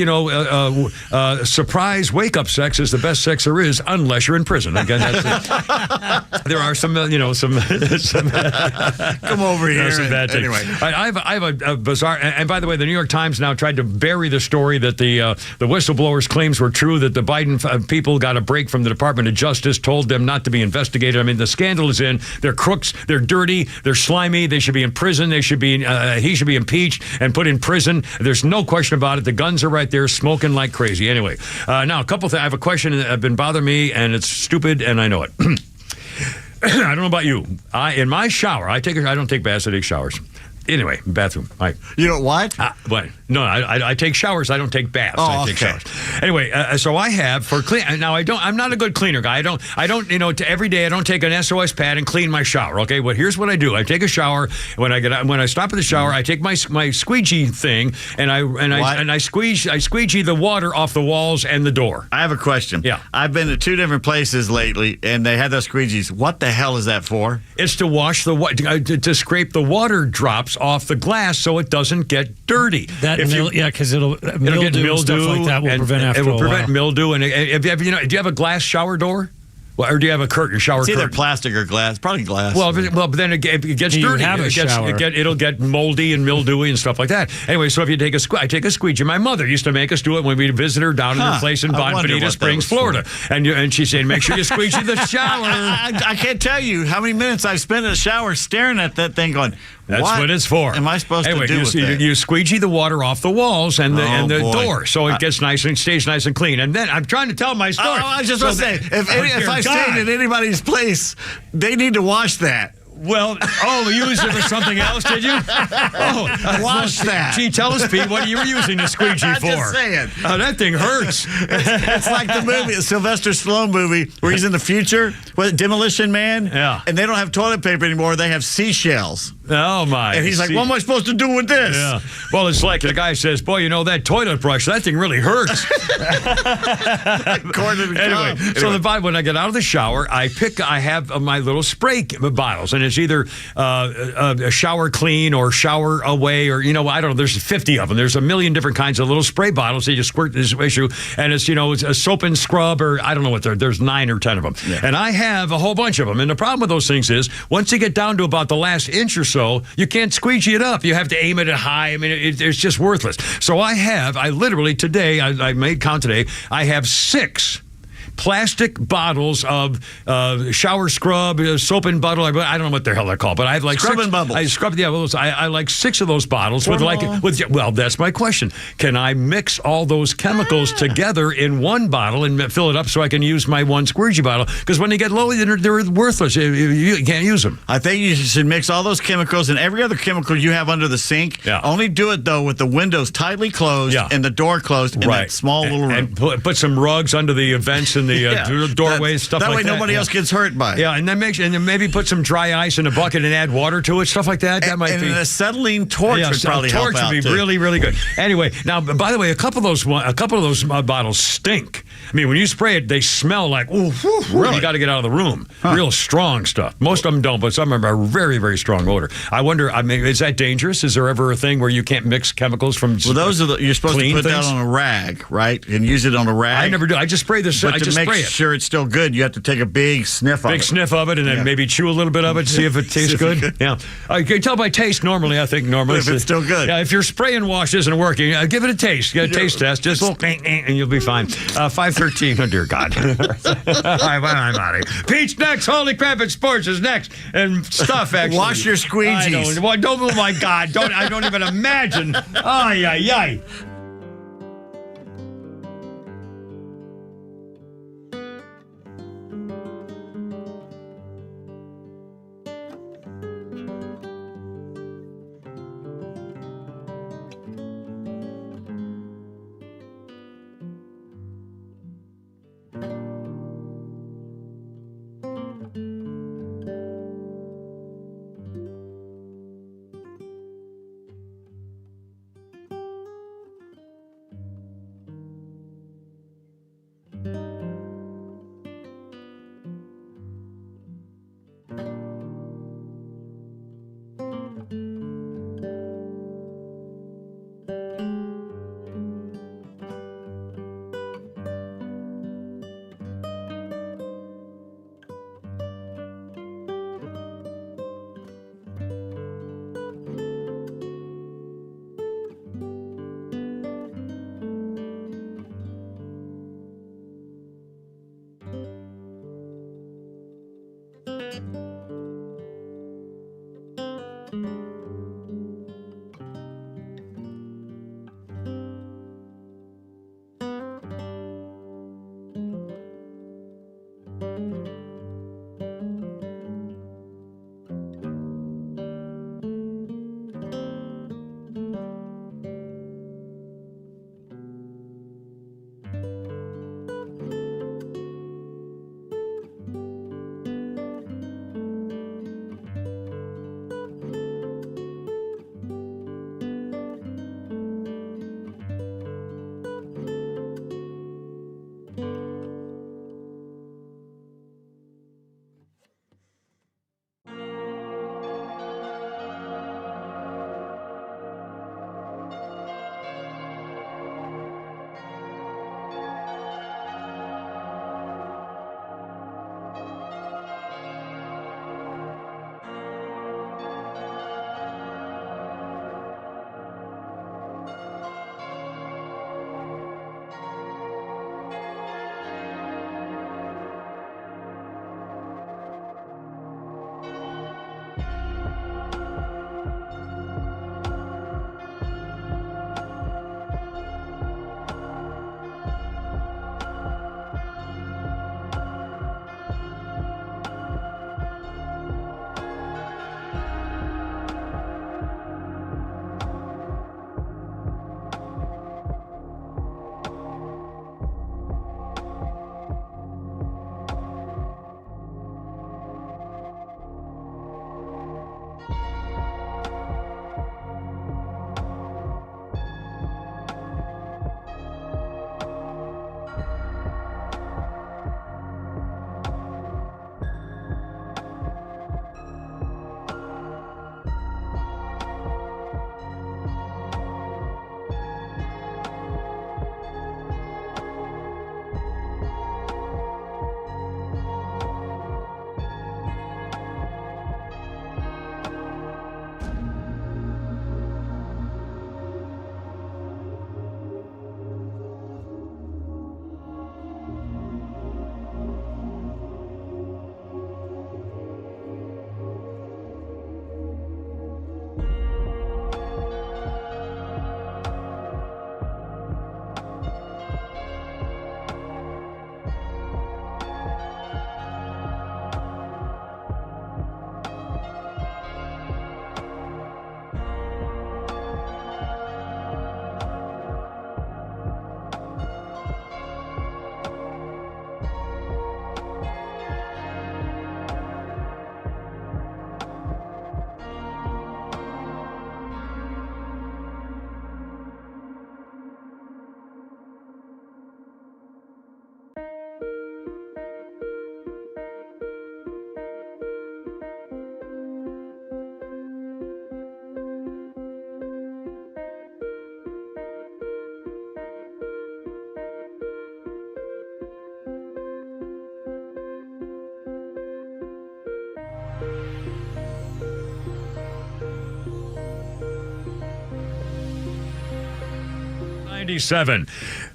surprise guys, wake-up sex is the best sex there is, unless you're in prison. Again, there are some, some come over here. Some bad things. Anyway, I have a bizarre. And by the way, the New York Times now tried to bury the story that the whistleblowers' claims were true, that the Biden people got a break from the Department of Justice, told them not to be investigated. I mean, the scandal is in. They're crooks. They're dirty. They're slimy. They should be in prison. He should be impeached and put in prison. There's no question about it. The guns are right there, smoking like crazy. Anyway, now a couple things. I have a question that have been bothering me, and it's stupid, and I know it. I don't know about you. In my shower, I don't take baths. I take showers. Anyway, bathroom. You know what? What? No, I take showers. I don't take baths. I take showers. Anyway, so I have for clean. Now I'm not a good cleaner guy. I don't. Every day I don't take an SOS pad and clean my shower. Okay, but here's what I do. I take a shower when I stop at the shower. I take my squeegee thing and I squeegee the water off the walls and the door. I have a question. Yeah, I've been to 2 different places lately, and they had those squeegees. What the hell is that for? It's to wash to scrape the water drops off the glass so it doesn't get dirty. Because it'll get mildew and stuff like that will prevent after a while. It will prevent mildew. And do you have a glass shower door? Or do you have a curtain, shower curtain? It's either plastic or glass. Probably glass. Well, but then it gets dirty. It'll get moldy and mildewy and stuff like that. Anyway, so if you take I take a squeegee. My mother used to make us do it when we'd visit her down at her place in Bonita Springs, Florida. And she said, make sure you squeegee the shower. I can't tell you how many minutes I've spent in the shower staring at that thing going, that's what it's for. Am I supposed to do with that? You squeegee the water off the walls and the door, so it gets nice and stays nice and clean. And then I'm trying to tell my story. I was just going to say, if I stayed at anybody's place, they need to wash that. Well, you used it for something else, did you? Wash that. Gee, tell us, Pete, what you were using the squeegee for? I'm just saying. Oh, that thing hurts. It's like the movie, the Sylvester Stallone movie, where he's in the future, Demolition Man. Yeah. And they don't have toilet paper anymore. They have seashells. Oh, my. And he's like, what am I supposed to do with this? Yeah. Well, it's like the guy says, boy, that toilet brush, that thing really hurts. Anyway, so when I get out of the shower, I have my little spray bottles, and it's either a shower clean or shower away, or I don't know. There's 50 of them. There's a million different kinds of little spray bottles that you squirt this issue, and it's it's a soap and scrub, or I don't know what there's 9 or 10 of them, and I have a whole bunch of them. And the problem with those things is once you get down to about the last inch or so, you can't squeegee it up. You have to aim it at high. I mean, it's just worthless. So I literally today, I made count today, I have 6 plastic bottles of shower scrub, soap and bubble. I don't know what the hell they're called, but I have like scrub 6, and bubbles. I like 6 of those bottles well, that's my question. Can I mix all those chemicals together in one bottle and fill it up so I can use my one squeegee bottle? Because when they get low, they're worthless. You can't use them. I think you should mix all those chemicals and every other chemical you have under the sink. Yeah. Only do it though with the windows tightly closed and the door closed in that small little room. And put some rugs under the vents and the doorways, stuff like that. That way nobody else gets hurt by it. Yeah, and then maybe put some dry ice in a bucket and add water to it, stuff like that. That might be. And an acetylene torch would probably help out. A torch would be really, really good. Anyway, now by the way, a couple of those bottles stink. I mean, when you spray it, they smell like really? You got to get out of the room. Real strong stuff. Most of them don't, but some of them are very, very strong odor. I wonder. I mean, is that dangerous? Is there ever a thing where you can't mix chemicals from? Well, those are you're supposed to put that on a rag, right? And use it on a rag. I never do. I just spray this. But to make sure it's still good, you have to take a big sniff of it. Big sniff of it, and then maybe chew a little bit of it, see if it tastes good. Yeah. You can tell by taste normally, I think, if it's still good. Yeah, if your spray and wash isn't working, give it a taste. Get a taste test. Just a little and you'll be fine. 5:13. Oh, dear God. All right, well, I'm out of here. Pete's next. Holy crap, it's sports is next. And stuff, actually. Wash your squeegees. Oh, my God. I don't even imagine. Ay, ay, ay.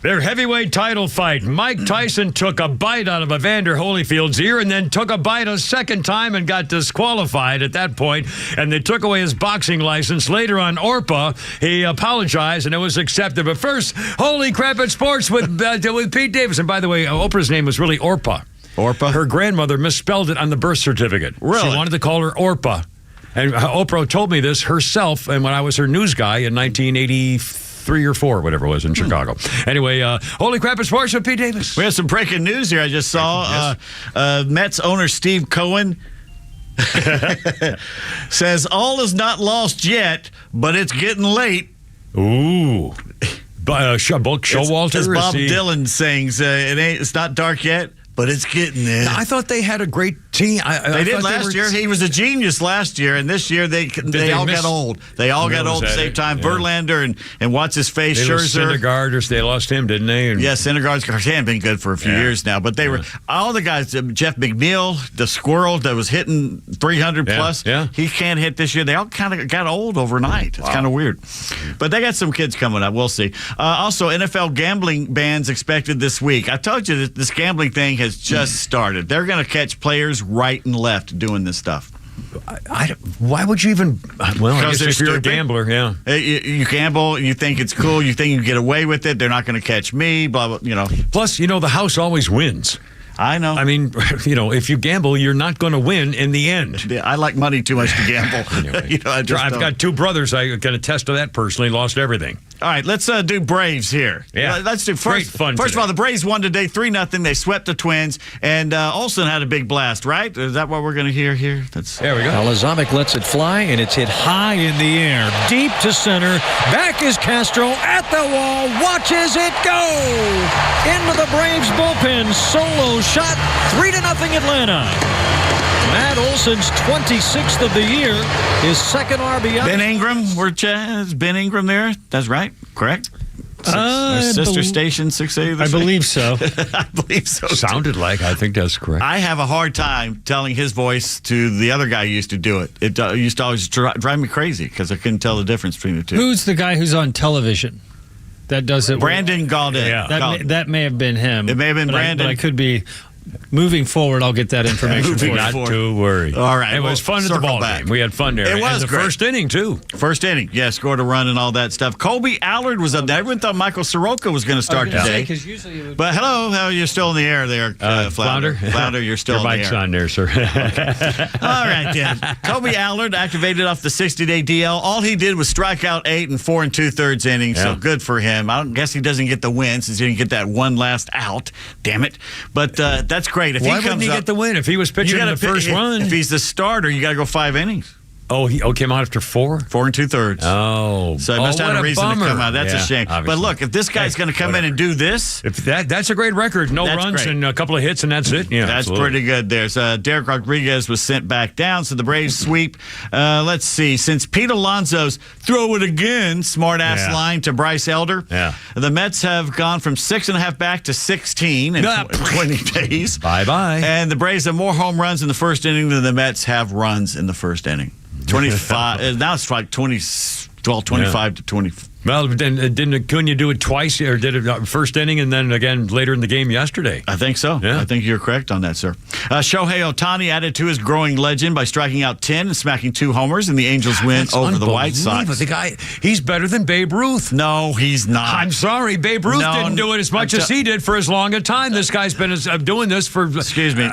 Their heavyweight title fight. Mike Tyson took a bite out of Evander Holyfield's ear and then took a bite a second time and got disqualified at that point, and they took away his boxing license. Later on, Orpa, he apologized and it was accepted. But first, holy crap at sports with Pete Davidson. By the way, Oprah's name was really Orpa. Orpa? Her grandmother misspelled it on the birth certificate. Really? She wanted to call her Orpa. And Oprah told me this herself, and when I was her news guy in 1983 or 4, whatever it was, in Chicago. Anyway, holy crap at sports with Pete Davis. We have some breaking news here. I just saw Mets owner Steve Cohen says all is not lost yet, but it's getting late. Ooh. Showalter? As Bob Dylan sings, it's not dark yet, but it's getting there. I thought they had a great team. They did last year. He was a genius last year, and this year they all got old. They all got old at the same time. Yeah. Verlander and what's his face, Scherzer. Syndergaard, they lost him, didn't they? Yeah, Syndergaard's been good for a few years now, but they were all the guys. Jeff McNeil, the squirrel that was hitting 300 plus. Yeah. He can't hit this year. They all kind of got old overnight. It's kind of weird, but they got some kids coming up. We'll see. Also, NFL gambling bans expected this week. I told you that this gambling thing has just started. They're going to catch players right and left doing this stuff. Why would you even? Well, I guess if you're a stupid. gambler, yeah. You gamble, you think it's cool, you think you can get away with it. They're not going to catch me. Blah blah. Plus, the house always wins. I know. I mean, if you gamble, you're not going to win in the end. I like money too much to gamble. Anyway, I've got 2 brothers. I can attest to that personally. Lost everything. All right, let's do Braves here. Yeah, let's do great fun. First of all, the Braves won today 3-0. They swept the Twins, and Olsen had a big blast. Right? Is that what we're going to hear here? There we go. Lazovic lets it fly, and it's hit high in the air, deep to center. Back is Castro at the wall, watches it go into the Braves bullpen. Solo shot, 3-0 Atlanta. Matt Olson's 26th of the year, his second RBI. Ben Ingram, is Ben Ingram there? That's right, correct? Sister station 6A. I believe so. I believe so. Sounded like. I think that's correct. I have a hard time telling his voice to the other guy who used to do it. It used to always drive me crazy because I couldn't tell the difference between the two. Who's the guy who's on television that does it? Brandon Gaudin. Yeah. That may have been him. It may have been Brandon. But I could be. Moving forward, I'll get that information for you. Not to worry. All right. It was fun at the ball game. We had fun there. It was the great. first inning, too. First inning, yeah, scored a run and all that stuff. Colby Allard was up there. Everyone thought Michael Soroka was going to start today. But hello, you're still in the air there, Flounder. Flounder, you're still in the air. Your mic's on there, sir. All right, then. Colby Allard activated off the 60-day DL. All he did was strike out 8 and 4 2/3 innings, so good for him. I guess he doesn't get the win since he didn't get that one last out. Damn it. But that's great. If Why wouldn't he get the win? If he was pitching in the first run. If he's the starter, you got to go 5 innings. Oh, he came out after 4? 4 2/3. Oh. So he must have a reason to come out. That's a shame. Obviously. But look, if this guy's going to come in and do this. If that's a great record. No runs great. and a couple of hits, and that's it. Yeah, that's pretty good there. So Derek Rodriguez was sent back down, so the Braves sweep. Let's see. Since Pete Alonso's throw it again smart-ass line to Bryce Elder, the Mets have gone from 6.5 back to 16 in 20 days. Bye-bye. And the Braves have more home runs in the first inning than the Mets have runs in the first inning. 25. Now it's like 25 to 20. Well, couldn't you do it twice, or did it first inning and then again later in the game yesterday? I think so. Yeah. I think you're correct on that, sir. Shohei Ohtani added to his growing legend by striking out 10 and smacking 2 homers in the Angels' win over the White Sox. The guy, he's better than Babe Ruth. No, he's not. I'm sorry, Babe Ruth didn't do it as much as he did for as long a time. This guy's been doing this for. Excuse me.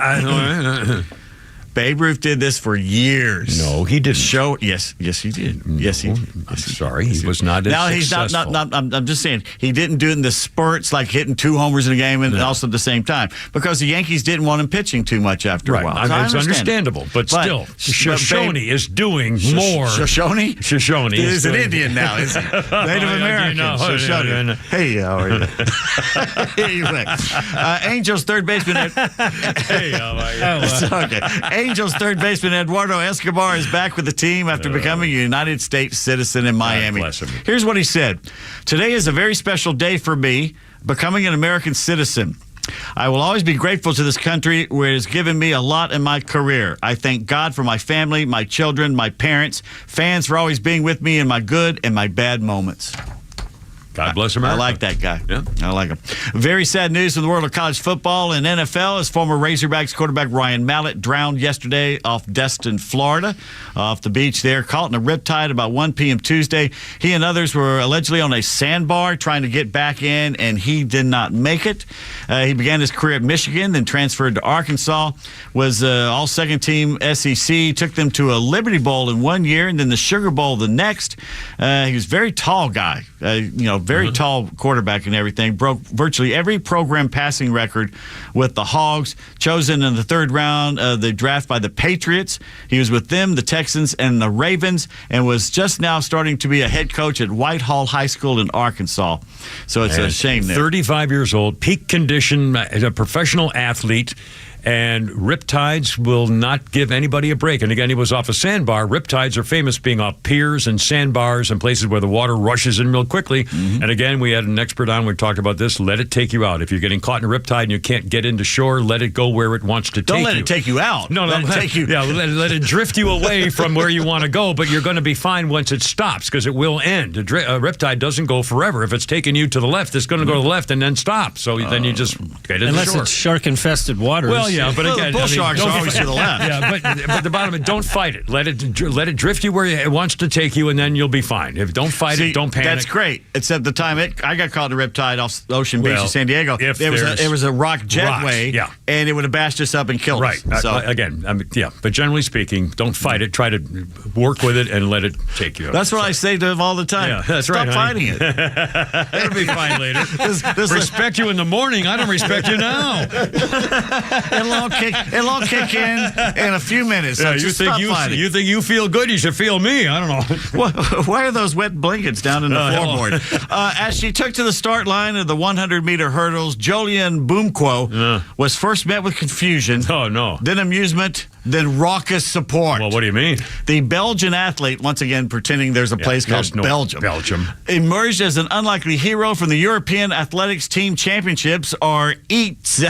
Babe Ruth did this for years. No, he didn't. Yes, he did. Yes, he did. I'm sorry, he was not as successful. He's not. I'm just saying he didn't do it in the spurts, like hitting 2 homers in a game and also at the same time, because the Yankees didn't want him pitching too much after a while. I mean, it's understandable, but still, Shoshone is doing more. Shoshone? Shoshone. He's an Indian now, is he? Native American. Shoshone. Hey, how are you? Anyway, Angels third baseman. Hey, how are you? Okay. Angels third baseman Eduardo Escobar is back with the team after becoming a United States citizen in Miami. Here's what he said. Today is a very special day for me, becoming an American citizen. I will always be grateful to this country where it has given me a lot in my career. I thank God for my family, my children, my parents, fans for always being with me in my good and my bad moments. God bless America. I like that guy. Yeah. I like him. Very sad news from the world of college football and NFL as former Razorbacks quarterback Ryan Mallett drowned yesterday off Destin, Florida, off the beach there, caught in a riptide about 1 p.m. Tuesday. He and others were allegedly on a sandbar trying to get back in, and he did not make it. He began his career at Michigan, then transferred to Arkansas, was all second-team SEC, took them to a Liberty Bowl in 1 year, and then the Sugar Bowl the next. He was a very tall guy, very tall quarterback and everything. Broke virtually every program passing record with the Hogs. Chosen in the 3rd round of the draft by the Patriots. He was with them, the Texans, and the Ravens, and was just now starting to be a head coach at Whitehall High School in Arkansas. So it's a shame there. 35 years old, peak condition, a professional athlete. And riptides will not give anybody a break. And again, he was off a sandbar. Riptides are famous being off piers and sandbars and places where the water rushes in real quickly. Mm-hmm. And again, we had an expert on. We talked about this. Let it take you out. If you're getting caught in a riptide and you can't get into shore, let it go where it wants to take you. Don't let it take you out. No, let it take you. Yeah, let it drift you away from where you want to go. But you're going to be fine once it stops because it will end. A riptide doesn't go forever. If it's taking you to the left, it's going to go to the left and then stop. So then you just get into unless shore. It's shark-infested waters. Well, yeah, but again, bull sharks are always to the left. Yeah, but the bottom of it, don't fight it. Let it drift you where it wants to take you, and then you'll be fine. If don't fight it, don't panic. That's great. Except the time I got caught in a riptide off Ocean Beach in San Diego. It was a rock jetway, and it would have bashed us up and killed us. Right. So again, but generally speaking, don't fight it. Try to work with it and let it take you. That's what I say to them all the time. Yeah, that's right. Stop fighting it. It'll be fine later. Respect you in the morning. I don't respect you now. It'll all kick in a few minutes. So you think you feel good? You should feel me. I don't know. Why are those wet blankets down in the floorboard? As she took to the start line of the 100-meter hurdles, Jolien Boumquo was first met with confusion. Oh, no. Then amusement, then raucous support. Well, what do you mean? The Belgian athlete, once again pretending there's a place called Belgium, emerged as an unlikely hero from the European Athletics Team Championships, or EATS,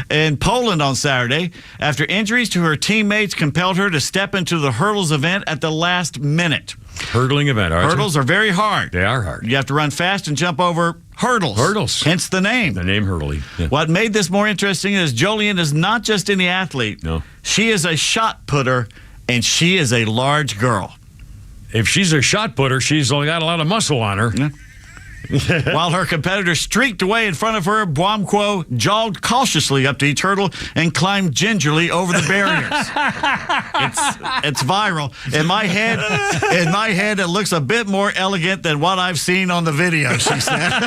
in Poland on Saturday, after injuries to her teammates compelled her to step into the hurdles event at the last minute. Hurdling event. Hurdles are very hard. They are hard. You have to run fast and jump over hurdles. Hence the name. The name hurdling. Yeah. What made this more interesting is Jolien is not just any athlete. No. She is a shot putter, and she is a large girl. If she's a shot putter, she's only got a lot of muscle on her. Yeah. While her competitor streaked away in front of her, Boumquo jogged cautiously up to each hurdle and climbed gingerly over the barriers. It's viral. In my head, it looks a bit more elegant than what I've seen on the video, she said.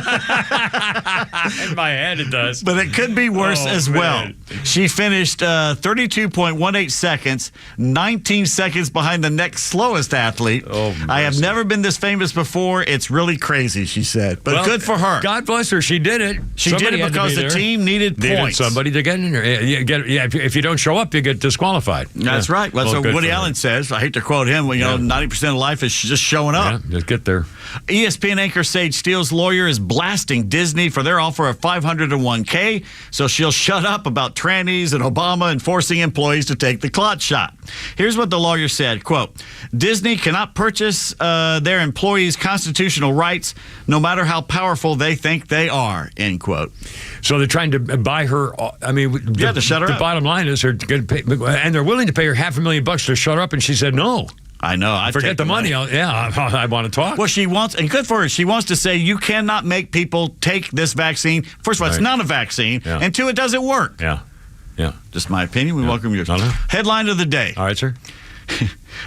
In my head, it does. But it could be worse as well. She finished 32.18 seconds, 19 seconds behind the next slowest athlete. I have never been this famous before. It's really crazy, she said. But good for her. God bless her. She did it. She did it because the team needed points. Somebody to get in there. If you don't show up, you get disqualified. That's right. Well, so Woody Allen says, I hate to quote him, 90% of life is just showing up. Yeah, just get there. ESPN anchor Sage Steele's lawyer is blasting Disney for their offer of $501K, so she'll shut up about trannies and Obama and forcing employees to take the clot shot. Here's what the lawyer said, quote, Disney cannot purchase their employees' constitutional rights, no matter how powerful they think they are, end quote. So they're trying to buy her. I mean, to shut her up. The bottom line is they're going to pay, and they're willing to pay her $500,000 to shut her up, and she said no. I know. I'd forget the money. I want to talk. Well, she wants, and good for her, she wants to say you cannot make people take this vaccine. First of all, it's not a vaccine, and two, it doesn't work. Yeah. Just my opinion. We welcome yours. Headline of the day. All right, sir.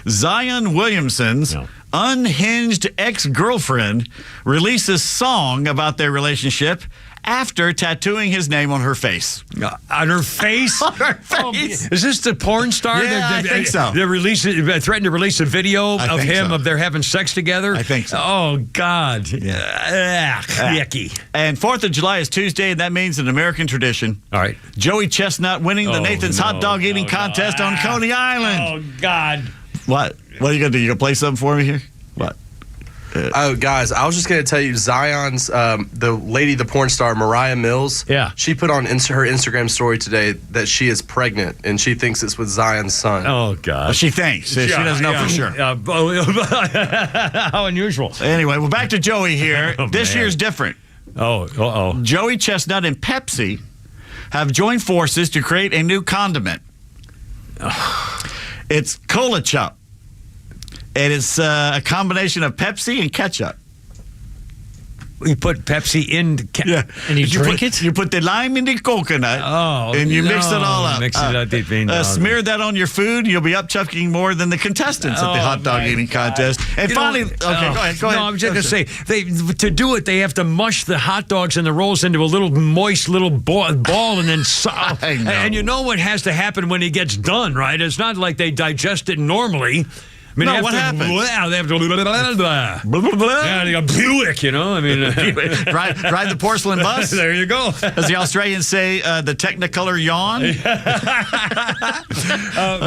Zion Williamson's unhinged ex-girlfriend releases song about their relationship after tattooing his name on her face. On her face? On her face. Is this the porn star? Yeah, I think so. They threatened to release a video of him, of their having sex together? I think so. Oh, God. Yucky. And 4th of July is Tuesday, and that means an American tradition. All right. Joey Chestnut winning the Nathan's hot dog eating contest on Coney Island. Oh, God. What? What are you going to do? You going to play something for me here? What? Guys, I was just going to tell you, Zion's, the porn star, Mariah Mills, she put on her Instagram story today that she is pregnant, and she thinks it's with Zion's son. Oh, God. Well, she thinks. She doesn't know for sure. How unusual. Anyway, well, back to Joey here. This year's different. Oh. Joey Chestnut and Pepsi have joined forces to create a new condiment. It's Cola Chup. And it's a combination of Pepsi and ketchup. You put Pepsi in, and you drink it. You put the lime in the coconut, and you mix it all up. Mix it up. Smear that on your food. You'll be upchucking more than the contestants at the hot dog eating contest. And finally, go ahead. No, I'm just going to say, to do it, they have to mush the hot dogs and the rolls into a little moist little ball, and then and you know what has to happen when it gets done, right? It's not like they digest it normally. I mean, what happens? They have to they go Buick, I mean, ride the porcelain bus. There you go. As the Australians say, the Technicolor yawn.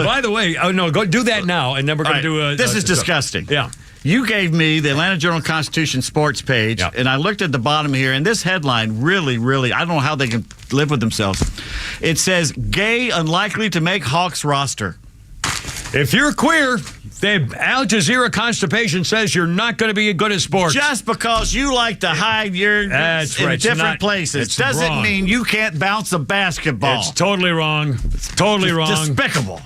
By the way, go do that now, and then we're going to do. This is disgusting. Yeah. You gave me the Atlanta Journal-Constitution sports page, and I looked at the bottom here, and this headline really, I don't know how they can live with themselves. It says, "Gay unlikely to make Hawks roster." If you're queer, Al Jazeera constipation says you're not going to be good at sports. Just because you like to hide your That's in right. different places doesn't mean you can't bounce a basketball. It's totally wrong. It's totally wrong. Despicable.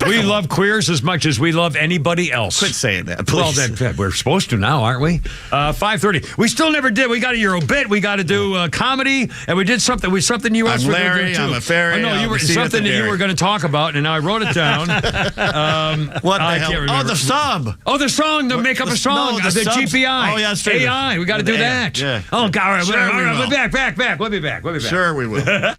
We love queers as much as we love anybody else. Quit saying that, please. Well, then, we're supposed to now, aren't we? 5:30. We still never did. We got a Euro bit. We got to do comedy, and we did something. Something you asked I'm for Larry. too. I'm a fairy. Oh, no, you were something that you were going to talk about, and now I wrote it down. What the hell? Can't remember. Oh, the sub. Oh, the song. To make up a song. No, the subs. GPI. Oh, yeah, that's true. AI. We got to do that. Yeah. Oh, God. All right. Sure all right. we will. We'll be back. We'll be back. Sure we will.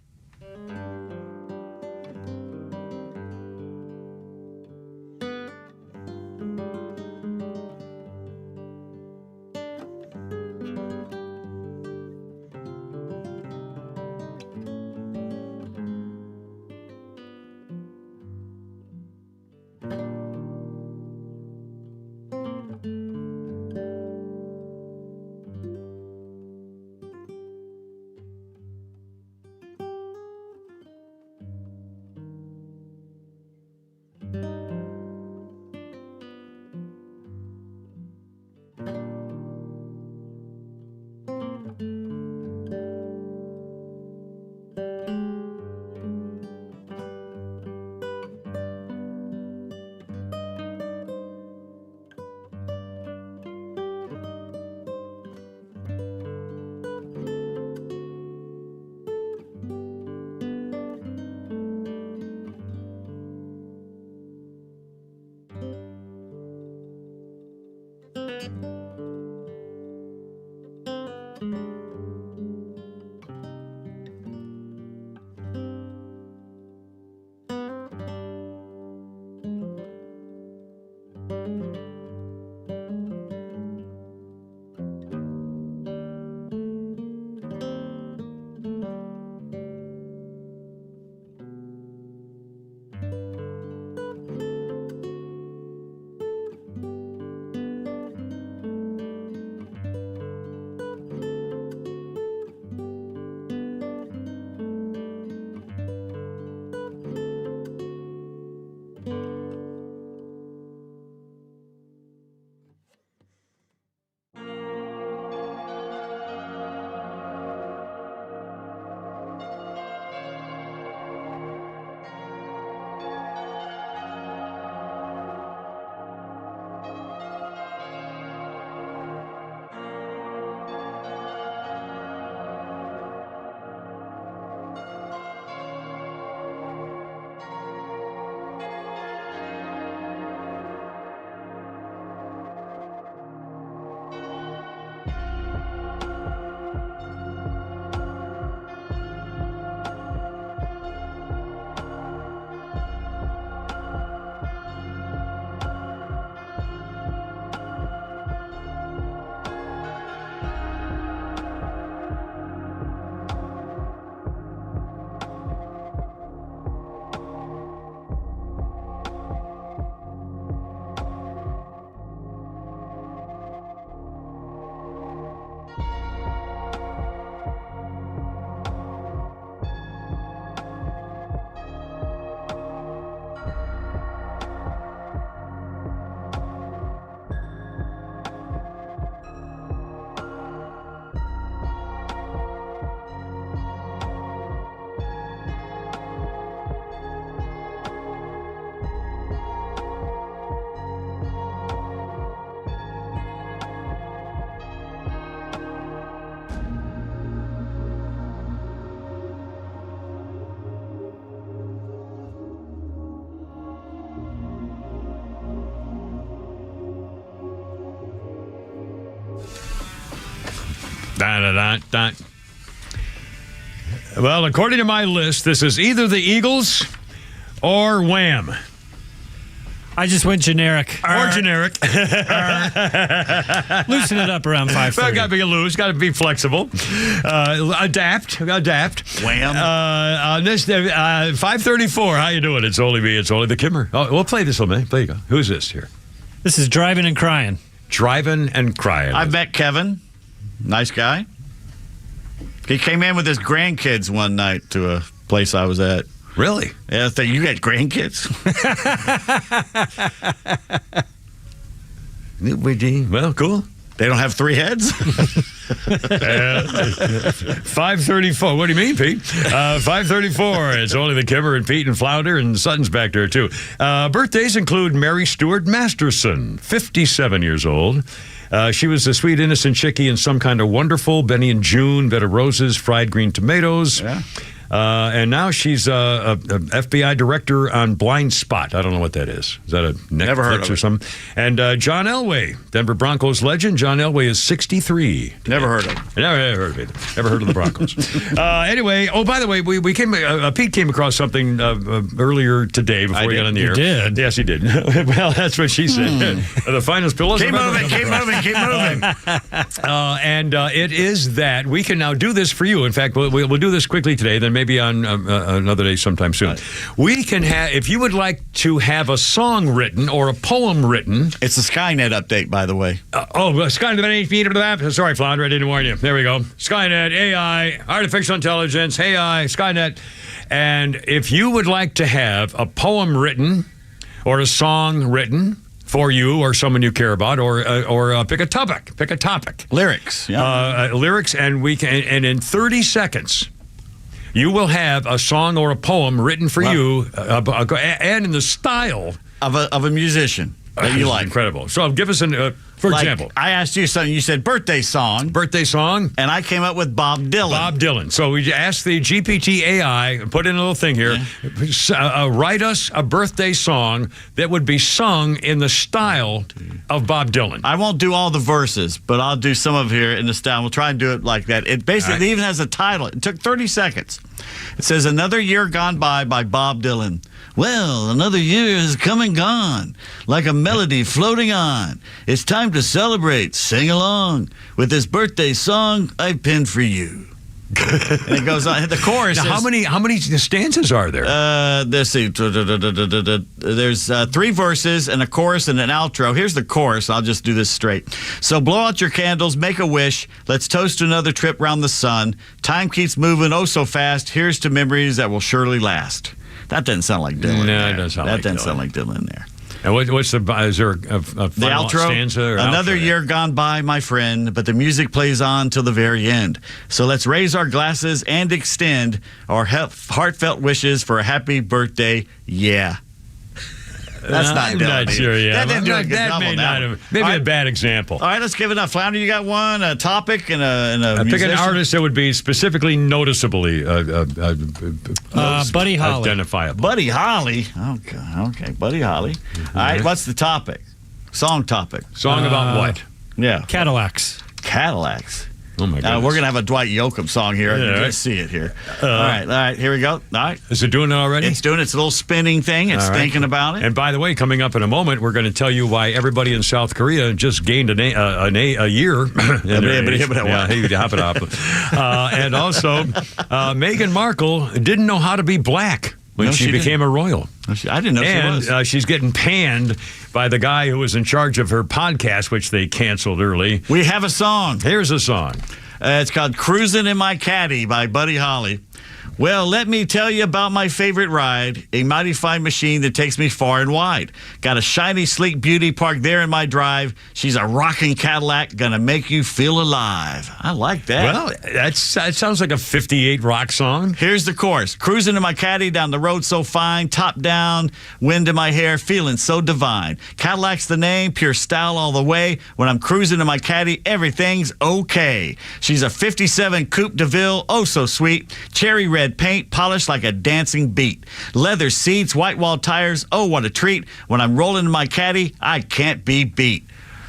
Well, according to my list, this is either the Eagles or Wham. I just went generic. Or generic. Loosen it up around 5:30. Well, got to be loose. Got to be flexible. Adapt. Wham. On this 5:34. How you doing? It's only me. It's only the Kimmer. Oh, we'll play this one, man. There you go. Who's this here? This is Driving and Crying. Driving and Crying. I've met Kevin. Nice guy. He came in with his grandkids one night to a place I was at. Really? Yeah, so you got grandkids? Well, cool. They don't have 3 heads? 5:34. What do you mean, Pete? 5:34. It's only the Kimmer and Pete and Flounder, and Sutton's back there, too. Birthdays include Mary Stuart Masterson, 57 years old. She was a sweet, innocent chickie in Some Kind of Wonderful, Benny and June, Bed of Roses, Fried Green Tomatoes. Yeah. And now she's a FBI director on Blind Spot. I don't know what that is. Is that a Netflix or something? And John Elway, Denver Broncos legend. John Elway is 63. Never heard of him. Never heard of it. Never heard of the Broncos. Anyway, by the way, we came. Pete came across something earlier today before we got on the air. You did? Yes, he did. Well, that's what she said. The finest pillows. Keep moving. And it is that we can now do this for you. In fact, we'll do this quickly today. Then maybe on another day sometime soon. We can have, if you would like to have a song written or a poem written. It's a Skynet update, by the way. Skynet. Sorry, Flounder, I didn't warn you. There we go. Skynet, AI, artificial intelligence, AI, Skynet. And if you would like to have a poem written or a song written for you or someone you care about, or pick a topic. Lyrics. Yeah. Lyrics, and we can, and in 30 seconds, you will have a song or a poem written for you, and in the style of a musician that you like. Incredible. So give us for example. I asked you something. You said birthday song. And I came up with Bob Dylan. So we asked the GPT AI, put in a little thing here, write us a birthday song that would be sung in the style of Bob Dylan. I won't do all the verses, but I'll do some of here in the style. We'll try and do it like that. It basically even has a title. It took 30 seconds. It says, Another Year Gone By Bob Dylan. Well, another year has come and gone, like a melody floating on. It's time to celebrate, sing along, with this birthday song I penned for you. And it goes on. The chorus. Now, how many stanzas are there? Let's see. There's 3 verses and a chorus and an outro. Here's the chorus. I'll just do this straight. So blow out your candles, make a wish. Let's toast to another trip round the sun. Time keeps moving oh so fast. Here's to memories that will surely last. That doesn't sound like Dylan. No, it doesn't sound like Dylan. That doesn't sound like Dylan there. And what's is there a the final outro? Stanza or Another outro? year gone by, my friend, but the music plays on till the very end. So let's raise our glasses and extend our heartfelt wishes for a happy birthday. Yeah. That's not I'm Dylan. not sure, yeah. That didn't do a good that job may on not that have, one. maybe All a right. bad example. All right, let's give it up. Flounder, you got one, a topic and a Pick musician? an artist that would be specifically noticeably Buddy Holly. identifiable. Buddy Holly. Okay, Buddy Holly. All right, what's the topic? Song topic. Song about what? Yeah. Cadillacs. Oh, my goodness. We're going to have a Dwight Yoakam song here. Yeah, You right. can see it here. All right, here we go. All right. Is it doing it already? It's doing its little spinning thing. It's All right. thinking about it. And by the way, coming up in a moment, we're going to tell you why everybody in South Korea just gained a year. And also, Meghan Markle didn't know how to be black when she became a royal. I didn't know she was. And she's getting panned by the guy who was in charge of her podcast, which they canceled early. We have a song. Here's a song. It's called Cruising in My Caddy by Buddy Holly. Well, let me tell you about my favorite ride, a mighty fine machine that takes me far and wide. Got a shiny, sleek beauty parked there in my drive. She's a rocking Cadillac, gonna make you feel alive. I like that. Well, that sounds like a 58 rock song. Here's the chorus. Cruising in my caddy down the road so fine, top down, wind in my hair, feeling so divine. Cadillac's the name, pure style all the way. When I'm cruising in my caddy, everything's okay. She's a 57 Coupe de Ville, oh so sweet. Cherry red paint, polished like a dancing beat. Leather seats, white wall tires, oh what a treat. When I'm rolling in my caddy, I can't be beat.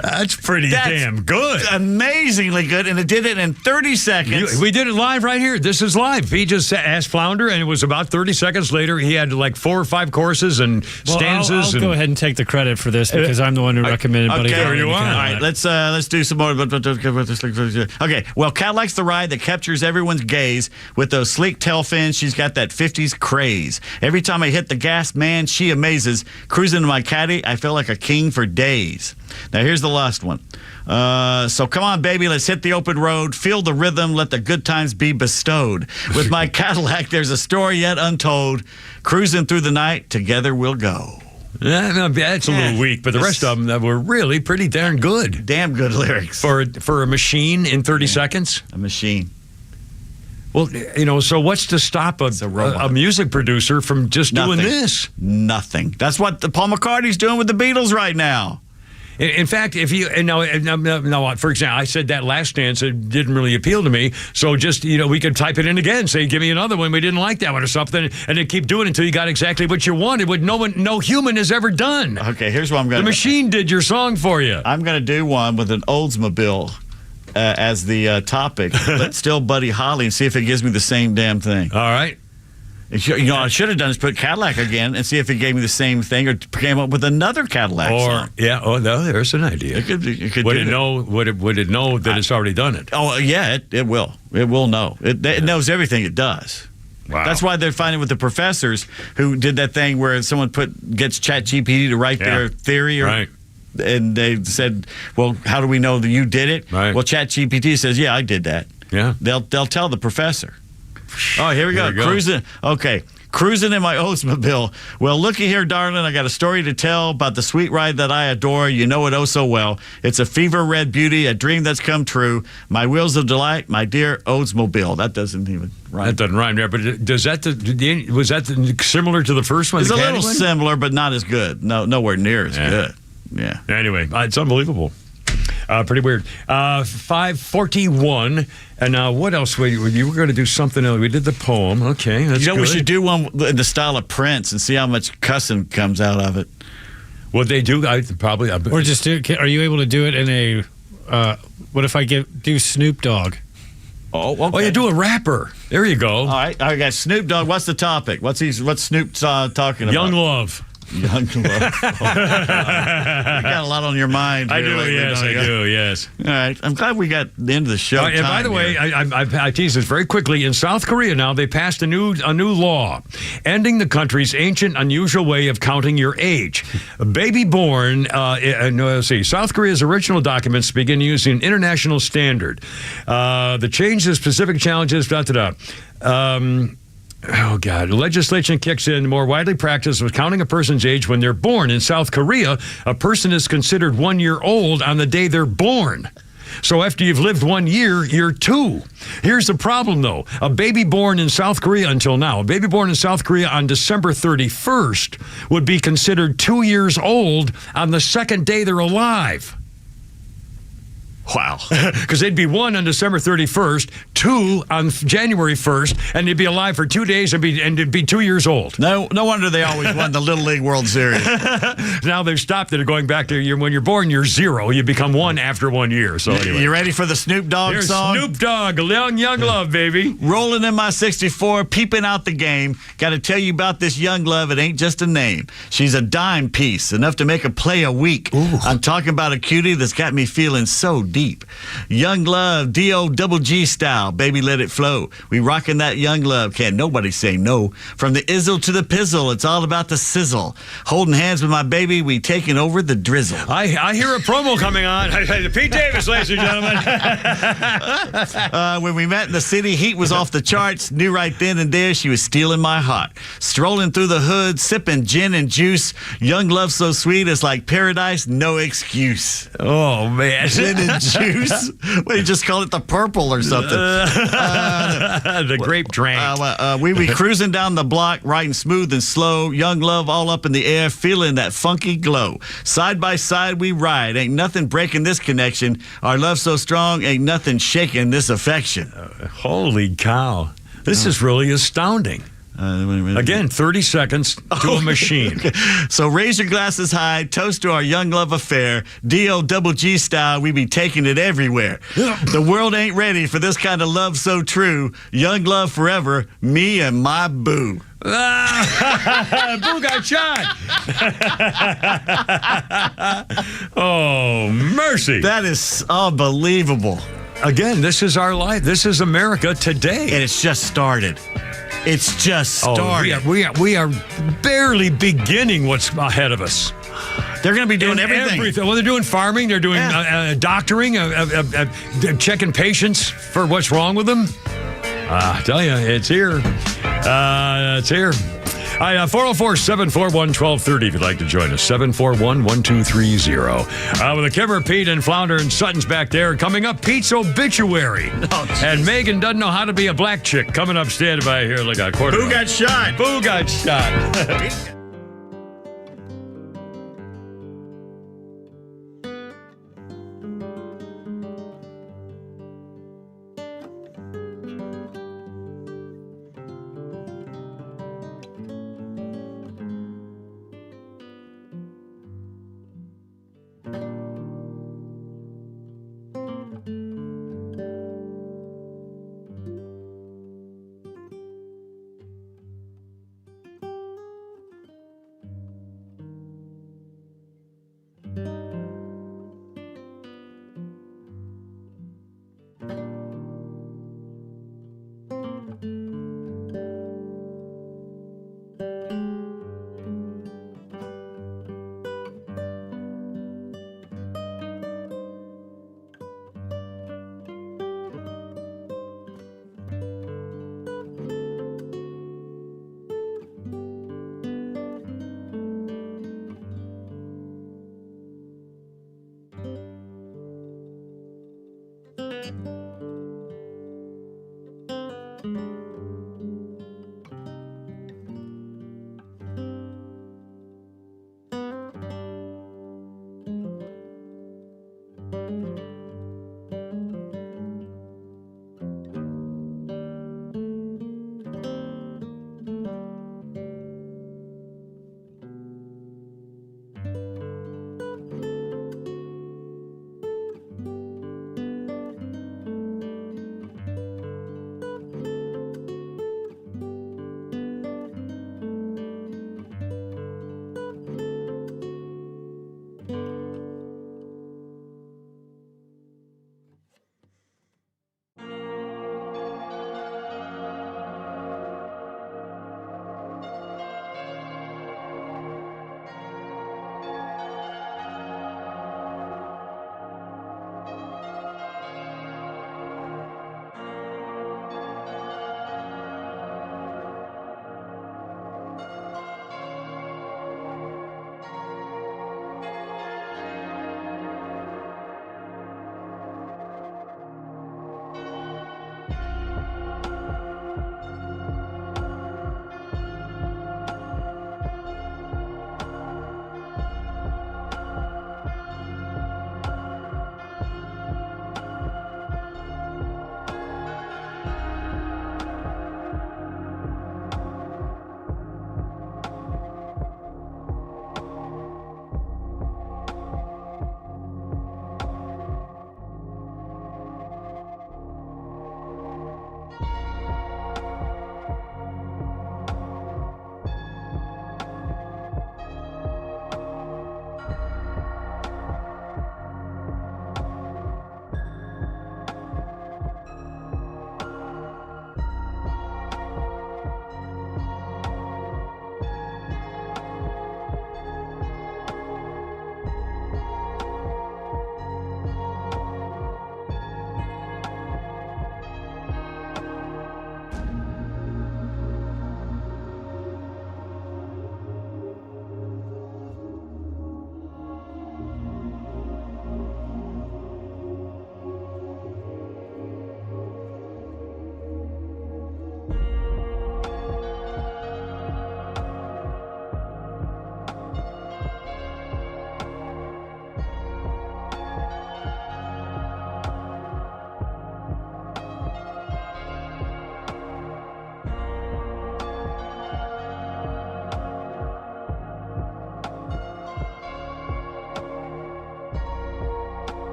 That's pretty damn good. Amazingly good, and it did it in 30 seconds. We did it live right here. This is live. He just asked Flounder, and it was about 30 seconds later. He had like 4 or 5 choruses and stanzas. I'll go ahead and take the credit for this because I'm the one who recommended Buddy Holly. Okay, you are. All right, let's do some more. Okay, well, Cadillac's the ride that captures everyone's gaze with those sleek tail fins. She's got that 50s craze. Every time I hit the gas, man, she amazes. Cruising in my caddy, I feel like a king for days. Now here's the the last one. So come on, baby, let's hit the open road. Feel the rhythm. Let the good times be bestowed. With my Cadillac, there's a story yet untold. Cruising through the night, together we'll go. That's a little weak, but the rest of them were really pretty darn good. Damn good lyrics. For a machine in 30 seconds? A machine. Well, so what's to stop a music producer from just doing this? Nothing. That's what Paul McCartney's doing with the Beatles right now. In fact, if you now, for example, I said that last stanza didn't really appeal to me. So just we could type it in again, say, "Give me another one. We didn't like that one," or something, and then keep doing it until you got exactly what you wanted, what no human has ever done. Okay, here's what I'm going to. The machine did your song for you. I'm going to do one with an Oldsmobile as the topic, but still Buddy Holly, and see if it gives me the same damn thing. All right. I should have done is put Cadillac again and see if it gave me the same thing or came up with another Cadillac song. Yeah, no, there's an idea. It could would it know that it's already done it? Oh, yeah, it will. It will know. It knows everything it does. Wow. That's why they're finding with the professors who did that thing where someone gets ChatGPT to write their theory. Right. And they said, well, how do we know that you did it? Right. Well, ChatGPT says, yeah, I did that. Yeah. They'll tell the professor. Oh, here we go. Cruising. Okay. Cruising in my Oldsmobile. Well, looky here, darling. I got a story to tell about the sweet ride that I adore. You know it oh so well. It's a fever red beauty, a dream that's come true. My wheels of delight, my dear Oldsmobile. That doesn't even rhyme. That doesn't rhyme there. But was that similar to the first one? It's a little similar, but not as good. No, nowhere near as good. Yeah. Anyway, it's unbelievable. Pretty weird. 5:41. And what else? You were going to do something else. We did the poem. Okay, that's good. We should do one in the style of Prince and see how much cussing comes out of it. What they do, probably. Or just are you able to do it in a? What if I do Snoop Dogg? Oh, okay. Oh, you do a rapper. There you go. All right, I got Snoop Dogg. What's the topic? What's Snoop talking about? Young love. Young love. You got a lot on your mind. I do. Yes, I do. Yes. All right. I'm glad we got the end of the show. And by the way, I tease this very quickly. In South Korea now, they passed a new law, ending the country's ancient, unusual way of counting your age. A baby born. Let's see. South Korea's original documents begin using an international standard. The change to specific challenges. Oh, God. Legislation kicks in. More widely practiced was counting a person's age when they're born. In South Korea, a person is considered 1 year old on the day they're born. So after you've lived 1 year, you're 2. Here's the problem, though. A baby born in South Korea until now, a baby born in South Korea on December 31st would be considered 2 years old on the second day they're alive. Wow. Because they'd be 1 on December 31st, 2 on January 1st, and they'd be alive for 2 days and it'd be 2 years old. No wonder they always won the Little League World Series. Now they've stopped it. Going back to when you're born, you're 0. You become 1 after 1 year. So anyway. You ready for the Snoop Dogg song? Snoop Dogg, young love, baby. Rolling in my 64, peeping out the game. Got to tell you about this young love. It ain't just a name. She's a dime piece, enough to make a play a week. Ooh. I'm talking about a cutie that's got me feeling so deep. Young love, D-O-double-G style. Baby, let it flow. We rocking that young love. Can't nobody say no. From the izzle to the pizzle, it's all about the sizzle. Holding hands with my baby, we taking over the drizzle. I hear a promo coming on. Pete Davis, ladies and gentlemen. When we met in the city, heat was off the charts. Knew right then and there she was stealing my heart. Strolling through the hood, sipping gin and juice. Young love so sweet, it's like paradise, no excuse. Oh, man. Gin and juice. What, you just call it the purple or something? The grape drink. We be cruising down the block, riding smooth and slow. Young love all up in the air, feeling that funky glow. Side by side we ride. Ain't nothing breaking this connection. Our love so strong, ain't nothing shaking this affection. Holy cow. This is really astounding. Again, 30 seconds to a machine. Okay. So raise your glasses high, toast to our young love affair. D-O-double-G style, we be taking it everywhere. The world ain't ready for this kind of love so true. Young love forever, me and my boo. Boo got shot. Oh, mercy. That is unbelievable. Again, this is our life. This is America today. And it's just started. It's just started. We are barely beginning what's ahead of us. They're going to be doing everything. Well, they're doing farming. They're doing doctoring, checking patients for what's wrong with them. I tell you, it's here. It's here. 404-741-1230 if you'd like to join us. 741-1230. With a Kimmer, Pete, and Flounder and Sutton's back there. Coming up, Pete's obituary. And Megan doesn't know how to be a black chick. Coming up, standing by here like a quarter. Who got shot? Who got shot?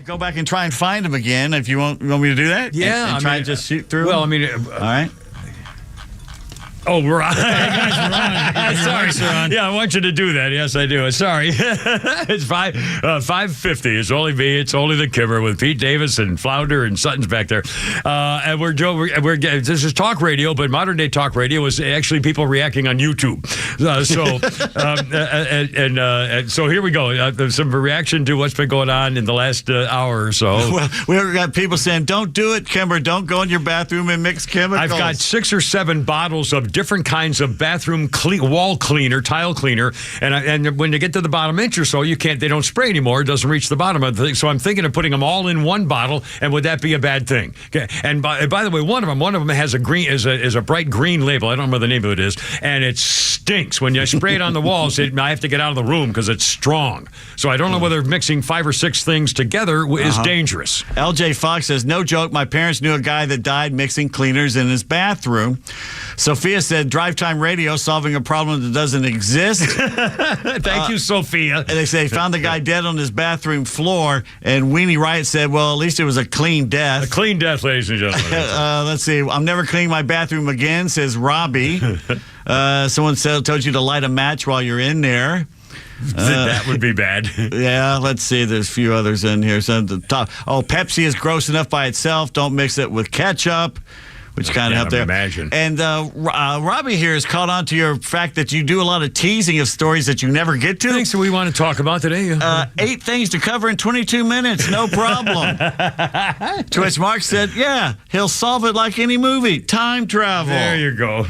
Go back and try and find them again if you want me to do that? Yeah. And try and just shoot through Well, them? all right. Oh, we're on. Hey guys, we're on. Sorry. Yeah, I want you to do that. Yes, I do. Sorry. It's 5:50. It's only me. It's only the Kimmer with Pete Davis and Flounder and Sutton's back there. And we're this is talk radio, but modern day talk radio is actually people reacting on YouTube. So here we go. There's some reaction to what's been going on in the last hour or so. Well, we've got people saying, "Don't do it, Kimmer. Don't go in your bathroom and mix chemicals." I've got 6 or 7 bottles of different kinds of bathroom wall cleaner, tile cleaner, and when they get to the bottom inch or so, they don't spray anymore. It doesn't reach the bottom of the thing. So I'm thinking of putting them all in one bottle, and would that be a bad thing? Okay. And by the way, one of them has a green is a bright green label. I don't know what the name of it is, and it stinks when you spray it on the walls. I have to get out of the room because it's strong. So I don't know whether mixing 5 or 6 things together is dangerous. LJ Fox says, "No joke. My parents knew a guy that died mixing cleaners in his bathroom." Sophia said, "Drive time radio solving a problem that doesn't exist." Thank you, Sophia. And they say found the guy dead on his bathroom floor. And Weenie Riot said, "Well, at least it was a clean death." A clean death, ladies and gentlemen. Let's see. "I'm never cleaning my bathroom again," says Robbie. Someone told you to light a match while you're in there. That would be bad. Yeah, let's see. There's a few others in here. So the top. Oh, Pepsi is gross enough by itself. Don't mix it with ketchup. Which kind of helped there. Imagine. And Robbie here has caught on to your fact that you do a lot of teasing of stories that you never get to. Things that we want to talk about today. 8 things to cover in 22 minutes, no problem. To which Mark said, "Yeah, he'll solve it like any movie. Time travel." There you go.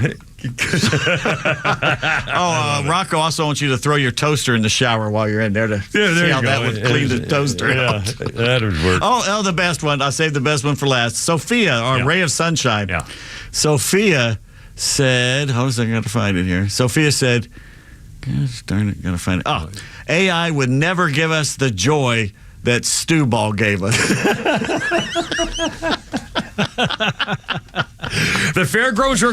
Rocco also wants you to throw your toaster in the shower while you're in there to see how that would clean the toaster out. That would work. Oh, the best one. I saved the best one for last. Sophia, our ray of sunshine. Yeah. Sophia said, how was I going to find it here? Sophia said, gosh darn it, going to find it. Oh, AI would never give us the joy that Stew Ball gave us. The fairgrounds were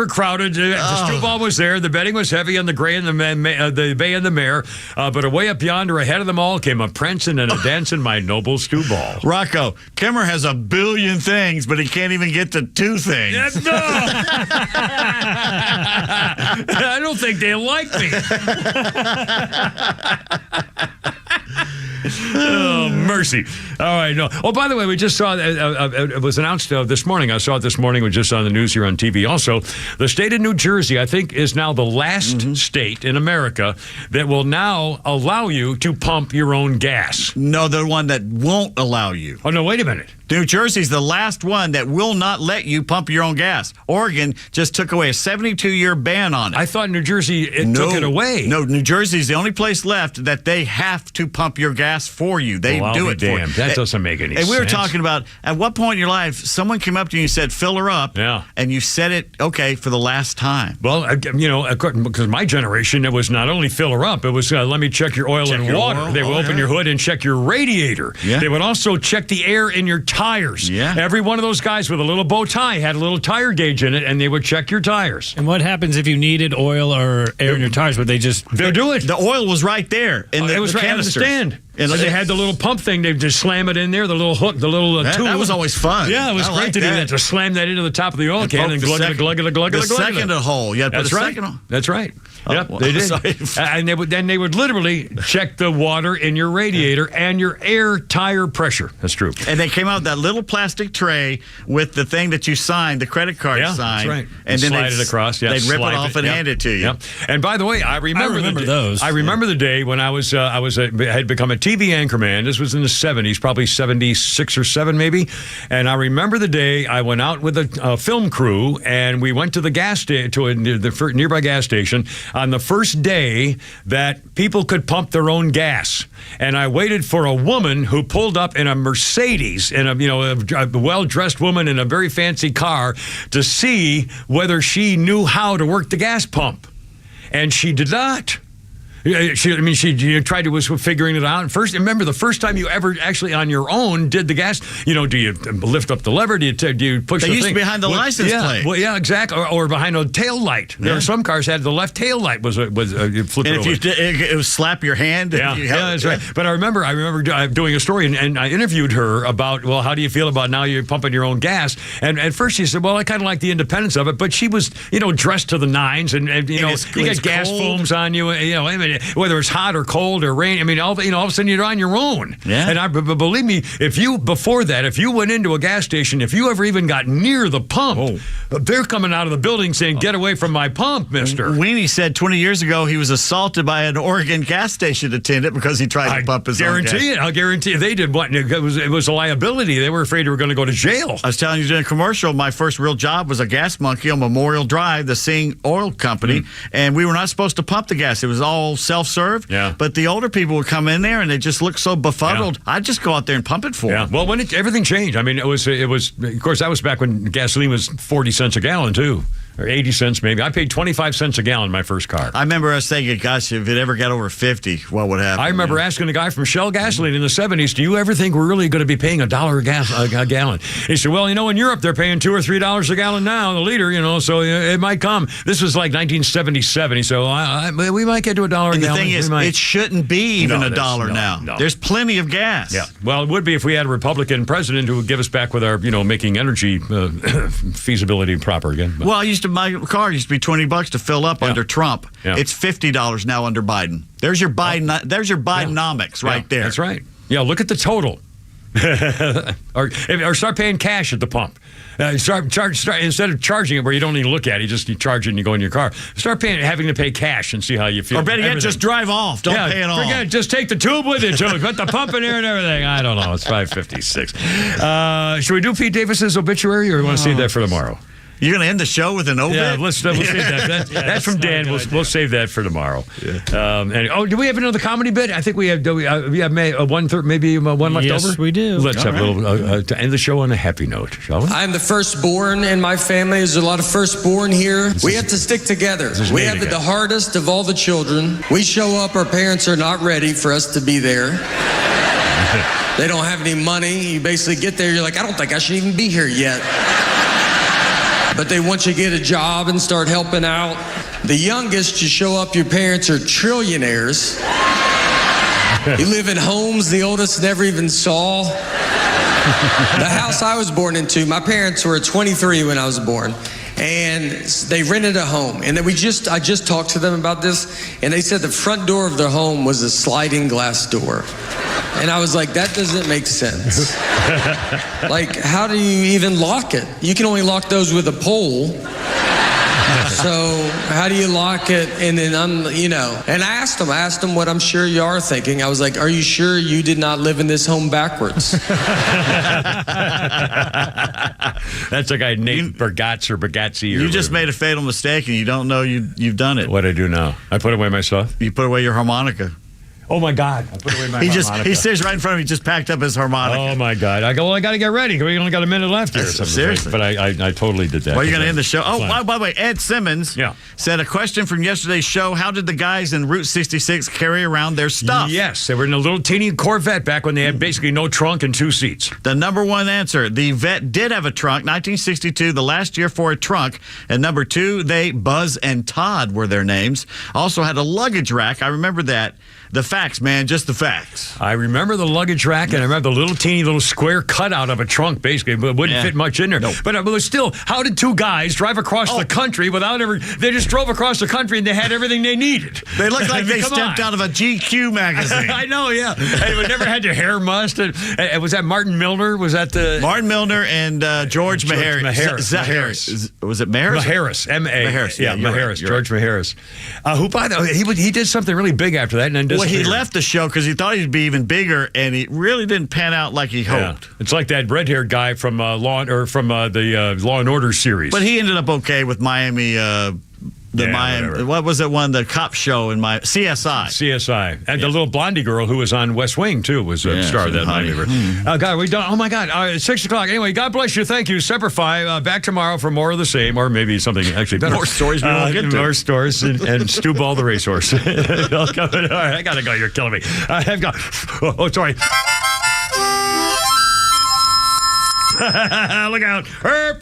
crowded. The Stew Ball was there. The betting was heavy on the gray and the bay and the mare. But away up yonder, ahead of them all, came a prancing and a dancing my noble Stew Ball. Rocco, Kimmer has a billion things, but he can't even get to 2 things. No! I don't think they like me. Oh, mercy. All right. No. Oh, by the way, we just saw it was announced this morning. I saw it this morning. We just saw on the news here on TV. Also, the state of New Jersey, I think, is now the last state in America that will now allow you to pump your own gas. No, the one that won't allow you. Oh, no, wait a minute. New Jersey's the last one that will not let you pump your own gas. Oregon just took away a 72-year ban on it. I thought New Jersey took it away. No, New Jersey's the only place left that they have to pump your gas for you. They do it for you. That doesn't make any sense. And we were talking about, at what point in your life, someone came up to you and said, fill her up, and you said it, okay, for the last time. Well, because my generation, it was not only fill her up, it was let me check your oil and water. They would open your hood and check your radiator. Yeah. They would also check the air in your tires. Yeah. Every one of those guys with a little bow tie had a little tire gauge in it, and they would check your tires. And what happens if you needed oil or air in your tires? Would they just... They'll do it. The oil was right there. It was right on the stand. And they had the little pump thing. They'd just slam it in there, the little hook, the little tube. That was always fun. Yeah, it was great to do that. To slam that into the top of the oil can and glug it. The second hole. You had to put a second hole. That's right. Yep, they did. And they would literally check the water in your radiator and your air tire pressure. That's true. And they came out with that little plastic tray with the thing that you signed, the credit card signed. That's right. And then slide it across. They'd rip it off and hand it to you. Yep. And by the way, I remember those. I remember the day when I had become a TV anchorman. This was in the 70s, probably 76 or 7 maybe. And I remember the day I went out with a film crew and we went to the the nearby gas station on the first day that people could pump their own gas. And I waited for a woman who pulled up in a Mercedes, in a well-dressed woman in a very fancy car, to see whether she knew how to work the gas pump. And she did not. She tried to was figuring it out. First, remember the first time you ever actually on your own did the gas. Do you lift up the lever? Do you push? They the used thing? to be behind the license plate. Well, yeah, exactly. Or behind a tail light. There are some cars had the left tail light was you flip and it if over. You did, it was slap your hand. Yeah, that's right. But I remember doing a story and I interviewed her about, well, how do you feel about now you're pumping your own gas? And at first she said, well, I kind of like the independence of it. But she was, dressed to the nines, and you get gas fumes on you. I mean, whether it's hot or cold or rain. I mean, all of a sudden you're on your own. Yeah. And believe me, if you went into a gas station, if you ever even got near the pump, they're coming out of the building saying, "Get away from my pump, mister." Weenie said 20 years ago he was assaulted by an Oregon gas station attendant because he tried to pump his own gas. I'll guarantee you they did what? It was a liability. They were afraid they were going to go to jail. I was telling you during a commercial, my first real job was a gas monkey on Memorial Drive, the Sing Oil Company, and we were not supposed to pump the gas. It was all self-serve. Yeah. But the older people would come in there and they just looked so befuddled. Yeah. I'd just go out there and pump it for them. Well, when everything changed, I mean, it was. Of course, that was back when gasoline was 40 cents a gallon too. Or 80 cents maybe. I paid 25 cents a gallon in my first car. I remember us thinking, gosh, if it ever got over 50, what would happen? I remember asking a guy from Shell Gasoline in the 70s, do you ever think we're really going to be paying $1 a gallon? He said, well, in Europe, they're paying $2 or $3 a gallon now, the liter, so it might come. This was like 1977. He said, we might get to $1 a gallon. And the thing is, it shouldn't be even $1 now. No. There's plenty of gas. Yeah. Well, it would be if we had a Republican president who would give us back with our, making energy feasibility proper again. But. Well, my car used to be $20 to fill up under Trump. Yeah. It's $50 now under Biden. There's your Biden. There's your Bidenomics right there. That's right. Yeah, look at the total. or start paying cash at the pump. Start instead of charging it where you don't even look at it, you charge it and you go in your car. Start having to pay cash and see how you feel. Or better yet, just drive off. Don't pay it all. Forget it. Just take the tube with you. Put the pump in there and everything. I don't know. It's 5:56. Should we do Pete Davis's obituary, or you want to save that for tomorrow? You're going to end the show with an obit? Yeah, we'll save that. That's from Dan. We'll save that for tomorrow. Yeah. Do we have another comedy bit? I think we have. We have one left over. Yes, we do. Let's have a little to end the show on a happy note, shall we? I'm the firstborn in my family. There's a lot of firstborn here. We have to stick together. We have the hardest of all the children. We show up. Our parents are not ready for us to be there. They don't have any money. You basically get there. You're like, I don't think I should even be here yet. But once you get a job and start helping out, the youngest, you show up, your parents are trillionaires. You live in homes the oldest never even saw. The house I was born into, my parents were 23 when I was born. And they rented a home. And then I just talked to them about this, and they said the front door of their home was a sliding glass door. And I was like, that doesn't make sense. Like, how do you even lock it? You can only lock those with a pole. So how do you lock it? And then and I asked them what I'm sure you are thinking. I was like, are you sure you did not live in this home backwards? That's a guy named Bergazzi. You just made a fatal mistake and you don't know you've done it. What I do now? I put away my stuff? You put away your harmonica. Oh my God! I put away my harmonica. He stays right in front of me. Just packed up his harmonica. Oh my God! I go. Well, I got to get ready. We only got a minute left here. Seriously, but I totally did that. Well, you're going to end the show. Oh, by the way, Ed Simmons said a question from yesterday's show: how did the guys in Route 66 carry around their stuff? Yes, they were in a little teeny Corvette back when they had basically no trunk and 2 seats. The number one answer: the Vet did have a trunk. 1962, the last year for a trunk. And number 2, Buzz and Todd were their names. Also had a luggage rack. I remember that. The facts, man, just the facts. I remember the luggage rack, and I remember the little teeny little square cutout of a trunk, basically, but it wouldn't fit much in there. Nope. But it was still, how did 2 guys drive across the country without ever? They just drove across the country and they had everything they needed. They looked like they stepped out of a GQ magazine. I know, yeah. They never had their hair mussed. Was that Martin Milner? Was that the Martin Milner and George Maharis? Maharis. Was it Maharis? Maharis. Maharis. Yeah, Maharis. George Maharis. Who, by the way, he did something really big after that, and then well, he left the show because he thought he'd be even bigger, and he really didn't pan out like he hoped. Yeah. It's like that red-haired guy from the Law and Order series. But he ended up okay with Miami Miami. What was it? One the cop show in my CSI. And the little blondie girl who was on West Wing too was a star of that Miami. God, we done. Oh my God, 6:00. Anyway, God bless you. Thank you, Semper Fi. Back tomorrow for more of the same, or maybe something actually better. More stories we won't get to. More stories and Stu Ball the racehorse. All right, I gotta go. You're killing me. I've got. Oh, sorry. Look out. Herp.